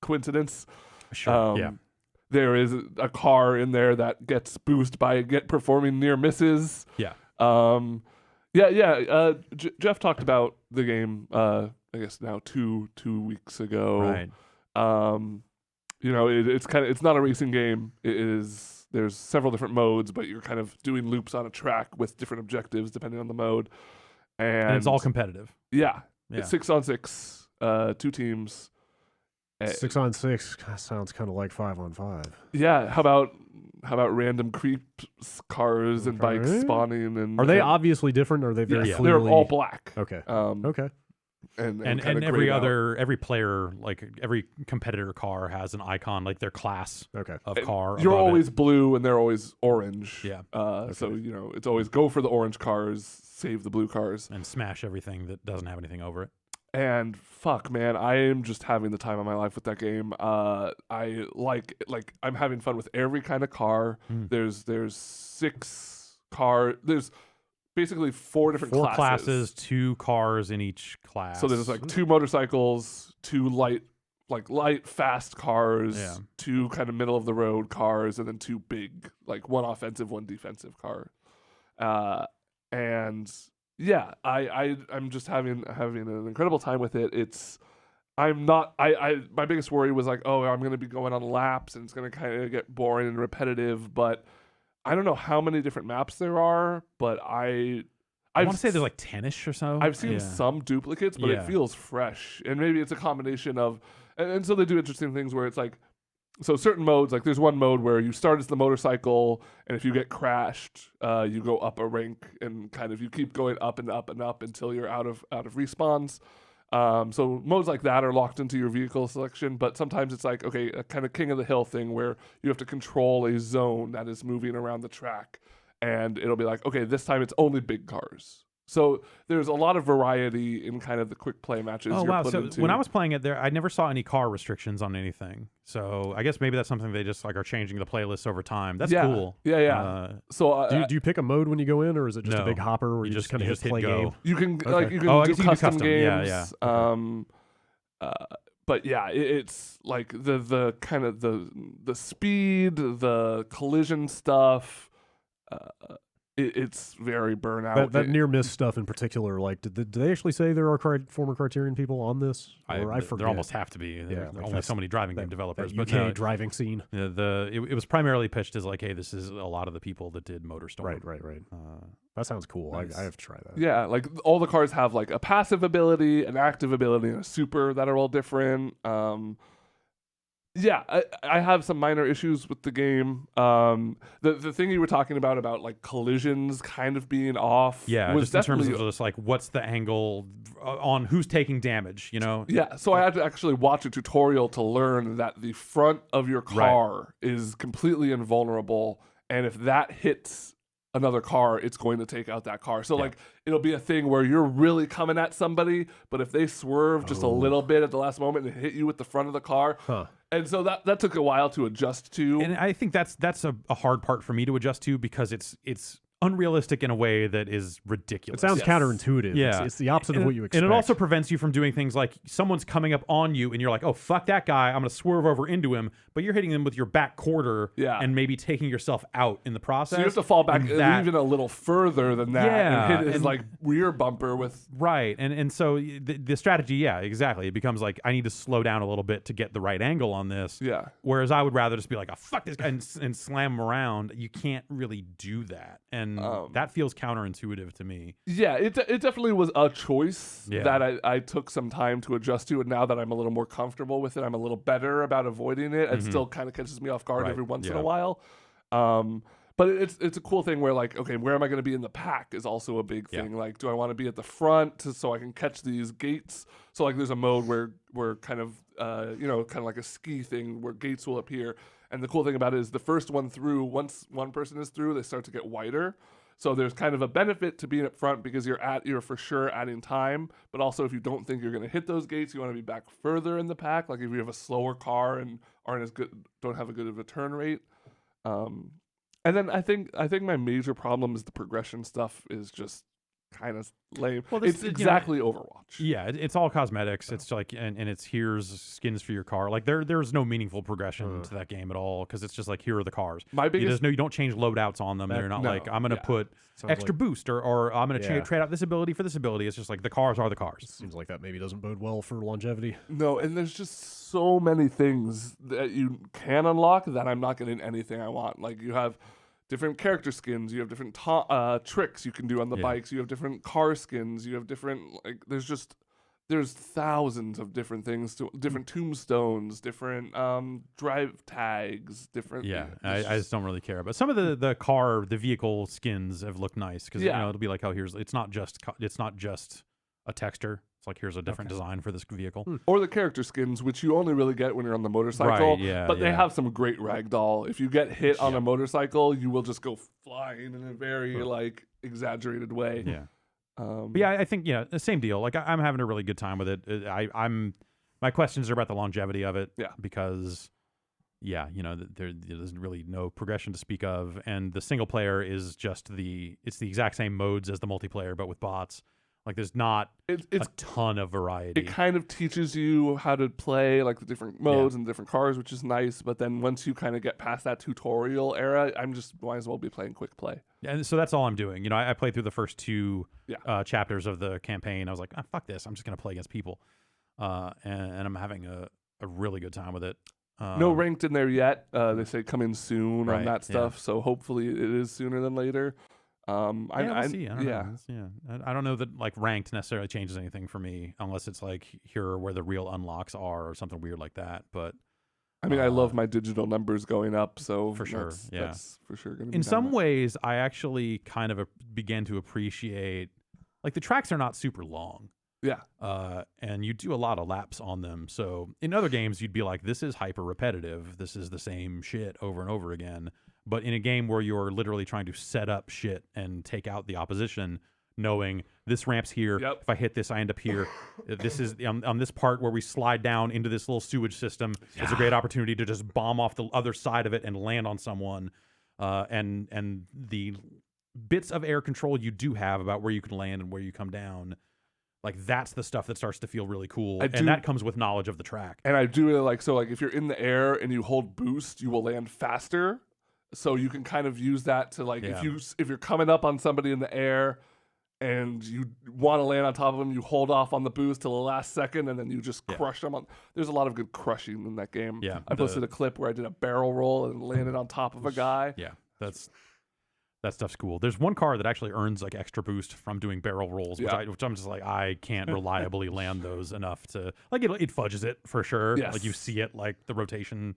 coincidence. Sure. Yeah. There is a car in there that gets boosted by performing near misses. Yeah. Jeff talked about the game. I guess now two weeks ago. Right. it's not a racing game. There's several different modes, but you're kind of doing loops on a track with different objectives depending on the mode. And it's all competitive. Yeah. Yeah. It's 6-on-6, 2 teams. 6-on-6 sounds kind of like 5-on-5. Yeah. How about random creeps, cars, and bikes spawning? And are they obviously different? Or are they very yes, clearly? they're all black. Okay. Okay. And every player, like every competitor car has an icon, like their class of car. You're always it. blue and they're always orange. Yeah. So it's always go for the orange cars, save the blue cars, and smash everything that doesn't have anything over it. And fuck, man, I am just having the time of my life with that game. I like I'm having fun with every kind of car. There's 6 car. There's basically 4 different classes, 2 cars in each class. So there's like 2 motorcycles, 2 light fast cars, 2 kind of middle of the road cars, and then 2 big, like 1 offensive, 1 defensive car. And yeah, I'm just having an incredible time with it. My biggest worry was like, oh, I'm gonna be going on laps and it's gonna kind of get boring and repetitive, but I don't know how many different maps there are, but I want to say there's like 10-ish or so. I've seen some duplicates, but it feels fresh. And maybe it's a combination of, and so they do interesting things where it's like, so certain modes, like there's one mode where you start as the motorcycle, and if you get crashed, you go up a rank, and kind of you keep going up and up and up until you're out of respawns. So modes like that are locked into your vehicle selection, but sometimes it's like, okay, a kind of king of the hill thing where you have to control a zone that is moving around the track, and it'll be like, okay, this time it's only big cars. So there's a lot of variety in kind of the quick play matches. Oh, you're wow. put So into. when I was playing it there, I never saw any car restrictions on anything. So I guess maybe that's something they just like are changing the playlists over time. That's cool. Yeah. So do you pick a mode when you go in, or is it just a big hopper where you just kind of hit play go. game? You can Okay. you can do custom games. games. Yeah. But yeah, it's like the kind of the speed, the collision stuff. It's very burnout. That near miss stuff in particular, like, did they actually say there are former Criterion people on this? Or I forget. There almost have to be. There are only so many driving game developers. That but UK driving scene. It was primarily pitched as like, hey, this is a lot of the people that did Motorstorm. Right. That sounds cool. Nice. I have to try that. Yeah, like all the cars have like a passive ability, an active ability, and a super that are all different. Yeah, I have some minor issues with the game. The thing you were talking about like collisions kind of being off. Yeah, was just in terms of just like what's the angle on who's taking damage, you know? Yeah, so I had to actually watch a tutorial to learn that the front of your car is completely invulnerable, and if that hits another car, it's going to take out that car. So like it'll be a thing where you're really coming at somebody, but if they swerve just a little bit at the last moment and hit you with the front of the car. And so that took a while to adjust to. And I think that's a hard part for me to adjust to because it's unrealistic in a way that is ridiculous. It sounds counterintuitive. Yeah. It's the opposite of what you expect. And it also prevents you from doing things like someone's coming up on you and you're like, oh, fuck that guy. I'm going to swerve over into him. But you're hitting them with your back quarter and maybe taking yourself out in the process. So you have to fall back even a little further than that and hit his like rear bumper with... Right. And so the strategy, exactly. It becomes like, I need to slow down a little bit to get the right angle on this. Yeah. Whereas I would rather just be like, oh, fuck this guy and slam him around. You can't really do that. And that feels counterintuitive to me. Yeah, it definitely was a choice that I took some time to adjust to, and now that I'm a little more comfortable with it, I'm a little better about avoiding it. It still kind of catches me off guard every once in a while. But it's a cool thing where like, okay, where am I going to be in the pack is also a big thing. Like, do I want to be at the front so I can catch these gates? So like there's a mode where kind of, kind of like a ski thing where gates will appear. And the cool thing about it is the first one through, once one person is through, they start to get wider. So there's kind of a benefit to being up front because you're for sure adding time. But also if you don't think you're going to hit those gates, you want to be back further in the pack. Like if you have a slower car and aren't as good, don't have a good of a turn rate. And then I think my major problem is the progression stuff is just kind of lame. Well, it's exactly Overwatch. Yeah, it's all cosmetics. It's like, and it's here's skins for your car. Like there's no meaningful progression to that game at all because it's just like here are the cars. My biggest, you don't change loadouts on them. They're not like I'm gonna put extra boost or I'm gonna trade out this ability for this ability. It's just like the cars are the cars. Seems like that maybe doesn't bode well for longevity. No, and there's just so many things that you can unlock that I'm not getting anything I want. Like you have different character skins, you have different tricks you can do on the bikes, you have different car skins, you have different there's thousands of different things, different tombstones, different drive tags, different. Yeah, I just don't really care. But some of the vehicle skins have looked nice because it'll be like, oh, it's not just a texture. It's like here's a different design for this vehicle. Or the character skins, which you only really get when you're on the motorcycle. Right, but they have some great ragdoll. If you get hit on a motorcycle, you will just go flying in a very exaggerated way. Yeah. But yeah, I think the same deal. Like I'm having a really good time with it. My questions are about the longevity of it. Yeah. Because there's really no progression to speak of, and the single player is just it's the exact same modes as the multiplayer, but with bots. Like there's not a ton of variety. It kind of teaches you how to play like the different modes and different cars, which is nice. But then once you kind of get past that tutorial era, might as well be playing quick play. And so that's all I'm doing. I played through the first two chapters of the campaign. I was like, fuck this. I'm just going to play against people. And I'm having a really good time with it. No ranked in there yet. They say come in soon on that stuff. So hopefully it is sooner than later. We'll see. I don't know. I don't know that like ranked necessarily changes anything for me unless it's like here are where the real unlocks are or something weird like that. But I mean, I love my digital numbers going up, so for sure, that's for sure going to be. In some ways, I actually kind of began to appreciate like the tracks are not super long. Yeah. And you do a lot of laps on them. So in other games, you'd be like, this is hyper repetitive. This is the same shit over and over again. But in a game where you're literally trying to set up shit and take out the opposition, knowing this ramp's here. Yep. If I hit this, I end up here. This is on this part where we slide down into this little sewage system. Yeah. It's a great opportunity to just bomb off the other side of it and land on someone. And the bits of air control you do have about where you can land and where you come down. Like that's the stuff that starts to feel really cool, and that comes with knowledge of the track. And I do really like if you're in the air and you hold boost, you will land faster. So you can kind of use that to if you're coming up on somebody in the air and you want to land on top of them, you hold off on the boost till the last second, and then you just crush them. There's a lot of good crushing in that game. Yeah, I posted a clip where I did a barrel roll and landed on top of a guy. Yeah, that stuff's cool. There's one car that actually earns like extra boost from doing barrel rolls, which I'm just like, I can't reliably land those enough to like it fudges it for sure. Yes. Like you see it like the rotation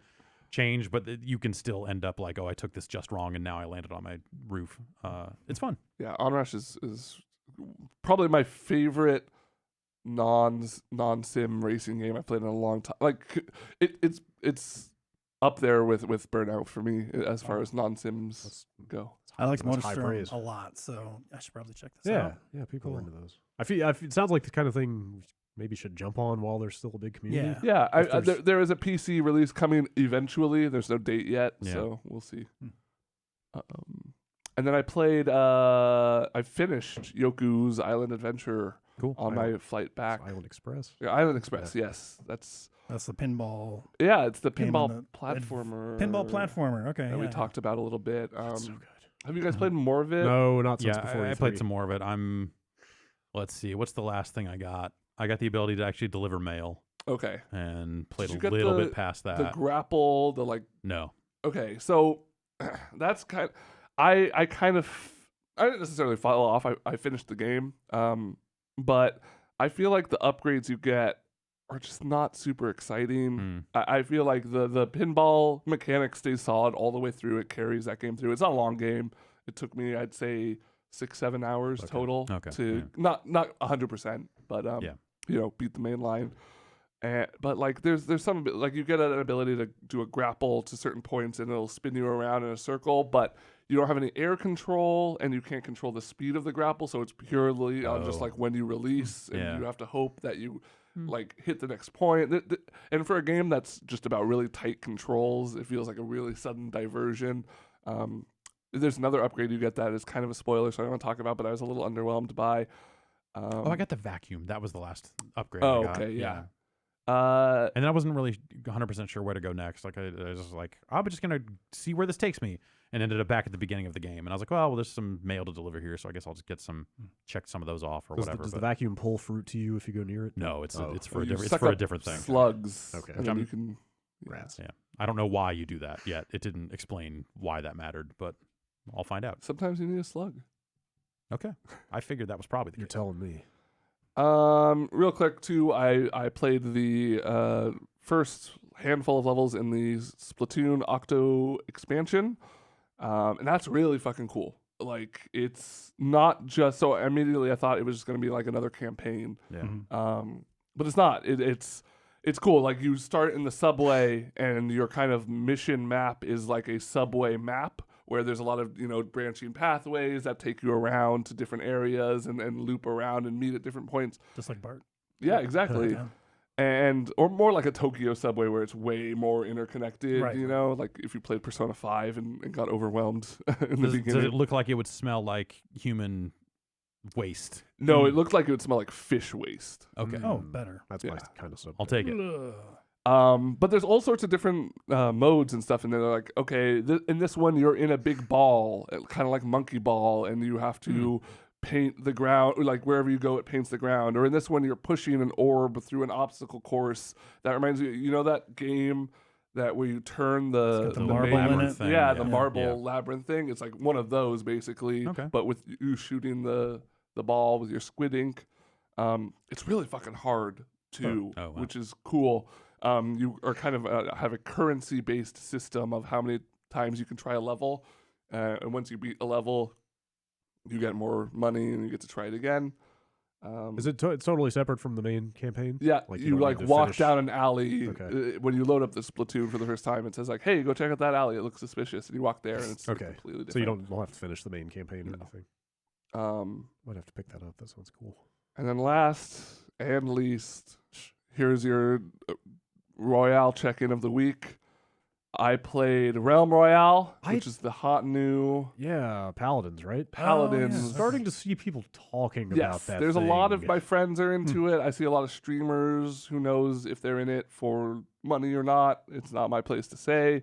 change, but you can still end up like, oh, I took this just wrong and now I landed on my roof. It's fun. Yeah, Onrush is probably my favorite non-sim racing game I've played in a long time. Like it's up there with Burnout for me as far as non-sims go. I like MotorStorm a lot, so I should probably check this out. Yeah, people are into those. I feel it sounds like the kind of thing maybe should jump on while there's still a big community. Yeah. There is a PC release coming eventually. There's no date yet, so we'll see. And then I played. I finished Yoku's Island Adventure on my flight back. Island Express. Yeah, Island Express. Yes, that's the pinball. Yeah, it's the pinball platformer. Pinball platformer. Okay. That we talked about a little bit. That's so good. Have you guys played more of it? No, not since before. I played some more of it. Let's see. What's the last thing I got? I got the ability to actually deliver mail. Okay. And played a little bit past that. The grapple, No. Okay, so that's kind. I didn't necessarily fall off. I finished the game, but I feel like the upgrades you get are just not super exciting. I feel like the pinball mechanic stays solid all the way through. It carries that game through. It's not a long game. It took me, I'd say, 6-7 hours total to not 100%, but beat the main line. But like there's some like you get an ability to do a grapple to certain points and it'll spin you around in a circle, but you don't have any air control and you can't control the speed of the grapple, so it's purely on just like when you release and you have to hope that you like hit the next point. And for a game that's just about really tight controls, it feels like a really sudden diversion. there's another upgrade you get that is kind of a spoiler, so I don't want to talk about, but I was a little underwhelmed by. I got the vacuum. That was the last upgrade. Oh, I got. okay, yeah. And then I wasn't really 100% sure where to go next. Like I was just like, I'm just gonna see where this takes me, and ended up back at the beginning of the game. And I was like, well, there's some mail to deliver here, so I guess I'll just check some of those off or whatever. Does the vacuum pull fruit to you if you go near it? No, it's for You it's suck for a up different thing. Slugs. Okay. And then you can. Rats. Yeah, I don't know why you do that yet. It didn't explain why that mattered, but I'll find out. Sometimes you need a slug. Okay, I figured that was probably the You're case. telling me. Real quick too, I played the first handful of levels in the Splatoon Octo expansion, and that's really fucking cool. Like, it's not just so immediately I thought it was just going to be like another campaign, Yeah. but it's not. It's cool. Like, you start in the subway, and your kind of mission map is like a subway map where there's a lot of, branching pathways that take you around to different areas and loop around and meet at different points. Just like Bart. Yeah, exactly. Yeah. Or more like a Tokyo subway where it's way more interconnected, Right. Like if you played Persona 5 and got overwhelmed in the Does beginning. it look like it would smell like human waste? No, it looked like it would smell like fish waste. Okay. Oh, better. That's my Yeah. kind of subject. I'll take it. Ugh. But there's all sorts of different modes and stuff, and they're like, okay, in this one you're in a big ball, kind of like monkey ball, and you have to paint the ground, like wherever you go, it paints the ground. Or in this one, you're pushing an orb through an obstacle course. That reminds me, that game that where you turn the got the marble in it. thing. Yeah, Yeah. the marble Yeah. labyrinth thing. It's like one of those basically, Okay. but with you shooting the ball with your squid ink. It's really fucking hard too, Oh, wow. which is cool. You are kind of have a currency based system of how many times you can try a level, and once you beat a level, you get more money and you get to try it again. Is it it's totally separate from the main campaign? Yeah, Like, you don't like need to walk finish- down an alley. Okay. When you load up the Splatoon for the first time, it says like, "Hey, go check out that alley. It looks suspicious." And you walk there, and it's Okay. completely different. So you don't have to finish the main campaign or No. anything. Um, Might have to pick that up. That sounds cool. and then last and least, here's your Royale check-in of the week. I played Realm Royale, which is the hot new Yeah, Paladins, right? Paladins. yeah. Starting to see people talking about Yes, that. there's a lot of thing. my friends are into it. I see a lot of streamers. Who knows if they're in it for money or not? It's not my place to say.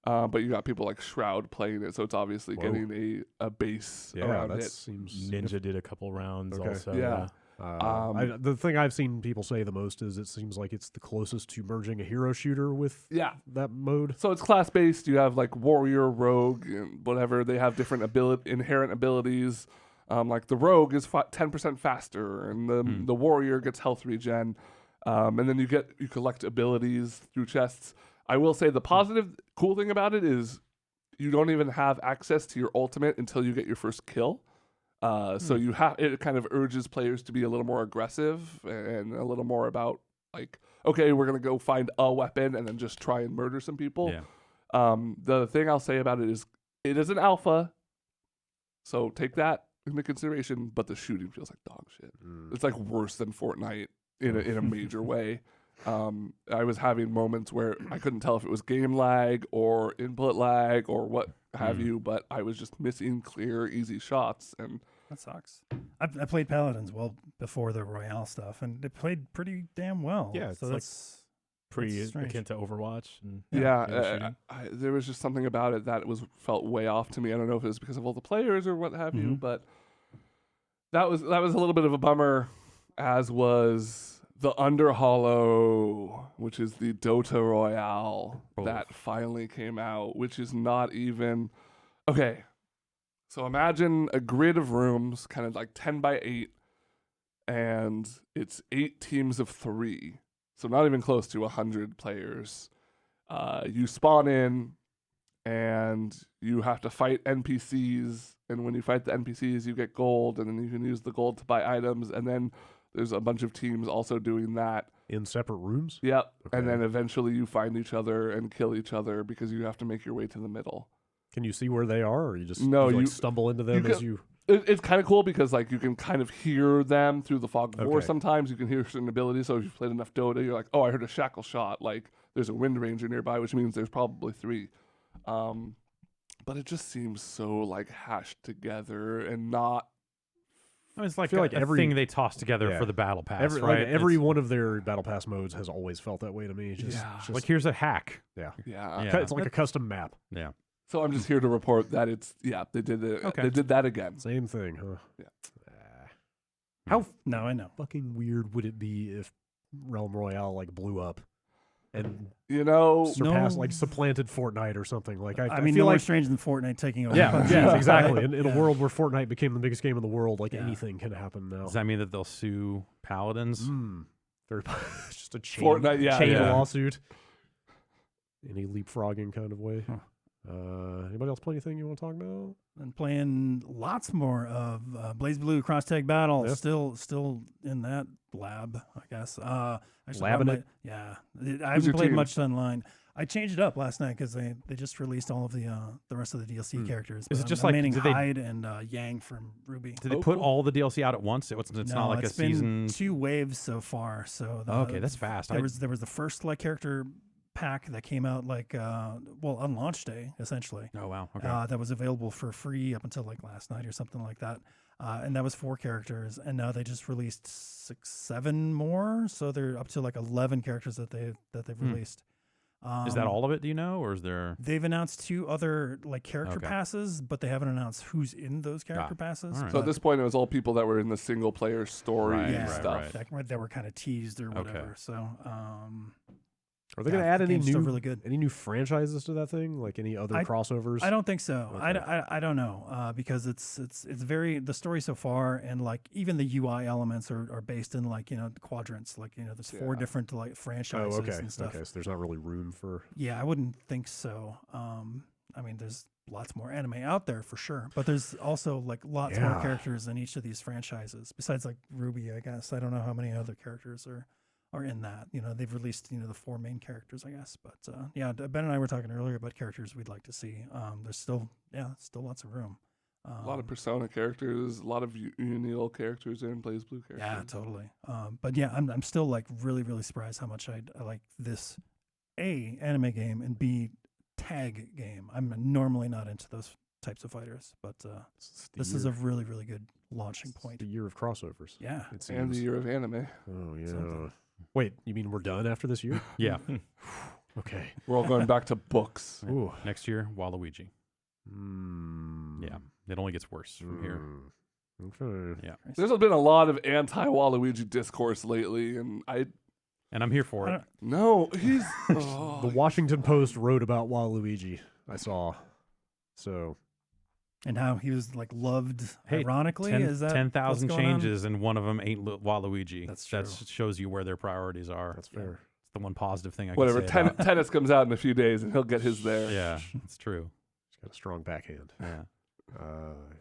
But you got people like Shroud playing it, so it's obviously Whoa. getting a base Yeah, around that it. seems Ninja did a couple rounds Okay. also. Yeah. the thing I've seen people say the most is it seems like it's the closest to merging a hero shooter with Yeah. that mode. So it's class based. You have like warrior, rogue, and whatever. They have different inherent abilities. Like the rogue is 10% faster, and the warrior gets health regen. And then you collect abilities through chests. I will say the positive, cool thing about it is you don't even have access to your ultimate until you get your first kill. So it kind of urges players to be a little more aggressive and a little more about like, okay, we're gonna go find a weapon and then just try and murder some people. Yeah. The thing I'll say about it is an alpha, so take that into consideration. But the shooting feels like dog shit. It's like worse than Fortnite in a major way. I was having moments where I couldn't tell if it was game lag or input lag or what have you, but I was just missing clear, easy shots. And That sucks. I played Paladins before the Royale stuff, and it played pretty damn well. Yeah, it's so like that's Pretty That's strange. akin to Overwatch. And yeah, and the shooting. there was just something about it that felt way off to me. I don't know if it was because of all the players or what have you, but that was a little bit of a bummer. As was the Underhollow, which is the Dota Royale that finally came out, which is not even okay. So imagine a grid of rooms, kind of like 10 by 8, and it's 8 teams of 3. So not even close to 100 players. You spawn in, and you have to fight NPCs. And when you fight the NPCs, you get gold, and then you can use the gold to buy items. And then there's a bunch of teams also doing that. In separate rooms? Yep. Okay. And then eventually you find each other and kill each other because you have to make your way to the middle. Can you see where they are, or you just No, you you- stumble into them as can- you... It's kind of cool because like you can kind of hear them through the fog of war. Okay. Sometimes you can hear certain abilities. So if you've played enough Dota, you're like, oh, I heard a shackle shot. Like there's a Wind Ranger nearby, which means there's probably 3. but it just seems so like hashed together and not. I mean, it's like, feel like every thing they toss together for the battle pass, right? Every one of their battle pass modes has always felt that way to me. Like here's a hack. Yeah. It's like a custom map. Yeah. So I'm just here to report that they did it. Okay. They did that again. Same thing, huh? Yeah. How No, I know. fucking weird would it be if Realm Royale like blew up and surpassed supplanted Fortnite or something? Like I mean, feel no more like strange than Fortnite taking over. yeah, exactly. In a world where Fortnite became the biggest game in the world, like anything can happen now. Does that mean that they'll sue Paladins? It's just a chain, Fortnite, chain lawsuit. Any leapfrogging kind of way. Huh. Anybody else play anything you want to talk about? And playing lots more of BlazBlue Cross Tag Battle. Yeah. Still in that lab, I guess. Labbing it? Yeah. I Who's haven't your played team? much online. I changed it up last night because they just released all of the rest of the DLC characters. Is But it just I'm like- maining did they- Hyde and Yang from Ruby. Did they put all the DLC out at once? It's not like a it's been season. 2 waves so far. So Okay, that's fast. There was the first like character pack that came out like on launch day essentially. Oh wow. Okay. That was available for free up until like last night or something like that. And that was 4 characters, and now they just released 7 more, so they're up to like 11 characters that they've released. Is that all of it? Do you know, or is there? They've announced 2 other like character Okay. passes, but they haven't announced who's in those character passes. all right. So at this point, it was all people that were in the single player story Right, and right, stuff. that were kind of teased or whatever. Okay. So Are they going to add the any game's still new really good. any new franchises to that thing? Like any other crossovers? I don't think so. Okay. I don't know because it's very the story so far, and like even the UI elements are based in like quadrants, like there's 4 different like franchises and stuff. Okay, so there's not really room for. Yeah, I wouldn't think so. I mean, there's lots more anime out there for sure, but there's also like lots more characters in each of these franchises besides like Ruby, I guess. I don't know how many other characters are in that. They've released the 4 main characters, I guess. But Ben and I were talking earlier about characters we'd like to see. There's still lots of room. A lot of Persona characters, a lot of Unreal characters and BlazBlue characters. Yeah, totally. But yeah, I'm still like really, really surprised how much I like this A, anime game, and B, tag game. I'm normally not into those types of fighters, but this is a really, really good launching point. The year of crossovers. Yeah. It And the seems. year of anime. Oh yeah. Something. Wait, you mean we're done after this year? Yeah. Okay. We're all going back to books. Ooh. Next year, Waluigi. Yeah. It only gets worse from here. Okay. Yeah. There's been a lot of anti-Waluigi discourse lately, and And I'm here for it. no, he's The Washington Post wrote about Waluigi. I saw. So And how he was like loved Hey, ironically. Is that 10,000 what's going on? changes, and one of them ain't Waluigi. That's That true. shows you where their priorities are. that's fair. It's the one positive thing I whatever. can say about. Tennis comes out in a few days, and he'll get his there. Yeah, it's true. He's got a strong backhand. Yeah.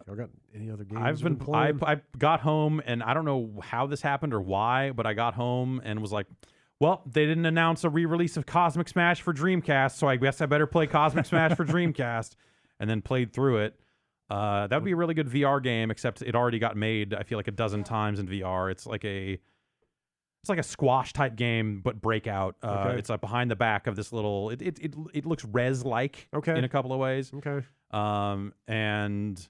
Y'all got any other games? I've you've been playing? I got home, and I don't know how this happened or why, but I got home and was like, well, they didn't announce a re-release of Cosmic Smash for Dreamcast, so I guess I better play Cosmic Smash for Dreamcast, and then played through it. That would be a really good VR game, except it already got made, I feel like, a dozen times in VR. It's like a squash type game, but Breakout. Okay. It's like behind the back of this little. It looks Res like in a couple of ways. Okay. And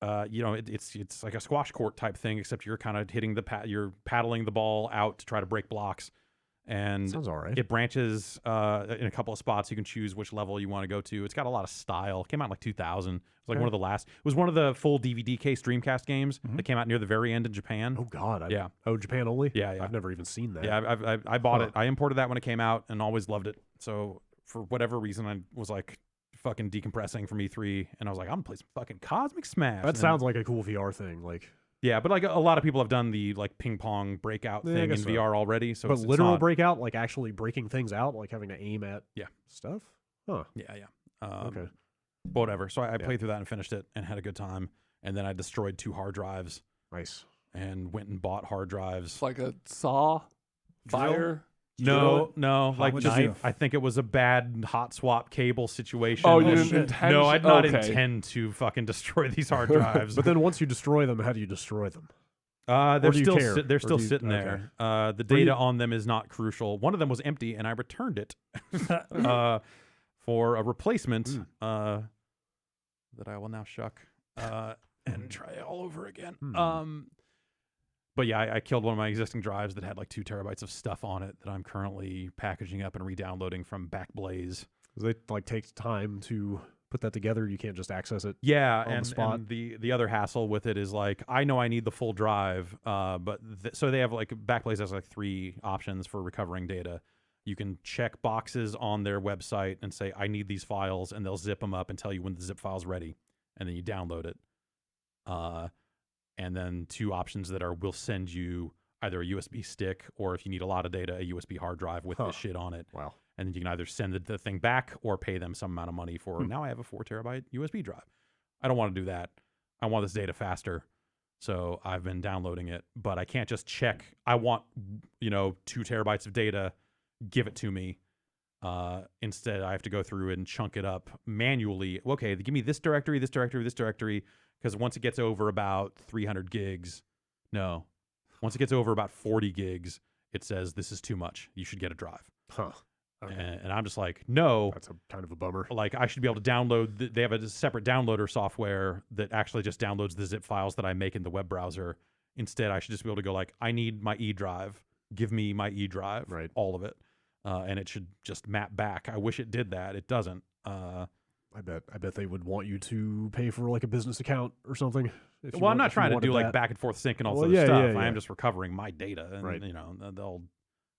it's like a squash court type thing, except you're kind of hitting you're paddling the ball out to try to break blocks. And Sounds all right. it branches in a couple of spots. You can choose which level you want to go to. It's got a lot of style. It came out in like 2000. It was like one of the last. It was one of the full DVD case Dreamcast games that came out near the very end in Japan. Oh God. Yeah. Oh, Japan only. Yeah. I've never even seen that. Yeah, I bought it. I imported that when it came out and always loved it. So for whatever reason, I was like fucking decompressing from E3, and I was like, I'm gonna play some fucking Cosmic Smash. That sounds like a cool VR thing. Like, yeah, but like a lot of people have done the like ping pong breakout Yeah, I thing in guess so. VR already. So but it's literal not, breakout, like actually breaking things out, like having to aim at stuff. Huh. Yeah. Okay. But whatever. So I played through that and finished it and had a good time. And then I destroyed 2 hard drives Nice. and went and bought hard drives. It's like a saw, fire. No, like What'd just you do? I think it was a bad hot swap cable situation. Oh, you didn't shit. intend. No, I did not okay. intend to fucking destroy these hard drives. But then once you destroy them, how do you destroy them? They're do you still care? they're Or still do you- sitting okay. there. The Were you- data on them is not crucial. One of them was empty, and I returned it for a replacement that I will now shuck and try all over again. But yeah, I killed one of my existing drives that had like 2 terabytes of stuff on it that I'm currently packaging up and re-downloading from Backblaze. They like take time to put that together. You can't just access it. Yeah, on the spot. and the other hassle with it is like I know I need the full drive, but so they have like Backblaze has like 3 options for recovering data. You can check boxes on their website and say I need these files, and they'll zip them up and tell you when the zip file's ready, and then you download it. And then 2 options that are we'll send you either a USB stick or if you need a lot of data, a USB hard drive with this shit on it. Wow. And then you can either send the thing back or pay them some amount of money for now I have a 4 terabyte USB drive. I don't want to do that. I want this data faster. So I've been downloading it, but I can't just check. I want, 2 terabytes of data, give it to me. Instead, I have to go through and chunk it up manually. Okay, give me this directory, this directory, this directory. Because once it gets over about 300 gigs, once it gets over about 40 gigs, it says this is too much. You should get a drive. Huh. Okay. And I'm just like, no. That's kind of a bummer. Like, I should be able to download. They have a separate downloader software that actually just downloads the zip files that I make in the web browser. Instead, I should just be able to go like, I need my E drive. Give me my E drive, right? All of it, and it should just map back. I wish it did that. It doesn't. I bet they would want you to pay for like a business account or something. Well, I'm not trying to do like back and forth sync and all this other stuff. I am just recovering my data,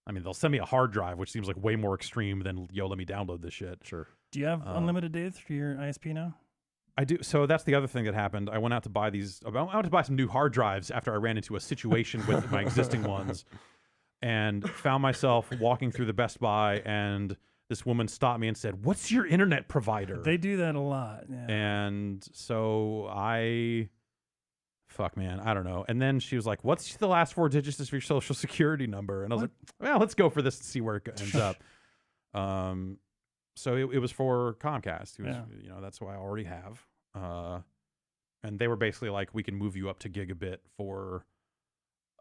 and they'll send me a hard drive, which seems like way more extreme than let me download this shit. Sure. Do you have unlimited data through your ISP now? I do. So that's the other thing that happened. I went out to buy some new hard drives after I ran into a situation with my existing ones, and found myself walking through the Best Buy and this woman stopped me and said, "What's your internet provider?" They do that a lot. Yeah. And so fuck, man, I don't know. And then she was like, "What's the last 4 digits of your social security number?" And I was like, "Well, let's go for this and see where it ends up." So it was for Comcast. That's who I already have. And they were basically like, "We can move you up to gigabit for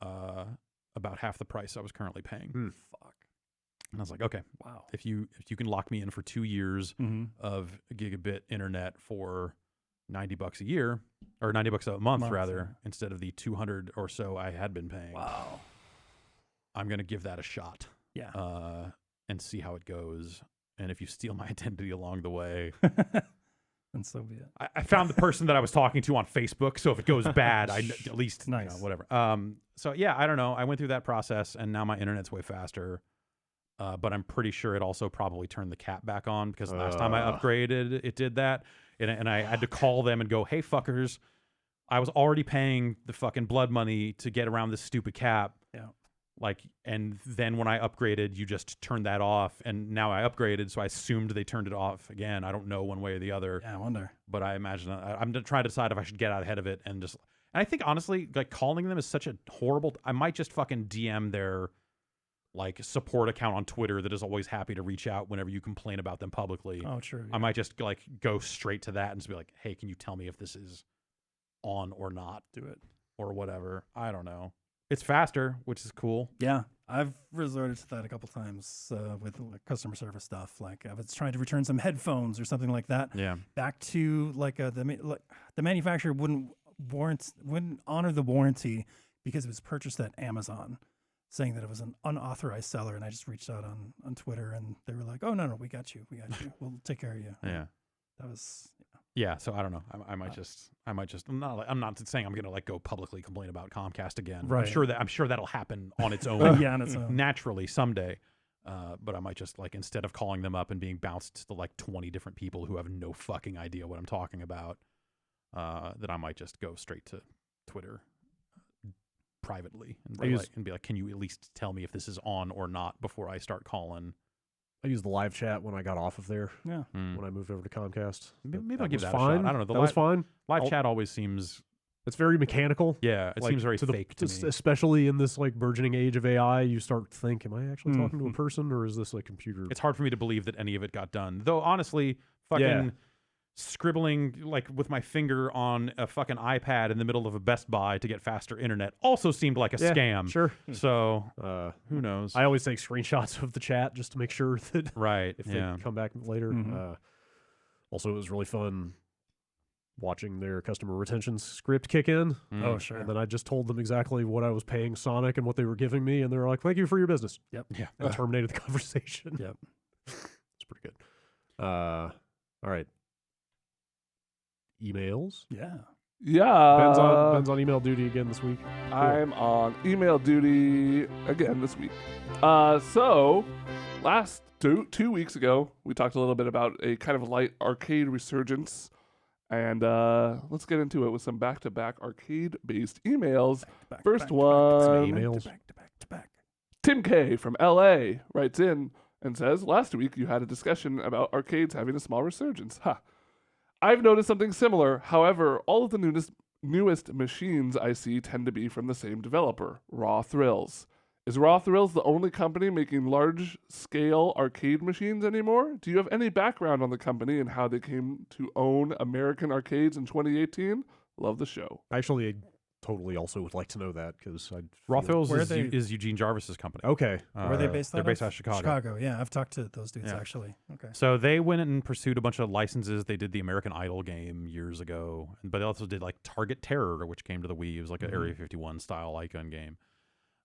about half the price I was currently paying." Fuck. And I was like, okay, wow. If you can lock me in for 2 years of gigabit internet for $90 a year, or $90 a month rather, instead of the 200 or so I had been paying. Wow. I'm gonna give that a shot. Yeah. And see how it goes. And if you steal my identity along the way, and so be it. I found the person that I was talking to on Facebook, so if it goes bad, I at least whatever. So yeah, I don't know. I went through that process, and now my internet's way faster. But I'm pretty sure it also probably turned the cap back on because last time I upgraded, it did that. And I had to call them and go, "Hey, fuckers, I was already paying the fucking blood money to get around this stupid cap." Yeah. And then when I upgraded, you just turned that off. And now I upgraded, so I assumed they turned it off again. I don't know one way or the other. Yeah, I wonder. But I imagine I'm trying to decide if I should get out ahead of it and just. And I think honestly, like calling them is such a horrible. I might just fucking DM their support account on Twitter that is always happy to reach out whenever you complain about them publicly. Oh, true. Yeah. I might just go straight to that and just be like, "Hey, can you tell me if this is on or not?" Do it. Or whatever. I don't know. It's faster, which is cool. Yeah. I've resorted to that a couple times with customer service stuff. Like I was trying to return some headphones or something like that. Yeah. Back to the manufacturer wouldn't honor the warranty because it was purchased at Amazon, saying that it was an unauthorized seller. And I just reached out on Twitter and they were like, "Oh, no, we got you. We'll take care of you." Yeah. That was, yeah. So I don't know. I might just, I'm not saying I'm going to go publicly complain about Comcast again. Right. I'm sure that'll happen on its own. yeah, on its own. Naturally someday. But I might just instead of calling them up and being bounced to 20 different people who have no fucking idea what I'm talking about, that I might just go straight to Twitter privately and be like, "Can you at least tell me if this is on or not before I start calling?" I used the live chat when I got off of there. Yeah. When I moved over to Comcast. Maybe I'll give that fine. a shot. I don't know. That was fine. Live chat always seems. It's very mechanical. Yeah, it seems very fake to me. Especially in this burgeoning age of AI, you start to think, am I actually talking to a person or is this a computer? It's hard for me to believe that any of it got done. Though honestly, fucking scribbling like with my finger on a fucking iPad in the middle of a Best Buy to get faster internet also seemed like a scam. Sure. So who knows? I always take screenshots of the chat just to make sure that if they come back later. Also, it was really fun watching their customer retention script kick in. Oh, sure. And then I just told them exactly what I was paying Sonic and what they were giving me, and they were like, "Thank you for your business." Yep. Yeah. And terminated the conversation. Yep. It's pretty good. All right. Emails. Yeah. Yeah. Ben's on email duty again this week. I'm on email duty again this week. So last 2 weeks ago, we talked a little bit about a kind of light arcade resurgence. And let's get into it with some back-to-back arcade-based emails. First one, emails. Back. Tim K from LA writes in and says, last week you had a discussion about arcades having a small resurgence. I've noticed something similar. However, all of the newest machines I see tend to be from the same developer, Raw Thrills. Is Raw Thrills the only company making large-scale arcade machines anymore? Do you have any background on the company and how they came to own American arcades in 2018? Love the show. Actually, I totally also would like to know that because Raw Thrills Where is, are they- is Eugene Jarvis's company. Okay. Where are they based They're out based of? out of Chicago. Chicago, yeah. I've talked to those dudes, Yeah. actually. Okay. So they went and pursued a bunch of licenses. They did the American Idol game years ago, but they also did like Target Terror, which came to the Wii. It was like an Area 51 style light gun game.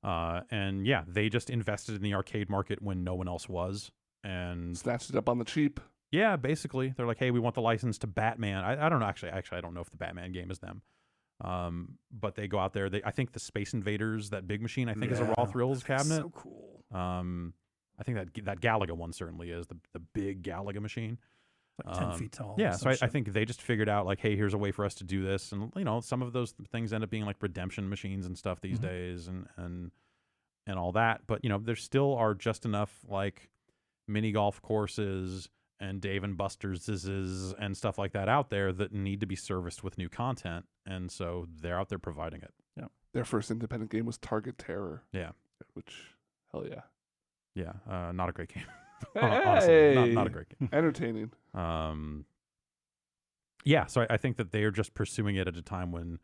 And yeah, they just invested in the arcade market when no one else was. And Snatched it up on the cheap. yeah, basically they're like, hey, we want the license to Batman. I don't know. Actually, I don't know if the Batman game is them. But they go out there. I think the Space Invaders, that big machine, I think is a Raw Thrills cabinet. So cool. I think that Galaga one certainly is the big Galaga machine. Like 10 feet tall. Yeah, or so some I think they just figured out like, hey, here's a way for us to do this, and some of those things end up being like redemption machines and stuff these days, and all that. But there still are just enough like mini golf courses and Dave and Buster's and stuff like that out there that need to be serviced with new content, and so they're out there providing it. Yeah, Their first independent game was Target Terror. Yeah, Which, hell yeah. yeah, not a great game. Hey! Honestly, not a great game. Entertaining. Yeah, so I think that they are just pursuing it at a time when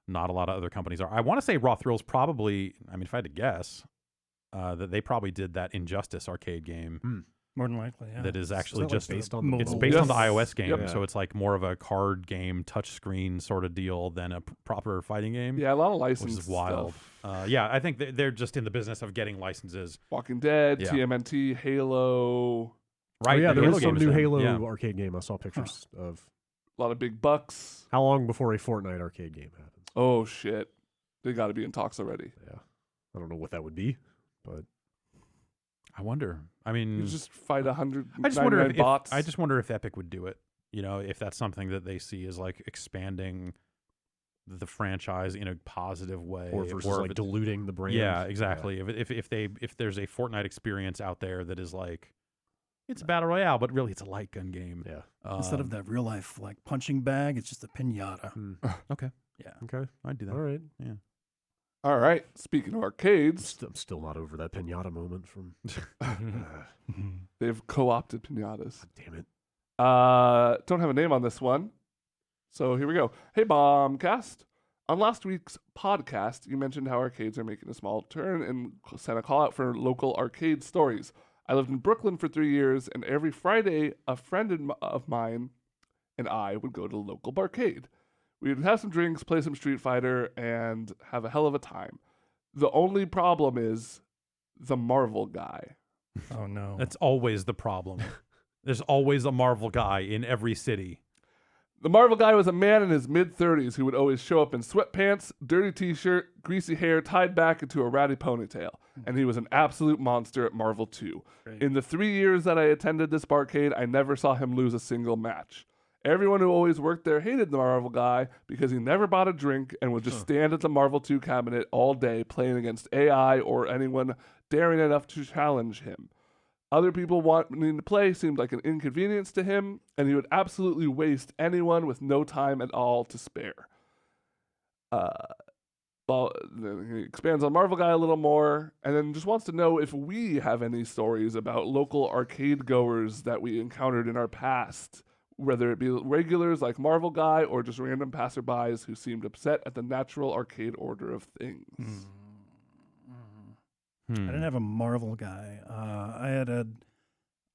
not a lot of other companies are. I want to say Raw Thrills probably, I mean, if I had to guess, that they probably did that Injustice arcade game more than likely, yeah. that is actually that, like, just based on the it's mobile? based on the Yes. iOS game, Yep. so it's like more of a card game, touchscreen sort of deal than a proper fighting game. Yeah, a lot of which licensed is wild. stuff. Yeah, I think they're just in the business of getting licenses. Walking Dead, Yeah. TMNT, Halo, Right? Oh, yeah, the there Halo was some game is new in. Halo Yeah. arcade game I saw pictures of. a lot of big bucks. How long before a Fortnite arcade game happens? Oh, shit. They got to be in talks already. Yeah. I don't know what that would be, but I wonder. I mean, You just fight 100 I just wonder if bots. I just wonder if Epic would do it. If that's something that they see as like expanding the franchise in a positive way, or versus if like diluting the brand. yeah, exactly. If there's a Fortnite experience out there that is like it's a battle royale, but really it's a light gun game. Yeah. Instead of that real life like punching bag, it's just a pinata. Okay, Yeah. Okay. I'd do that. All right. Yeah. All right. Speaking of arcades, I'm still not over that pinata moment from. they've co-opted pinatas. Damn it. Don't have a name on this one. So here we go. Hey, Bombcast. On last week's podcast, you mentioned how arcades are making a small turn and sent a call out for local arcade stories. I lived in Brooklyn for 3 years, and every Friday, a friend of mine and I would go to the local barcade. We would have some drinks, play some Street Fighter, and have a hell of a time. The only problem is the Marvel guy. Oh no. That's always the problem. There's always a Marvel guy in every city. The Marvel guy was a man in his mid-30s who would always show up in sweatpants, dirty t-shirt, greasy hair tied back into a ratty ponytail. And he was an absolute monster at Marvel 2. Great. In the 3 years that I attended this barcade, I never saw him lose a single match. Everyone who always worked there hated the Marvel guy because he never bought a drink and would just stand at the Marvel 2 cabinet all day playing against AI or anyone daring enough to challenge him. Other people wanting to play seemed like an inconvenience to him, and he would absolutely waste anyone with no time at all to spare. Well, then he expands on Marvel Guy a little more, and then just wants to know if we have any stories about local arcade goers that we encountered in our past whether it be regulars like Marvel Guy or just random passerbys who seemed upset at the natural arcade order of things. I didn't have a Marvel Guy. I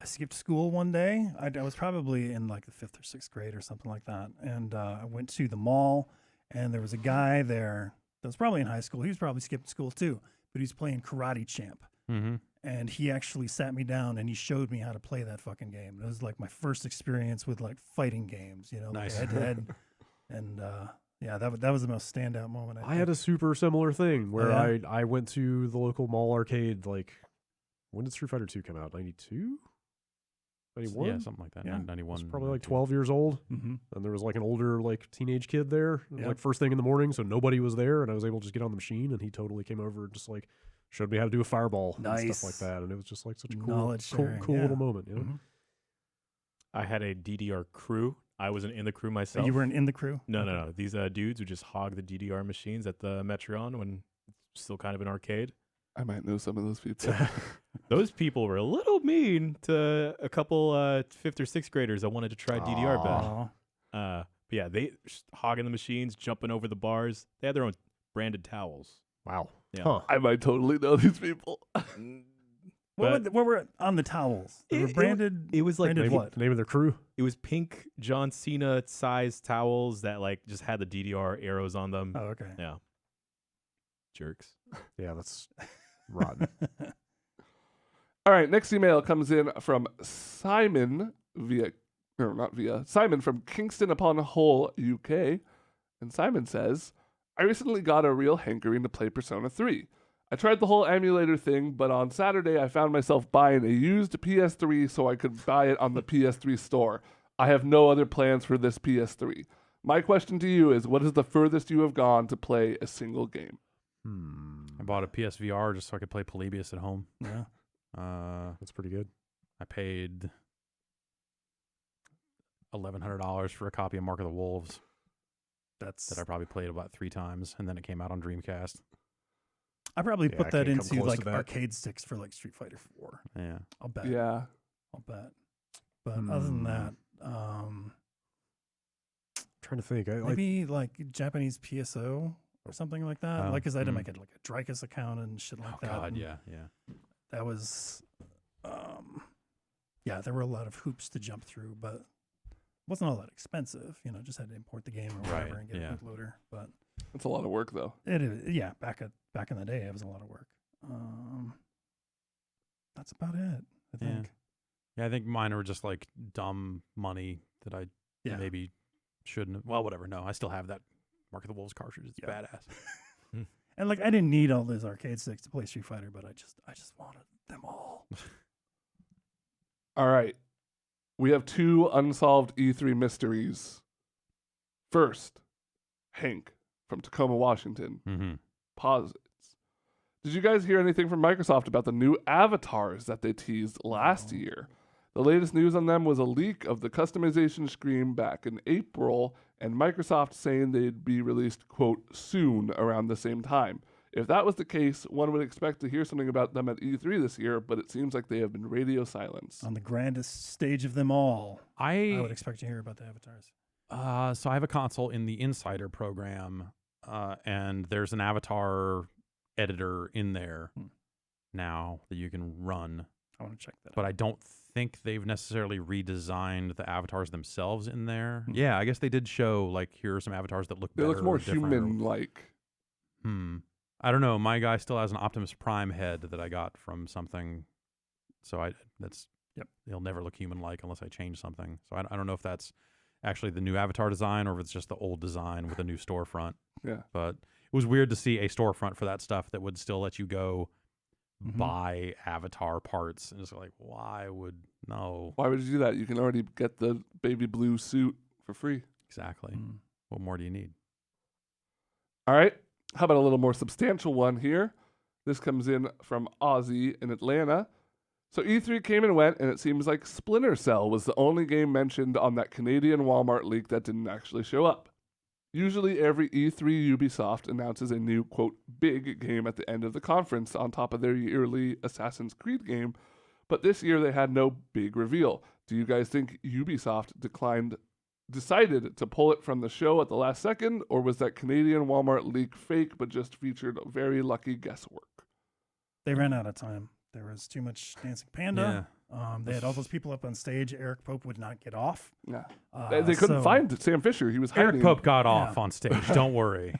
skipped school one day. I was probably in like the 5th or 6th grade or something like that. And I went to the mall, and there was a guy there that was probably in high school. He was probably skipping school too, but he was playing Karate Champ. Mm-hmm. And he actually sat me down and he showed me how to play that fucking game. It was like my first experience with like fighting games, you know, Nice. like head-to-head. And yeah, that was the most standout moment. I had a super similar thing where Oh, yeah? I went to the local mall arcade. Like, when did Street Fighter 2 come out? 92? 91? Yeah, something like that. Yeah. 91. I was probably like 12 years old. Mm-hmm. And there was like an older like teenage kid there. It was Yep. like first thing in the morning, so nobody was there, and I was able to just get on the machine, and he totally came over and just like showed me how to do a fireball and Nice. stuff like that. And it was just like such a Knowledge cool sharing, cool yeah. little moment, you know? Mm-hmm. I had a DDR crew. I wasn't in the crew myself. You weren't in the crew? No. These dudes would just hog the DDR machines at the Metron when it's still kind of an arcade. I might know some of those people. Those people were a little mean to a couple 5th or 6th graders that wanted to try DDR Aw. But yeah, they just hogging the machines, jumping over the bars. They had their own branded towels. Wow. Yeah. Huh. I might totally know these people. What were on the towels? They were branded. It was like branded Name, what? name of their crew? it was pink John Cena sized towels that like just had the DDR arrows on them. Oh, okay. Yeah. Jerks. Yeah, that's rotten. All right, next email comes in from Simon Simon from Kingston upon Hull, UK. And Simon says, I recently got a real hankering to play Persona 3. I tried the whole emulator thing, but on Saturday I found myself buying a used PS3 so I could buy it on the PS3 store. I have no other plans for this PS3. My question to you is, what is the furthest you have gone to play a single game? I bought a PSVR just so I could play Polybius at home. Yeah. That's pretty good. I paid $1,100 for a copy of Mark of the Wolves That's. that I probably played about 3 times, and then it came out on Dreamcast. I probably Yeah, put I that can't come into close like to that. arcade sticks for like Street Fighter 4. Yeah. I'll bet. Yeah. I'll bet. But other than that, trying to think. maybe like Japanese PSO or something like that. Oh, Like, cause I had to make it like a Dreykus account and shit like Oh, that. God, and yeah. That was, yeah, there were a lot of hoops to jump through, but it wasn't all that expensive. You know, just had to import the game or whatever Right, and get yeah. a bootloader. But It's a lot of work, though. it is, yeah, back in the day, it was a lot of work. That's about it, I Yeah. think. Yeah, I think mine were just like dumb money that I Yeah. maybe shouldn't have. Well, whatever. No, I still have that Mark of the Wolves cartridge. It's Yeah. badass. And like, I didn't need all those arcade sticks to play Street Fighter, but I just wanted them all. All right. We have 2 unsolved E3 mysteries. First, Hank from Tacoma, Washington Mm-hmm. posits. Did you guys hear anything from Microsoft about the new avatars that they teased last No. year? The latest news on them was a leak of the customization screen back in April, and Microsoft saying they'd be released, quote, soon around the same time. If that was the case, one would expect to hear something about them at E3 this year, but it seems like they have been radio silence. On the grandest stage of them all, I would expect to hear about the avatars. So I have a console in the Insider program, and there's an avatar editor in there now that you can run. I want to check that But out. I don't think they've necessarily redesigned the avatars themselves in there. Hmm. Yeah, I guess they did show like here are some avatars that look They better. look more or different or- human-like. I don't know. My guy still has an Optimus Prime head that I got from something, so Yep. He'll never look human-like unless I change something. So I don't know if that's actually the new avatar design or if it's just the old design with a new storefront. Yeah. But it was weird to see a storefront for that stuff that would still let you go Mhm. buy avatar parts, and it's like, why would no? Why would you do that? You can already get the baby blue suit for free. Exactly. Mm. What more do you need? All right. How about a little more substantial one here? This comes in from Ozzy in Atlanta. So E3 came and went, and it seems like Splinter Cell was the only game mentioned on that Canadian Walmart leak that didn't actually show up. Usually every E3 Ubisoft announces a new, quote, big game at the end of the conference on top of their yearly Assassin's Creed game, but this year they had no big reveal. Do you guys think Ubisoft decided to pull it from the show at the last second, or was that Canadian Walmart leak fake but just featured very lucky guesswork? They ran out of time. There was too much dancing panda. They had all those people up on stage. Eric Pope would not get off. Yeah, they couldn't find Sam Fisher. He was hiding. Eric Pope got off on stage. Don't worry.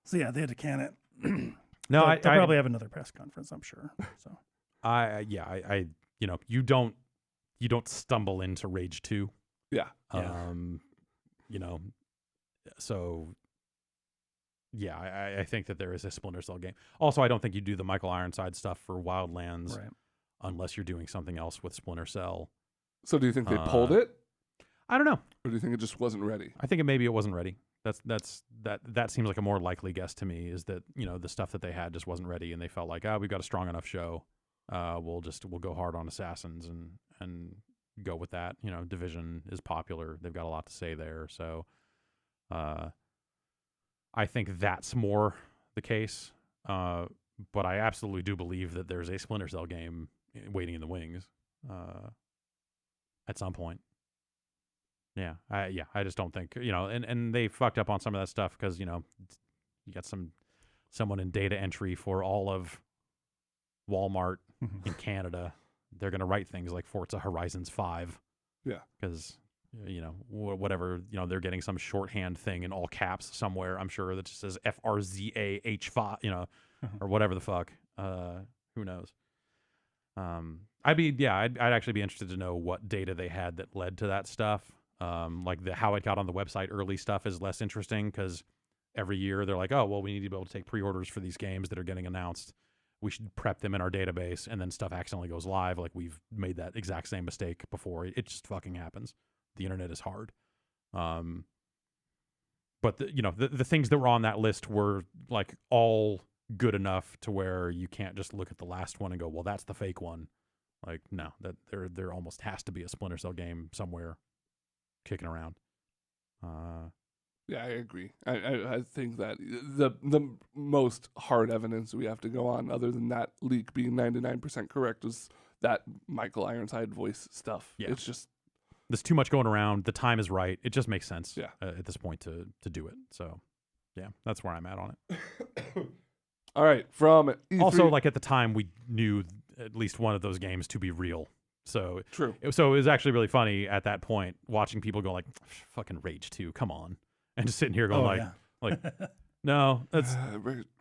So yeah, they had to can it. No, they'll probably have another press conference, I'm sure. So you don't stumble into Rage 2. Yeah. So yeah, I think that there is a Splinter Cell game. Also, I don't think you do the Michael Ironside stuff for Wildlands unless you're doing something else with Splinter Cell. So do you think they pulled it? I don't know. Or do you think it just wasn't ready? I think it wasn't ready. That seems like a more likely guess to me, is that, the stuff that they had just wasn't ready, and they felt like, we've got a strong enough show. We'll go hard on Assassins and go with that. Division is popular. They've got a lot to say there. So I think that's more the case. But I absolutely do believe that there's a Splinter Cell game waiting in the wings at some point. Yeah, I just don't think, and they fucked up on some of that stuff because, you got someone in data entry for all of Walmart in Canada. They're going to write things like Forza Horizons 5. Yeah. Because, whatever, they're getting some shorthand thing in all caps somewhere, I'm sure, that just says FRZAH5, or whatever the fuck. Who knows? I'd actually be interested to know what data they had that led to that stuff. Like how it got on the website early stuff is less interesting because every year they're like, oh, well, we need to be able to take pre-orders for these games that are getting announced. We should prep them in our database, and then stuff accidentally goes live. Like we've made that exact same mistake before. It just fucking happens. The internet is hard. But the things that were on that list were like all good enough to where you can't just look at the last one and go, well, that's the fake one. Like, no, that there almost has to be a Splinter Cell game somewhere kicking around. Yeah, I agree. I think that the most hard evidence we have to go on, other than that leak being 99% correct, was that Michael Ironside voice stuff. Yeah. It's just... There's too much going around. The time is right. It just makes sense at this point to do it. So, yeah, that's where I'm at on it. All right, from E3... Also, like at the time, we knew at least one of those games to be real. So true. So it was actually really funny at that point watching people go like, "Fucking Rage 2, come on," and just sitting here going "No, that's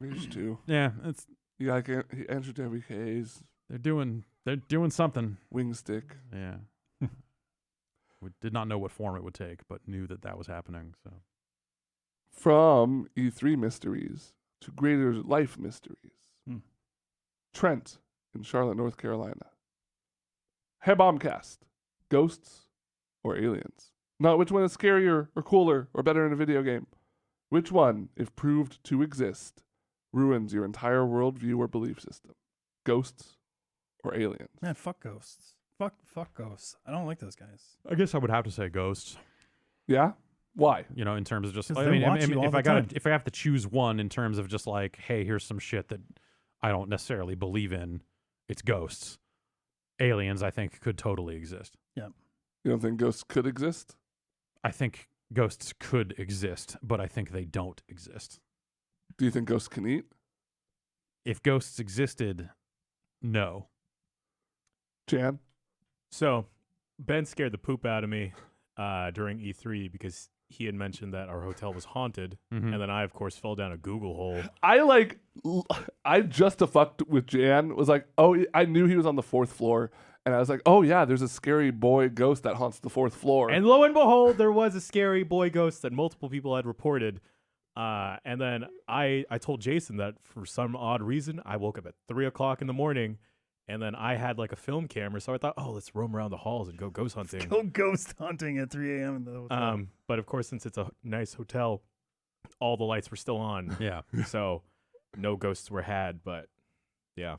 Rage 2. Yeah, it's Andrew WK's. They're doing something. Wing stick. Yeah. We did not know what form it would take, but knew that was happening. So from E3 mysteries to greater life mysteries. Trent in Charlotte, North Carolina. Hey, Bombcast, ghosts or aliens? Not which one is scarier or cooler or better in a video game. Which one, if proved to exist, ruins your entire worldview or belief system? Ghosts or aliens? Man, fuck ghosts. Fuck ghosts. I don't like those guys. I guess I would have to say ghosts. Yeah? Why? In terms of just, if I have to choose one in terms of just like, hey, here's some shit that I don't necessarily believe in, it's ghosts. Aliens, I think, could totally exist. Yeah. You don't think ghosts could exist? I think ghosts could exist, but I think they don't exist. Do you think ghosts can eat? If ghosts existed, no. Jan? So, Ben scared the poop out of me during E3 because he had mentioned that our hotel was haunted, and then I, of course, fell down a Google hole. I just to fucked with Jan was like, oh, I knew he was on the 4th floor, and I was like, oh yeah, there's a scary boy ghost that haunts the 4th floor. And lo and behold, there was a scary boy ghost that multiple people had reported. And then I told Jason that for some odd reason, I woke up at 3 o'clock in the morning, and then I had like a film camera, so I thought, oh, let's roam around the halls and go ghost hunting. Go ghost hunting at 3 a.m. in the hotel. But of course, since it's a nice hotel, all the lights were still on. Yeah. So no ghosts were had, but yeah.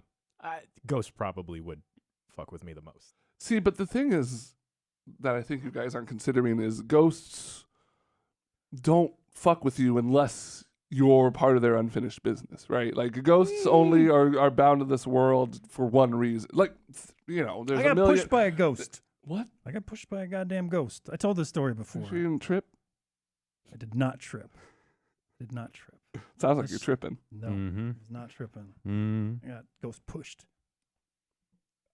Ghosts probably would fuck with me the most. See, but the thing is that I think you guys aren't considering is ghosts don't fuck with you unless you're part of their unfinished business, right? Like ghosts only are bound to this world for one reason. Like, you know, there's I got a million. pushed by a ghost. What? I got pushed by a goddamn ghost. I told this story before. You didn't trip? I did not trip. Did not trip. Sounds like you're tripping. No, Mhm. I was not tripping. Mm. I got ghost pushed.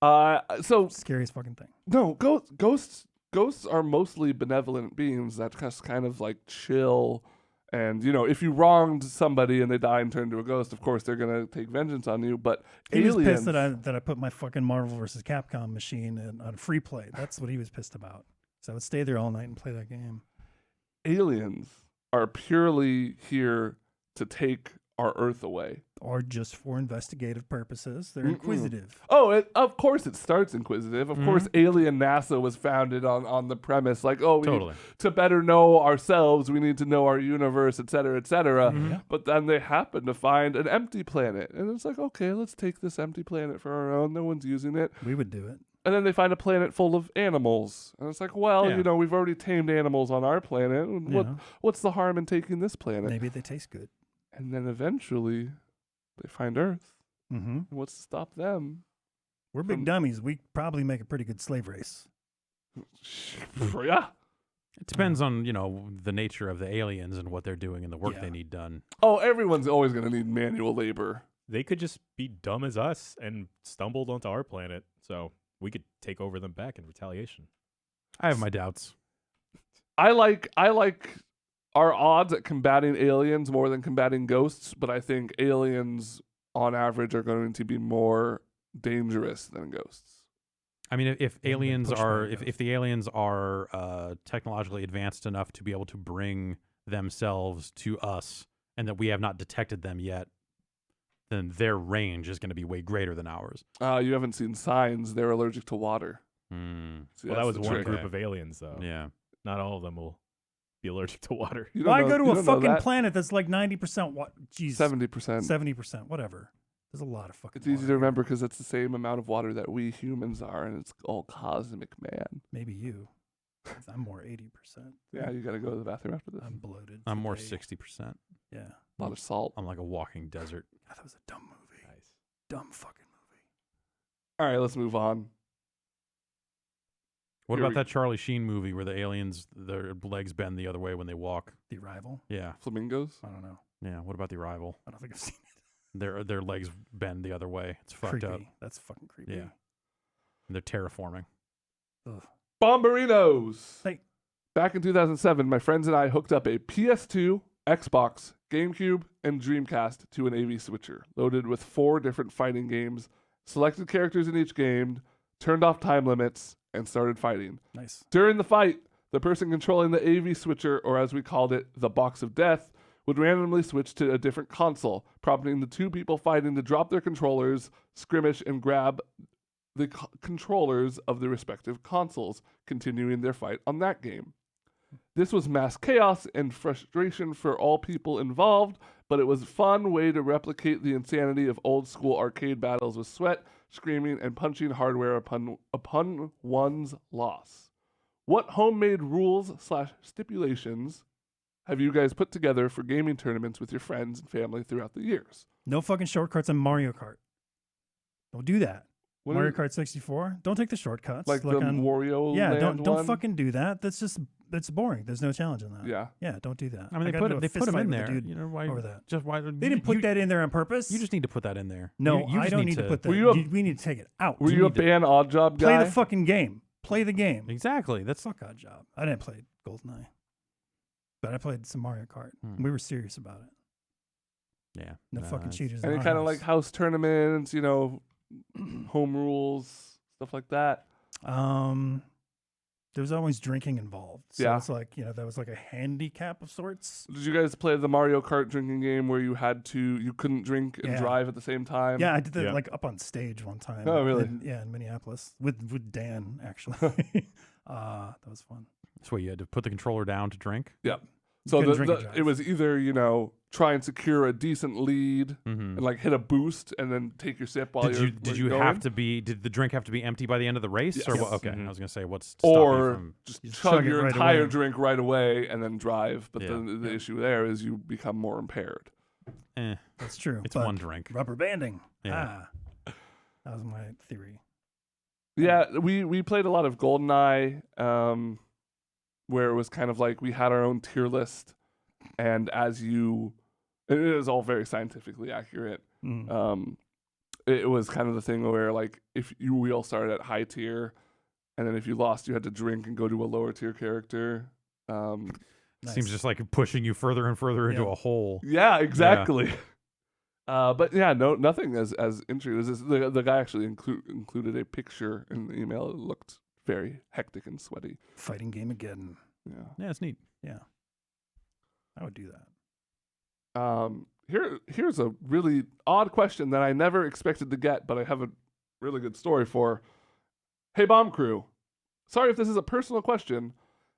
So Scariest fucking thing. no, ghosts are mostly benevolent beings that just kind of like chill. And you know, if you wronged somebody and they die and turn to a ghost, of course they're gonna take vengeance on you. But He aliens, was pissed that I put my fucking Marvel vs. Capcom machine on free play. That's what he was pissed about. So I would stay there all night and play that game. aliens are purely here to take our Earth away. Or just for investigative purposes. They're inquisitive. Oh, of course it starts inquisitive. Of course, Alien NASA was founded on the premise like, oh, Totally. to better know ourselves, we need to know our universe, et cetera, et cetera. Yeah. But then they happen to find an empty planet. And it's like, okay, let's take this empty planet for our own. No one's using it. We would do it. And then they find a planet full of animals. And it's like, well, Yeah. you know, we've already tamed animals on our planet. Yeah. What's the harm in taking this planet? Maybe they taste good. And then eventually they find Earth. Mm-hmm. And what's to stop them? We're big dummies. We probably make a pretty good slave race. Yeah. It depends on, you know, the nature of the aliens and what they're doing and the work Yeah. they need done. Oh, everyone's always going to need manual labor. They could just be dumb as us and stumbled onto our planet, so we could take over them back in retaliation. I have my doubts. I like our odds at combating aliens more than combating ghosts, but I think aliens on average are going to be more dangerous than ghosts. I mean, if they're aliens pushed by are, a if ghost. the aliens are technologically advanced enough to be able to bring themselves to us, and that we have not detected them yet, then their range is going to be way greater than ours. You haven't seen Signs. They're allergic to water. Mm. See, Well, that that's was the one trick. group of aliens, though. Yeah. Not all of them will be allergic to water. You don't Why know- go to you a don't know fucking that. planet that's like 90% what? Jeez. 70%. 70%. Whatever. There's a lot of fucking It's easy water to here. remember because it's the same amount of water that we humans are, and it's all cosmic, man. Maybe you. 'Cause I'm more 80%. Yeah, you got to go to the bathroom after this. I'm bloated. I'm more today. 60%. Yeah. A lot of salt. I'm like a walking desert. God, that was a dumb movie. Nice. Dumb fucking movie. All right, let's move on. What Here about we- that Charlie Sheen movie where the aliens, their legs bend the other way when they walk? The Arrival? Yeah. Flamingos. I don't know. Yeah. What about The Arrival? I don't think I've seen it. Their legs bend the other way. It's fucked Creepy. up. That's fucking creepy. Yeah. And they're terraforming. Ugh. Bomberinos. Hey. Back in 2007, my friends and I hooked up a PS2, Xbox, GameCube, and Dreamcast to an AV switcher, loaded with 4 different fighting games, selected characters in each game, turned off time limits, and started fighting. Nice. During the fight, the person controlling the AV switcher, or as we called it, the box of death, would randomly switch to a different console, prompting the 2 people fighting to drop their controllers, skirmish, and grab the controllers of the respective consoles, continuing their fight on that game. This was mass chaos and frustration for all people involved, but it was a fun way to replicate the insanity of old school arcade battles with sweat, screaming, and punching hardware upon one's loss. What homemade rules/stipulations have you guys put together for gaming tournaments with your friends and family throughout the years? No fucking shortcuts on Mario Kart. Don't do that. What Mario is- Kart 64. Don't take the shortcuts. like the on, Wario yeah, Land don't one? fucking do that. That's boring. There's no challenge in that. Yeah. Yeah, don't do that. I mean, got into a they fist put them fight in with a there. dude You know why? over that. Just why? They didn't put that in there on purpose. You just need to put that in there. no, You I just don't need to put that. Were you a- we need to take it out. Were you a need to- ban odd job guy? Play the fucking game. Play the game. Exactly. That's Fuck odd job. I didn't play GoldenEye, but I played some Mario Kart. Hmm. We were serious about it. yeah. No Nah, fucking it's- cheaters. in Any our kind of house. like house tournaments, you know, home rules, stuff like that. There was always drinking involved. So Yeah. it's like, that was like a handicap of sorts. Did you guys play the Mario Kart drinking game where you couldn't drink and Yeah. drive at the same time? Yeah, I did that Yeah. like up on stage one time. Oh, really? in Minneapolis with Dan actually. That was fun. So you had to put the controller down to drink. Yeah. So Couldn't drink and drive. it was either, you know, try and secure a decent lead Mhm. and like hit a boost and then take your sip while you're Did you going, have to be? Did the drink have to be empty by the end of the race? Yes. Or what? Yes. Okay, Mhm. I was gonna say what's to stop you or from? just You just chug chug it your right entire away. drink right away and then drive. But Yeah. the issue there is you become more impaired. That's true. It's but one drink. Rubber banding. Yeah. That was my theory. Yeah, we played a lot of GoldenEye, where it was kind of like we had our own tier list, and it is all very scientifically accurate. Mm. It was kind of the thing where like we all started at high tier, and then if you lost, you had to drink and go to a lower tier character. Seems just like pushing you further and further into Yeah. a hole. Yeah, exactly. But yeah, nothing as interesting as this. The guy actually included a picture in the email. It looked very hectic and sweaty. Fighting game again. Yeah. Yeah, it's neat. Yeah. I would do that. Here's a really odd question that I never expected to get, but I have a really good story for. Hey, Bomb Crew. Sorry if this is a personal question,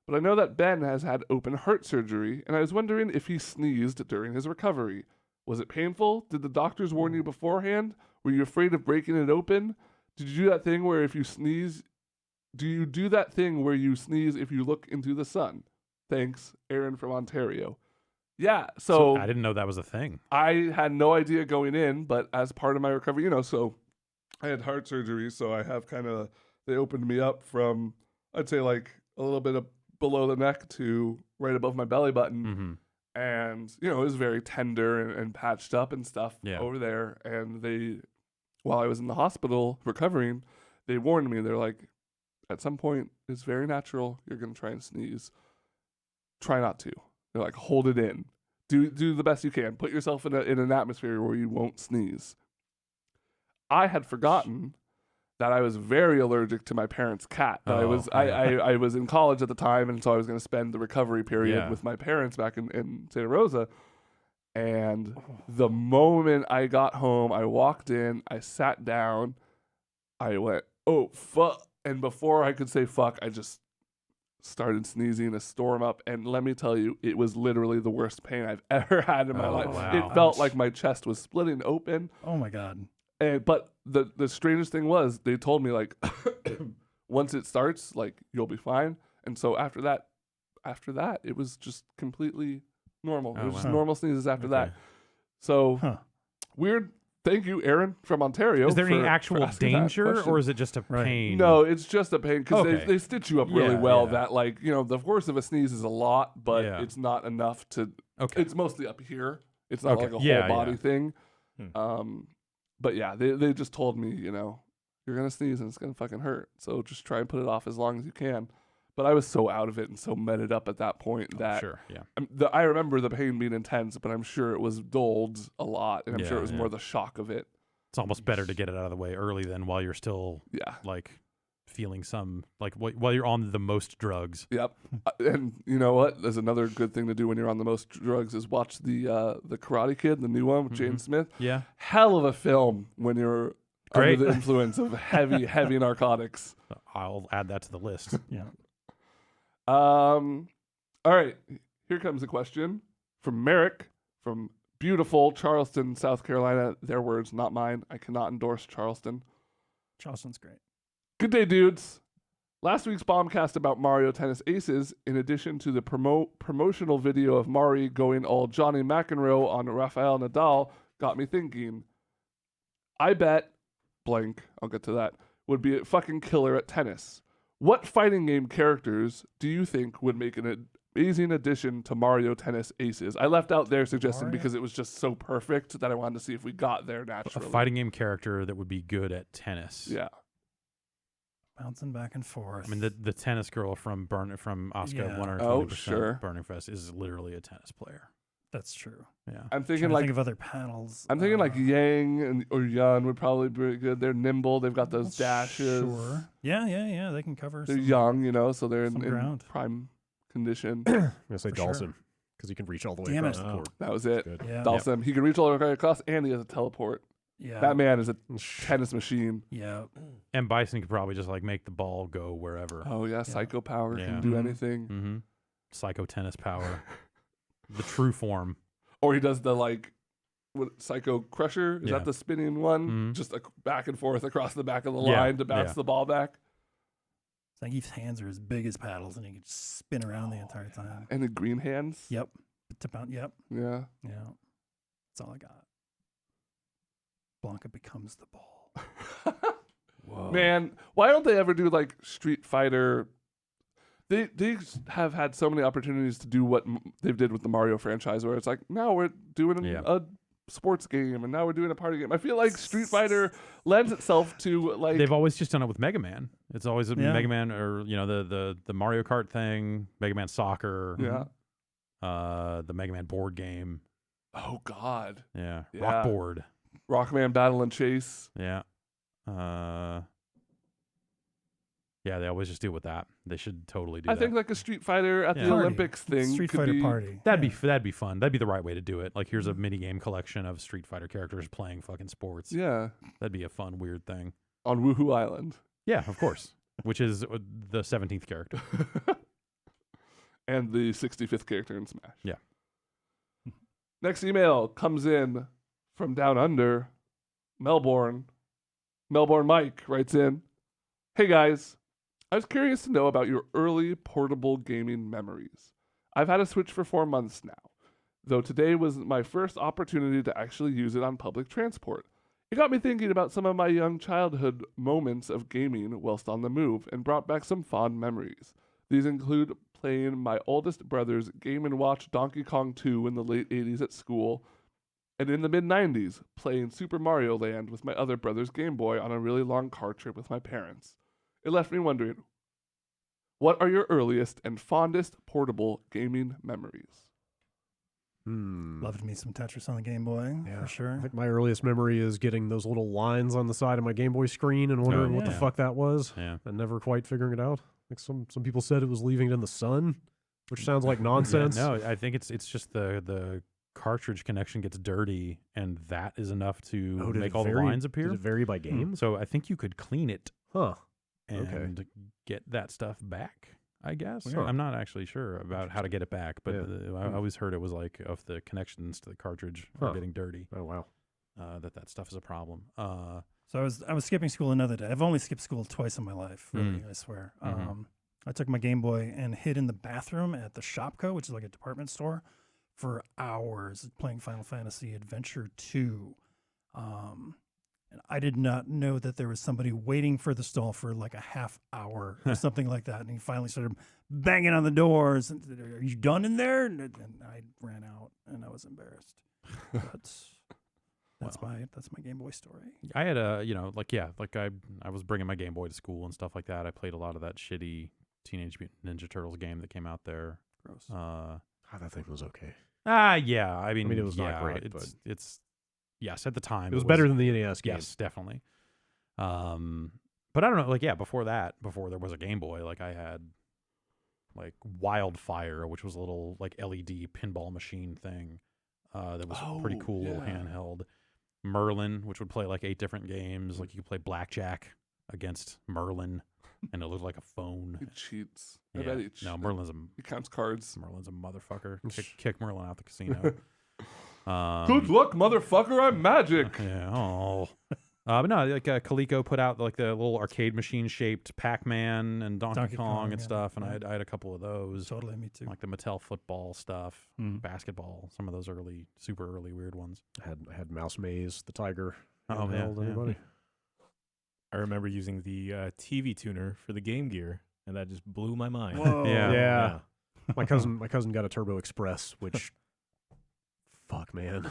but I know that Ben has had open heart surgery, and I was wondering if he sneezed during his recovery. Was it painful? Did the doctors warn you beforehand? Were you afraid of breaking it open? Did you do that thing where if you sneeze, do you do that thing where you sneeze if you look into the sun? Thanks, Aaron from Ontario. Yeah, so I didn't know that was a thing. I had no idea going in, but as part of my recovery, you know, so I had heart surgery, so I have they opened me up from, I'd say like a little bit below the neck to right above my belly button. Mm-hmm. And, you know, it was very tender and patched up and stuff over there. And while I was in the hospital recovering, they warned me. They're like, at some point, it's very natural. You're going to try and sneeze. Try not to. They're like, hold it in. Do the best you can. Put yourself in an atmosphere where you won't sneeze. I had forgotten that I was very allergic to my parents' cat. I was in college at the time, and so I was going to spend the recovery period with my parents back in Santa Rosa. And the moment I got home, I walked in, I sat down, I went, oh, fuck. And before I could say fuck, I just started sneezing, a storm up. And let me tell you, it was literally the worst pain I've ever had in my life. Wow. It felt like my chest was splitting open. Oh my God. But the strangest thing was they told me like once it starts, like you'll be fine. And so after that it was just completely normal. It was just normal sneezes after that. So weird. Thank you, Aaron from Ontario. Is there any for actual asking that danger, question. or is it just a pain? No, it's just a pain because Okay. they stitch you up really Yeah, well. yeah. That like, you know, the force of a sneeze is a lot, but Yeah. it's not enough to. Okay. It's mostly up here. It's not Okay. like a Yeah, whole body yeah. thing. Hmm. But yeah, they just told me, you know, you're gonna sneeze and it's gonna fucking hurt. So just try and put it off as long as you can. But I was so out of it and so meted up at that point that Sure. Yeah. I remember the pain being intense, but I'm sure it was dulled a lot, and I'm sure Yeah, it was yeah. more the shock of it. It's almost better to get it out of the way early than while you're still Yeah. like feeling some like while you're on the most drugs. Yep. And you know what? There's another good thing to do when you're on the most drugs is watch the Karate Kid, the new one with Jaden Smith. Yeah. Hell of a film when you're Great. under the influence of heavy narcotics. I'll add that to the list. Yeah. All right. Here comes a question from Merrick from beautiful Charleston, South Carolina. Their words, not mine. I cannot endorse Charleston. Charleston's great. Good day, dudes. Last week's Bombcast about Mario Tennis Aces, in addition to the promotional video of Mari going all Johnny McEnroe on Rafael Nadal, got me thinking. I bet, blank, I'll get to that, would be a fucking killer at tennis. What fighting game characters do you think would make an amazing addition to Mario Tennis Aces? I left out their suggestion Mario? because it was just so perfect that I wanted to see if we got there A naturally. fighting game character that would be good at tennis. Yeah. Bouncing back and forth. I mean the tennis girl from Oscar Yeah. 120% Oh, sure. Burning Fest is literally a tennis player. That's true. Yeah. I'm Trying thinking to like think of other panels. I'm thinking like Yang or Yun would probably be good. They're nimble. They've got those dashes. Sure. Yeah. They can cover. They're some- young, you know, so they're in some ground. prime condition. I'm gonna say For sure. Dawson because he can reach all the way Damn across it. the court. That was it. Good. Yeah. Dawson. He can reach all the way across, and he has a teleport. Yeah. That man is a tennis machine. Yeah. And Bison could probably just like make the ball go wherever. Oh yeah, psycho power Yeah. can do Mhm. anything. Mm-hmm. Psycho tennis power. the true form. Or he does the like Psycho Crusher. Is Yeah. that the spinning one? Mhm. Just back and forth across the back of the Yeah, line to bounce yeah. the ball back. Zangief's hands are as big as paddles, and he can just spin around the entire time. And the green hands. Yep. Tip out. Yep. Yeah. Yeah. That's all I got. Blanca becomes the ball. Whoa. Man, why don't they ever do like Street Fighter? They have had so many opportunities to do what they did with the Mario franchise, where it's like, now we're doing Yeah. a sports game, and now we're doing a party game. I feel like Street Fighter lends itself to like They've always just done it with Mega Man. It's always a Yeah. Mega Man, or the Mario Kart thing, Mega Man Soccer, the Mega Man board game, oh god, yeah, Yeah. Rock Board, Rockman Battle and Chase. yeah, yeah. They always just do it with that. They should totally do I that. think like a Street Fighter at Yeah. the Party. Olympics thing. Street could Fighter be, party. that'd Yeah. be fun. That'd be the right way to do it. Like, here's a mini game collection of Street Fighter characters playing fucking sports. Yeah, That'd be a fun, weird thing. on Woohoo Island. Yeah, of course. Which is the 17th character. And the 65th character in Smash. Yeah. Next email comes in from down under, Melbourne. Melbourne Mike writes in, "Hey guys, I was curious to know about your early portable gaming memories. I've had a Switch for 4 months now, though today was my first opportunity to actually use it on public transport. It got me thinking about some of my young childhood moments of gaming whilst on the move and brought back some fond memories. These include playing my oldest brother's Game & Watch Donkey Kong 2 in the late 80s at school, and in the mid-90s, playing Super Mario Land with my other brother's Game Boy on a really long car trip with my parents. It left me wondering, what are your earliest and fondest portable gaming memories?" Loved me some Tetris on the Game Boy, Yeah. for I sure. think my earliest memory is getting those little lines on the side of my Game Boy screen and wondering what the yeah. fuck that was, Yeah. and never quite figuring it out. Like some people said it was leaving it in the sun, which sounds like nonsense. No, I think it's just the cartridge connection gets dirty, and that is enough to Oh, did make it all the vary- lines appear. Did it vary by games? So I think you could clean it Huh. and get that stuff back, I guess. Weird. I'm not actually sure about how to get it back, but Yeah. I always heard it was like if the connections to the cartridge Huh. are getting dirty, Oh wow. that stuff is a problem. So I was skipping school another day. I've only skipped school twice in my life, really, I swear. Mhm. I took my Game Boy and hid in the bathroom at the Shopco, which is like a department store, for hours playing Final Fantasy Adventure 2. And I did not know that there was somebody waiting for the stall for like a half hour or something like that. And he finally started banging on the doors. And, "Are you done in there?" And I ran out, and I was embarrassed. But that's my Game Boy story. I had I was bringing my Game Boy to school and stuff like that. I played a lot of that shitty Teenage Mutant Ninja Turtles game that came out there. Gross. That thing was okay. Yeah. I mean, it was not yeah, great, It's yes, at the time It was better than the NES game. Yes, definitely. But I don't know. Like, yeah, before there was a Game Boy, like I had like Wildfire, which was a little like LED pinball machine thing. That was pretty cool, little yeah. handheld. Merlin, which would play like 8 different games. Like you could play blackjack against Merlin, and it looked like a phone. He cheats. I Yeah. bet he No, he counts cards. Merlin's a motherfucker. Kick Merlin out the casino. Good luck, motherfucker. I'm magic. Yeah. Oh. But no, like Coleco put out like the little arcade machine shaped Pac-Man and Donkey Kong and yeah, stuff, and yeah. I had a couple of those, Totally, me too. like the Mattel football stuff, Mhm. basketball, some of those super early weird ones. I had Mouse Maze, the Tiger. Oh, yeah, handheld, yeah. anybody? I remember using the TV tuner for the Game Gear, and that just blew my mind. Whoa. Yeah. Yeah. My cousin got a Turbo Express, which fuck man.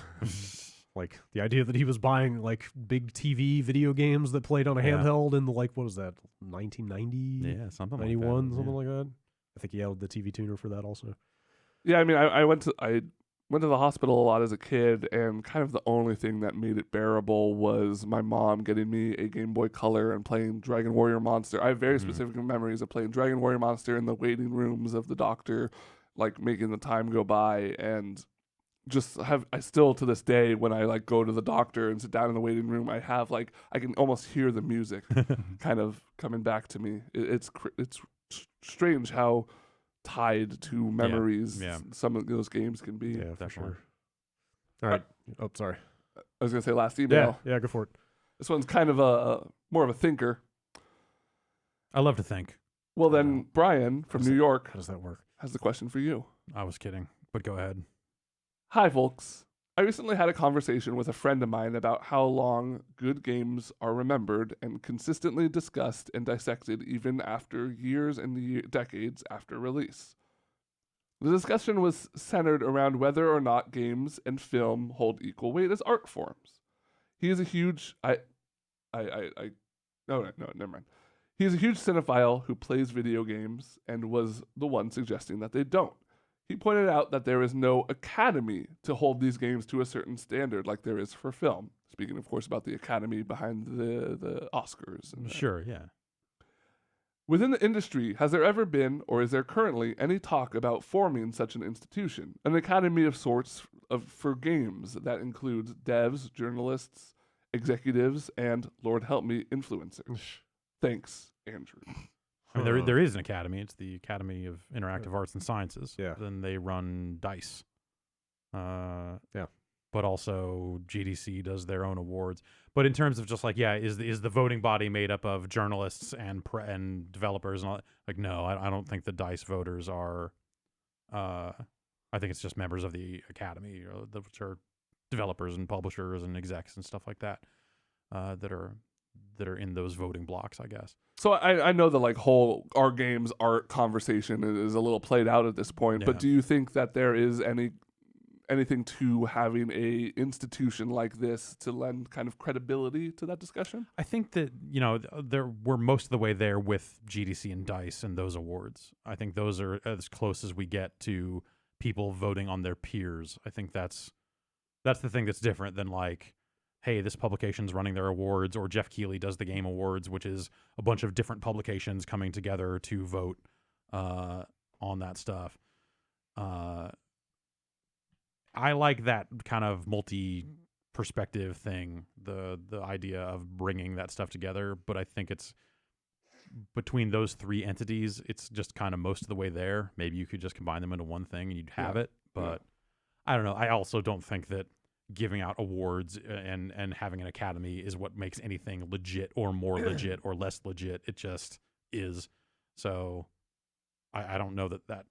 Like the idea that he was buying like big TV video games that played on a Yeah. handheld in the like what was that 1990 Yeah, something 91 like that. something like that. I think he had the TV tuner for that also. Yeah, I mean, I went to the hospital a lot as a kid, and kind of the only thing that made it bearable was my mom getting me a Game Boy Color and playing Dragon Warrior Monster. I have very specific memories of playing Dragon Warrior Monster in the waiting rooms of the doctor, like making the time go by, and I still to this day when I like go to the doctor and sit down in the waiting room, I have like I can almost hear the music kind of coming back to me. It's strange how tied to memories yeah. some of those games can be. Yeah, for Definitely. sure. All right. Oh, sorry. I was gonna say last email. Yeah, go for it. This one's kind of a more of a thinker. I love to think. Well, then Brian from New York How does that work? has the question for you. I was kidding, but go ahead. Hi, folks. I recently had a conversation with a friend of mine about how long good games are remembered and consistently discussed and dissected even after years and decades after release. The discussion was centered around whether or not games and film hold equal weight as art forms. He is a huge no, never mind. He is a huge cinephile who plays video games and was the one suggesting that they don't. He pointed out that there is no academy to hold these games to a certain standard like there is for film. Speaking, of course, about the academy behind the Oscars. And Sure, yeah. Within the industry, has there ever been, or is there currently, any talk about forming such an institution? An academy of sorts for games that includes devs, journalists, executives, and, Lord help me, influencers. Thanks, Andrew. I mean, there is an academy. It's the Academy of Interactive Arts and Sciences. Yeah. Then they run DICE. Yeah. But also GDC does their own awards. But in terms of just like, is the voting body made up of journalists and developers and all? Like, no, I don't think the DICE voters are. I think it's just members of the academy, which are developers and publishers and execs and stuff like that, that are in those voting blocks, I guess. So I know the whole our games art conversation is a little played out at this point, but do you think that there is anything to having a institution like this to lend kind of credibility to that discussion? I think that, we're most of the way there with GDC and DICE and those awards. I think those are as close as we get to people voting on their peers. I think that's the thing that's different than like, hey, this publication's running their awards, or Jeff Keighley does the Game Awards, which is a bunch of different publications coming together to vote on that stuff. I like that kind of multi-perspective thing, the idea of bringing that stuff together, but I think it's between those three entities, it's just kind of most of the way there. Maybe you could just combine them into one thing and you'd have it, but I don't know. I also don't think that giving out awards and having an academy is what makes anything legit or more legit or less legit. It just is. So I don't know that.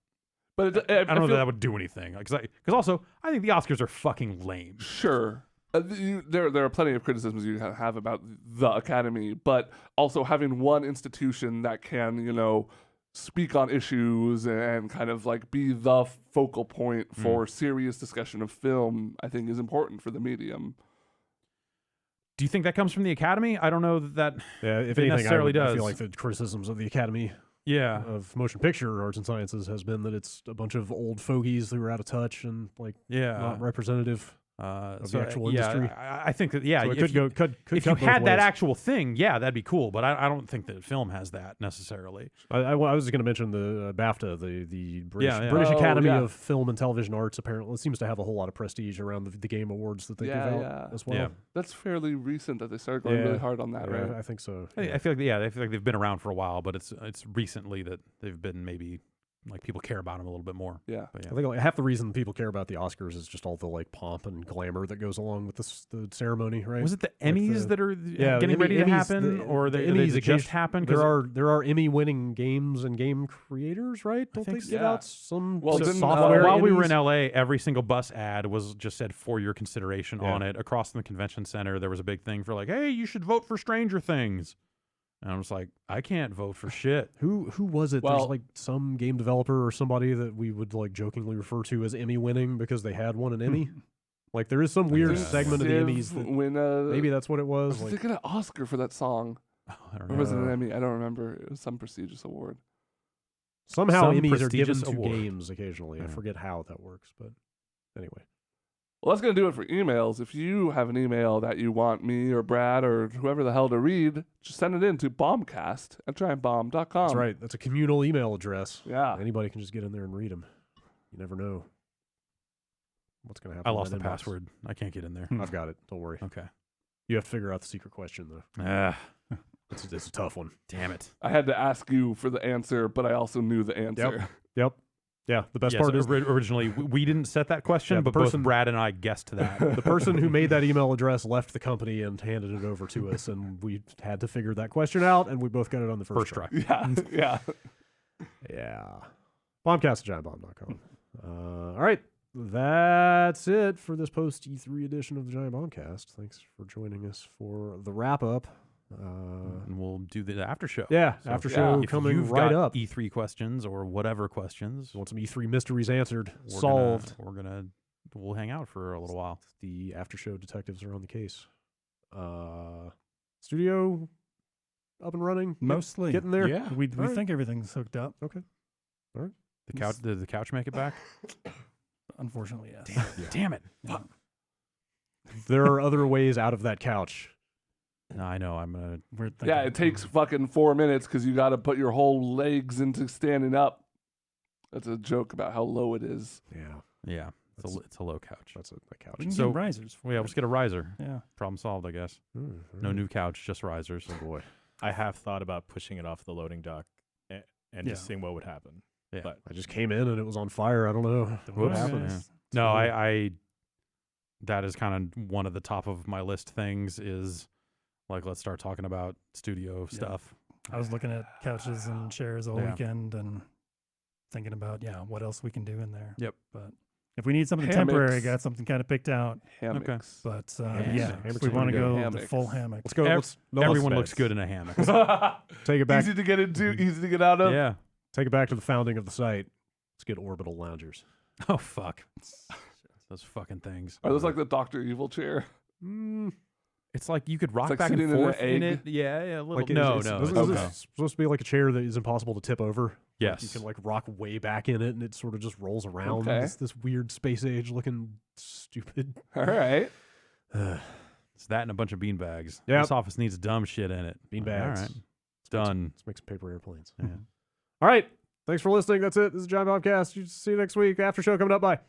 But I don't know that would do anything. Because also I think the Oscars are fucking lame. Sure. There are plenty of criticisms you have about the academy, but also having one institution that can, speak on issues and kind of like be the focal point for serious discussion of film, I think is important for the medium. Do you think that comes from the academy? I don't know that if it anything, necessarily does. I feel like the criticisms of the Academy of Motion Picture Arts and Sciences has been that it's a bunch of old fogies who are out of touch and not representative of the actual industry. I think that, So it if you had that actual thing, that'd be cool. But I don't think that film has that necessarily. I was going to mention the BAFTA, the British Academy of Film and Television Arts. Apparently, it seems to have a whole lot of prestige around the Game Awards that they give out as well. Yeah. That's fairly recent that they started going really hard on that, right? I think so. I feel like they've been around for a while, but it's recently that they've been maybe. Like people care about them a little bit more. Yeah. I think like half the reason people care about the Oscars is just all the like pomp and glamour that goes along with the ceremony, right? Was it the Emmys that are getting ready to happen, or the Emmys that just happened? There are Emmy-winning games and game creators, right? Don't they give out some software? While we were in LA, every single bus ad just said for your consideration on it. Across from the convention center, there was a big thing for like, hey, you should vote for Stranger Things. And I was like, I can't vote for shit. Who was it? There's like some game developer or somebody that we would like jokingly refer to as Emmy winning because they had won an Emmy. Like there is some weird segment of the Emmys that maybe that's what it was. I was thinking an Oscar for that song. I don't know. Or was it an Emmy? I don't remember. It was some prestigious award. Somehow Emmys are given to games occasionally. I forget how that works, but anyway. Well, that's going to do it for emails. If you have an email that you want me or Brad or whoever the hell to read, just send it in to bombcast@giantbomb.com. That's right. That's a communal email address. Yeah. Anybody can just get in there and read them. You never know what's going to happen. I lost the password. I can't get in there. I've got it. Don't worry. Okay. You have to figure out the secret question, though. It's a tough one. Damn it. I had to ask you for the answer, but I also knew the answer. Yep. Yeah, the best Yes, part is originally we didn't set that question, Yeah, the but both person- Brad and I guessed that. the person who made that email address left the company and handed it over to us, and we had to figure that question out, and we both got it on the first First try. Yeah. Yeah. Bombcast@giantbomb.com. All right. That's it for this post E3 edition of the Giant Bombcast. Thanks for joining us for the wrap up. And we'll do the after show. Yeah, So after show if coming you've right got up. E3 questions or whatever questions, Want some E3 mysteries answered, we're solved. we'll hang out for a little while. The after show detectives are on the case. Studio up and running, Mostly. getting there. Yeah. We All right. think everything's hooked up. Okay. The couch did the couch make it back? Unfortunately, yes. Damn it. There are other ways out of that couch. No, I know. I'm gonna. We're thinking, Yeah, it takes fucking 4 minutes because you got to put your whole legs into standing up. That's a joke about how low it is. Yeah, Yeah, it's a low couch. that's a couch. we can So- get risers. Well, yeah, let's get a riser. Yeah. Problem solved, I guess. Mm-hmm. No new couch, just risers. Oh boy, I have thought about pushing it off the loading dock and just Yeah. seeing what would happen. Yeah. But I just came in and it was on fire. I don't know what Whoops. happened. Yeah. No, I that is kind of one of the top of my list things is like let's start talking about studio stuff. I was looking at couches and chairs all Yeah. weekend and thinking about, what else we can do in there. Yep. But if we need something Hammocks. temporary, got something kind of picked out. Hammocks. But Hammocks if we are want to pretty go good. the Hammocks. full hammock. Let's go. Everyone let's looks good in a hammock. take it back. Easy to get into, easy to get out of. Yeah. Take it back to the founding of the site. Let's get orbital loungers. Oh fuck. Those fucking things. Are those like the Dr. Evil chair? It's like you could rock like back and sitting in an forth in egg. it. Yeah, a little. Like no. It's supposed to be like a chair that is impossible to tip over. Yes. You can like rock way back in it, and it sort of just rolls around. Okay. It's this weird space age looking stupid. All right. It's that and a bunch of bean bags. Yep. This office needs dumb shit in it. Bean All bags. right. Done. Let's make some paper airplanes. Yeah. All right. Thanks for listening. That's it. This is John Bobcast. See you next week. After show coming up. Bye.